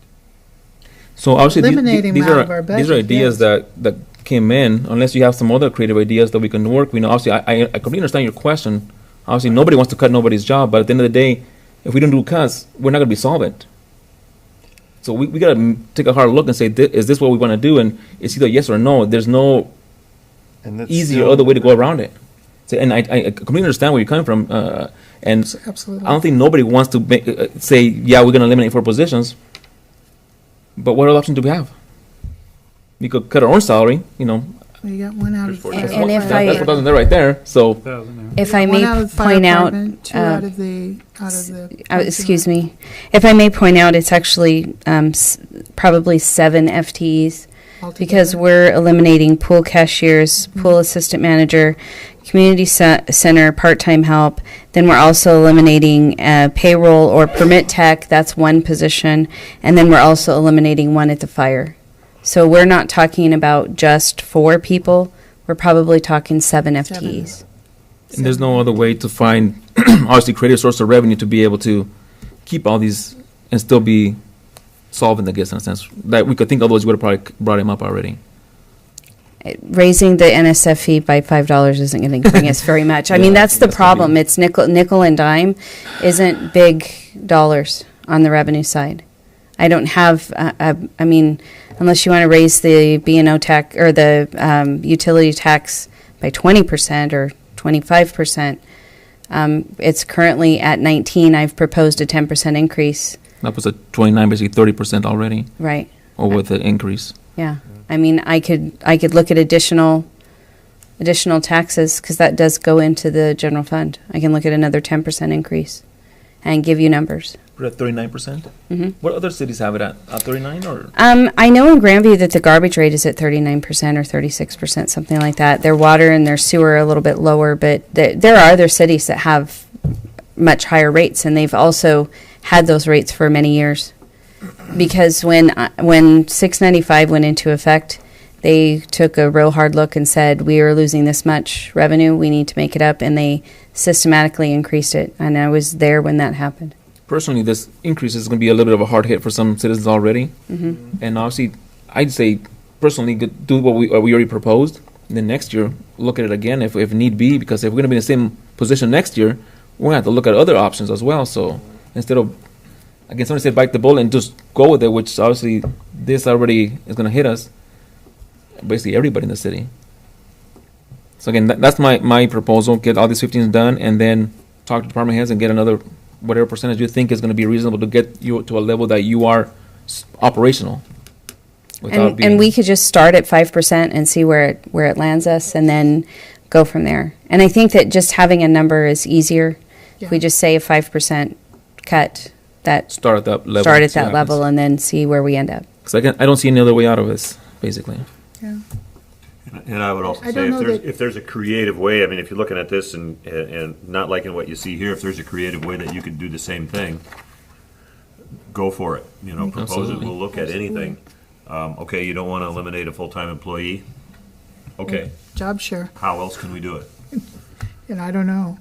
So obviously, Eliminating these them are out of our these are budget, ideas yes. that came in. Unless you have some other creative ideas that we can work. We know, obviously, I completely understand your question. Obviously, nobody wants to cut nobody's job, but at the end of the day, if we don't do cuts, we're not going to be solvent. So we got to take a hard look and say, is this what we want to do? And it's either yes or no. There's no easy or other way to go around it. So, and I completely understand where you're coming from. And Absolutely. I don't think nobody wants to say, yeah, we're going to eliminate 4 positions. But what other option do we have? We could cut our own salary, We got one out of There's five. And if that's what doesn't there right there. So 1,000, yeah. If I One may out of the fire point out, department, 2 out of the excuse me, if I may point out, it's actually probably 7 FTEs, because altogether. we're eliminating pool cashiers, pool assistant manager, community center, part-time help. Then we're also eliminating payroll or permit tech, that's 1 position. And then we're also eliminating 1 at the fire. So we're not talking about just 4 people, we're probably talking 7 FTEs. and there's no other way to find, obviously, create a source of revenue to be able to keep all these and still be solving the gifts in a sense. That we could think otherwise we would have probably brought him up already. Raising the NSF fee by $5 isn't going to bring us very much. I mean, that's the problem. It's nickel and dime isn't big dollars on the revenue side. I don't have, I mean, unless you want to raise the B&O tax or the utility tax by 20% or 25%, It's currently at 19. I've proposed a 10% increase. That was a 29, basically 30% already, Right. or with the increase. Yeah. I mean, I could look at additional taxes, because that does go into the general fund. I can look at another 10% increase and give you numbers. We're at 39%? Mm-hmm. What other cities have it at 39 or? I know in Grandview that the garbage rate is at 39% or 36%, something like that. Their water and their sewer are a little bit lower, but there are other cities that have much higher rates, and they've also had those rates for many years. Because when 695 went into effect, they took a real hard look and said, we are losing this much revenue, we need to make it up, and they systematically increased it. And I was there when that happened. Personally, this increase is going to be a little bit of a hard hit for some citizens already. Mm-hmm. And obviously, I'd say, personally, do what we already proposed. And then next year, look at it again if need be, because if we're going to be in the same position next year, we're going to have to look at other options as well. So instead of, again, somebody said bite the bullet and just go with it, which obviously this already is going to hit us, basically everybody in the city. So again, that's my proposal. Get all these 15s done, and then talk to department heads and get another whatever percentage you think is going to be reasonable to get you to a level that you are operational. And we could just start at 5% and see where it lands us, and then go from there. And I think that just having a number is easier. Yeah. If we just say a 5% cut, that start at that level. Start at that level, and then see where we end up. Because I don't see any other way out of this, basically. Yeah. And I would also I say, don't know if there's a creative way, I mean, if you're looking at this and not liking what you see here, if there's a creative way that you could do the same thing, go for it. You know, propose Absolutely. it, we'll look at anything. Okay, you don't want to eliminate a full-time employee? Okay, Job share, how else can we do it? and I don't know.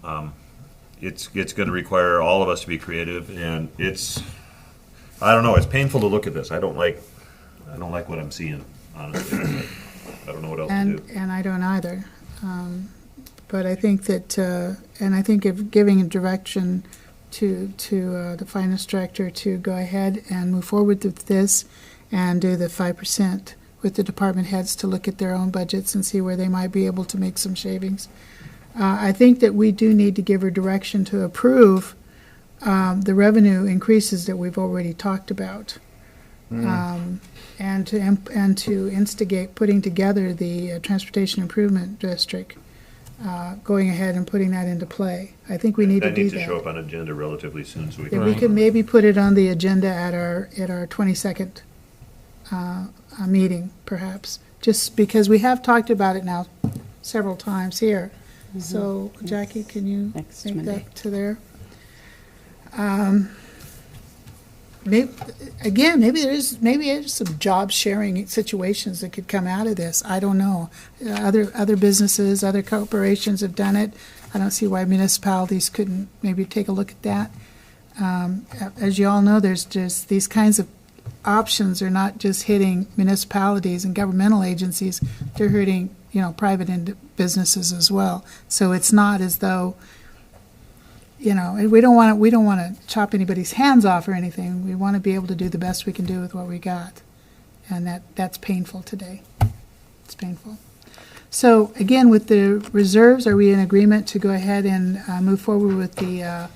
It's going to require all of us to be creative, and I don't know, it's painful to look at this. I don't like what I'm seeing, honestly. I don't know what else to do. And I don't either. But I think that, and I think of giving a direction to the finance director to go ahead and move forward with this and do the 5% with the department heads to look at their own budgets and see where they might be able to make some shavings. I think that we do need to give her direction to approve the revenue increases that we've already talked about. And to instigate putting together the Transportation Improvement District, going ahead and putting that into play. I think we need to do that. That needs to show up on agenda relatively soon, so we If can. we could maybe put it on the agenda at our 22nd meeting, perhaps, just because we have talked about it now several times here. So, Jackie, can you Next make Monday. that to there? Maybe there's some job sharing situations that could come out of this. I don't know. Other businesses, other corporations have done it. I don't see why municipalities couldn't maybe take a look at that. As you all know, there's just these kinds of options are not just hitting municipalities and governmental agencies. They're hurting, private businesses as well. So it's not as though, and we don't want to chop anybody's hands off or anything. We want to be able to do the best we can do with what we got, and that's painful today. It's painful. So again, with the reserves, are we in agreement to go ahead and move forward with the?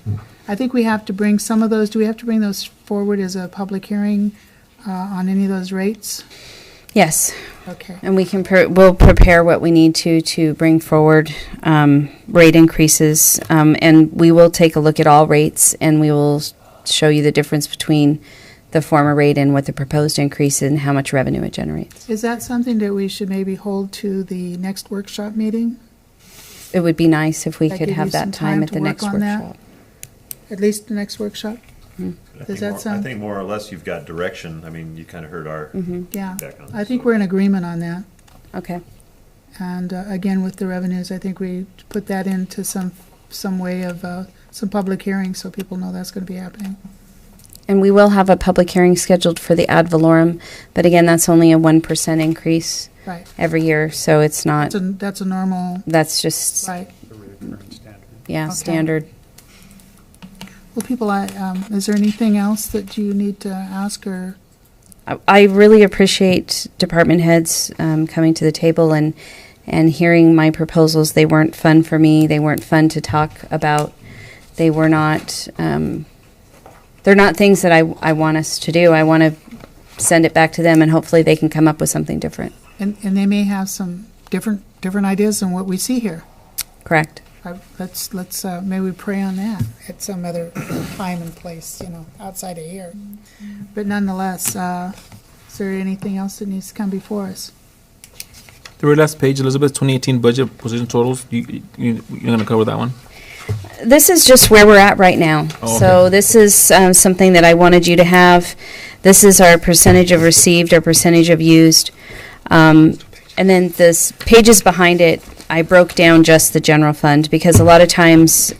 I think we have to bring some of those. Do we have to bring those forward as a public hearing on any of those rates? Yes. Okay. And we can we'll prepare what we need to bring forward rate increases, and we will take a look at all rates, and we will show you the difference between the former rate and what the proposed increase and how much revenue it generates. Is that something that we should maybe hold to the next workshop meeting? It would be nice if we That could give you have some that time time at to the work next on that? workshop. At least the next workshop? Does that I sound? think more or less you've got direction. I mean, you kind of heard our Yeah. feedback on this. I think we're in agreement on that. Okay. And again, with the revenues, I think we put that into some way of some public hearing so people know that's going to be happening. And we will have a public hearing scheduled for the ad valorem, but again, that's only a 1% increase Right. every year, so it's not, That's a normal, that's just, right. yeah, Okay. standard. Well, people, is there anything else that you need to ask or? I really appreciate department heads coming to the table and hearing my proposals. They weren't fun for me. They weren't fun to talk about. They were not, they're not things that I want us to do. I want to send it back to them, and hopefully they can come up with something different. And they may have some different ideas than what we see here. Correct. Let's maybe we pray on that at some other time and place, outside of here. But nonetheless, is there anything else that needs to come before us? The very last page, Elizabeth, 2018 budget position totals. You're going to cover that one? This is just where we're at right now. Oh, okay. So this is something that I wanted you to have. This is our percentage of received, our percentage of used. And then this pages behind it, I broke down just the general fund, because a lot of times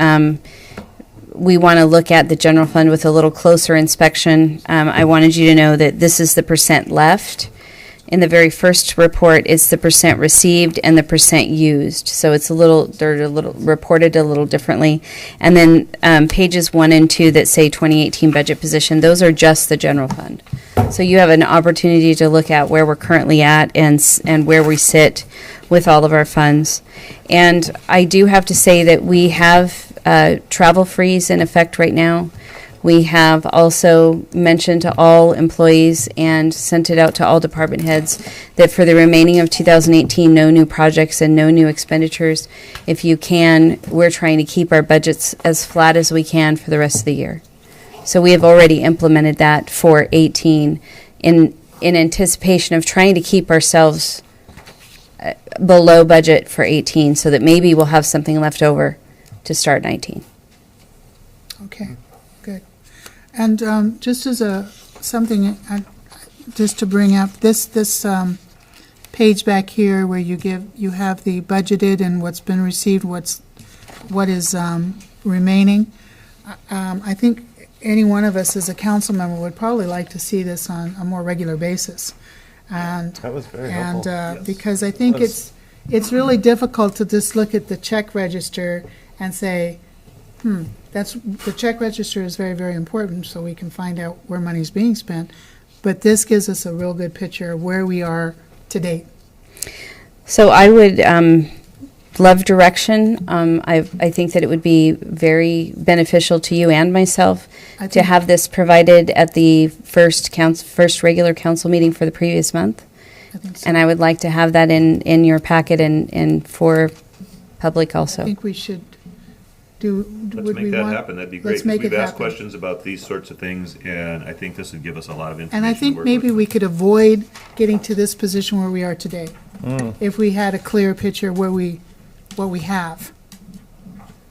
we want to look at the general fund with a little closer inspection. I wanted you to know that this is the percent left. In the very first report, it's the percent received and the percent used. So it's they're a little reported a little differently. And then pages 1 and 2 that say 2018 budget position, those are just the general fund. So you have an opportunity to look at where we're currently at and where we sit with all of our funds. And I do have to say that we have travel freeze in effect right now. We have also mentioned to all employees and sent it out to all department heads that for the remaining of 2018, no new projects and no new expenditures. If you can, we're trying to keep our budgets as flat as we can for the rest of the year. So we have already implemented that for 18 in anticipation of trying to keep ourselves below budget for 18, so that maybe we'll have something left over to start 19. Okay, good. And just as something just to bring up, this page back here where you have the budgeted and what's been received, what is remaining. I think any one of us as a council member would probably like to see this on a more regular basis. And That was very helpful. and because I think it's really difficult to just look at the check register and say, the check register is very, very important, so we can find out where money's being spent. But this gives us a real good picture of where we are to date. So I would love direction. I think that it would be very beneficial to you and myself to have this provided at the first regular council meeting for the previous month. I think so. And I would like to have that in your packet and for public also. I think we should do. Let's make that happen, that'd be great. Let's make We've it asked happen. questions about these sorts of things, and I think this would give us a lot of information. And I to think work maybe with. we could avoid getting to this position where we are today, if we had a clear picture of what we have.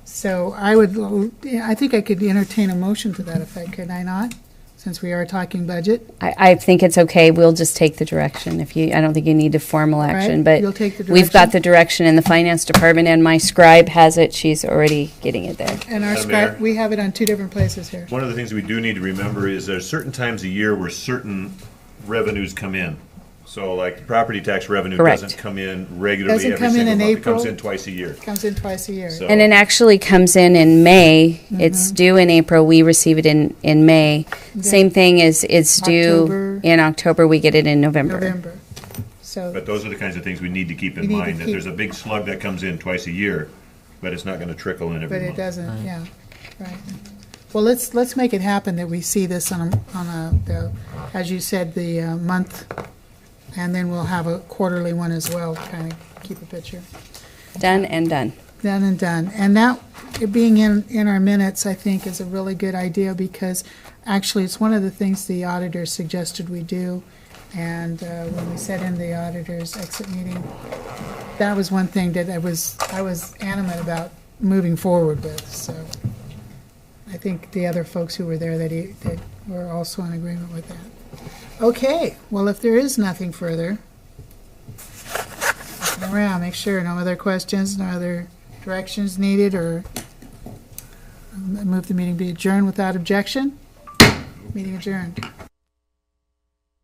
So I think I could entertain a motion to that effect, could I not? Since we are talking budget. I think it's okay. We'll just take the direction. I don't think you need a formal action, Right, but you'll take the we've got direction. the direction in the finance department, and my scribe has it. She's already getting it there. And our Madam Mayor? we have it on 2 different places here. One of the things we do need to remember is there's certain times a year where certain revenues come in. So like property tax revenue Correct. doesn't come in regularly Doesn't every come in single in month. It comes April? in twice a year. Comes in twice a year. So- And it actually comes in May. It's due in April. We receive it in May. Same thing is it's due October. in October. We get it in November. November. So, But those are the kinds of things we need to keep We in need to mind, that keep- there's a big slug that comes in twice a year, but it's not gonna trickle in but every it month. doesn't, yeah, right. Well, let's make it happen that we see this as you said, the month, and then we'll have a quarterly one as well, to kind of keep a picture. Done and done. Done and done. And that, it being in our minutes, I think, is a really good idea, because actually, it's one of the things the auditor suggested we do. And when we set in the auditor's exit meeting, that was one thing that I was animate about moving forward with, so. I think the other folks who were there that were also in agreement with that. Okay, well, if there is nothing further, looking around, make sure, no other questions, no other directions needed, or move the meeting be adjourned without objection. Meeting adjourned.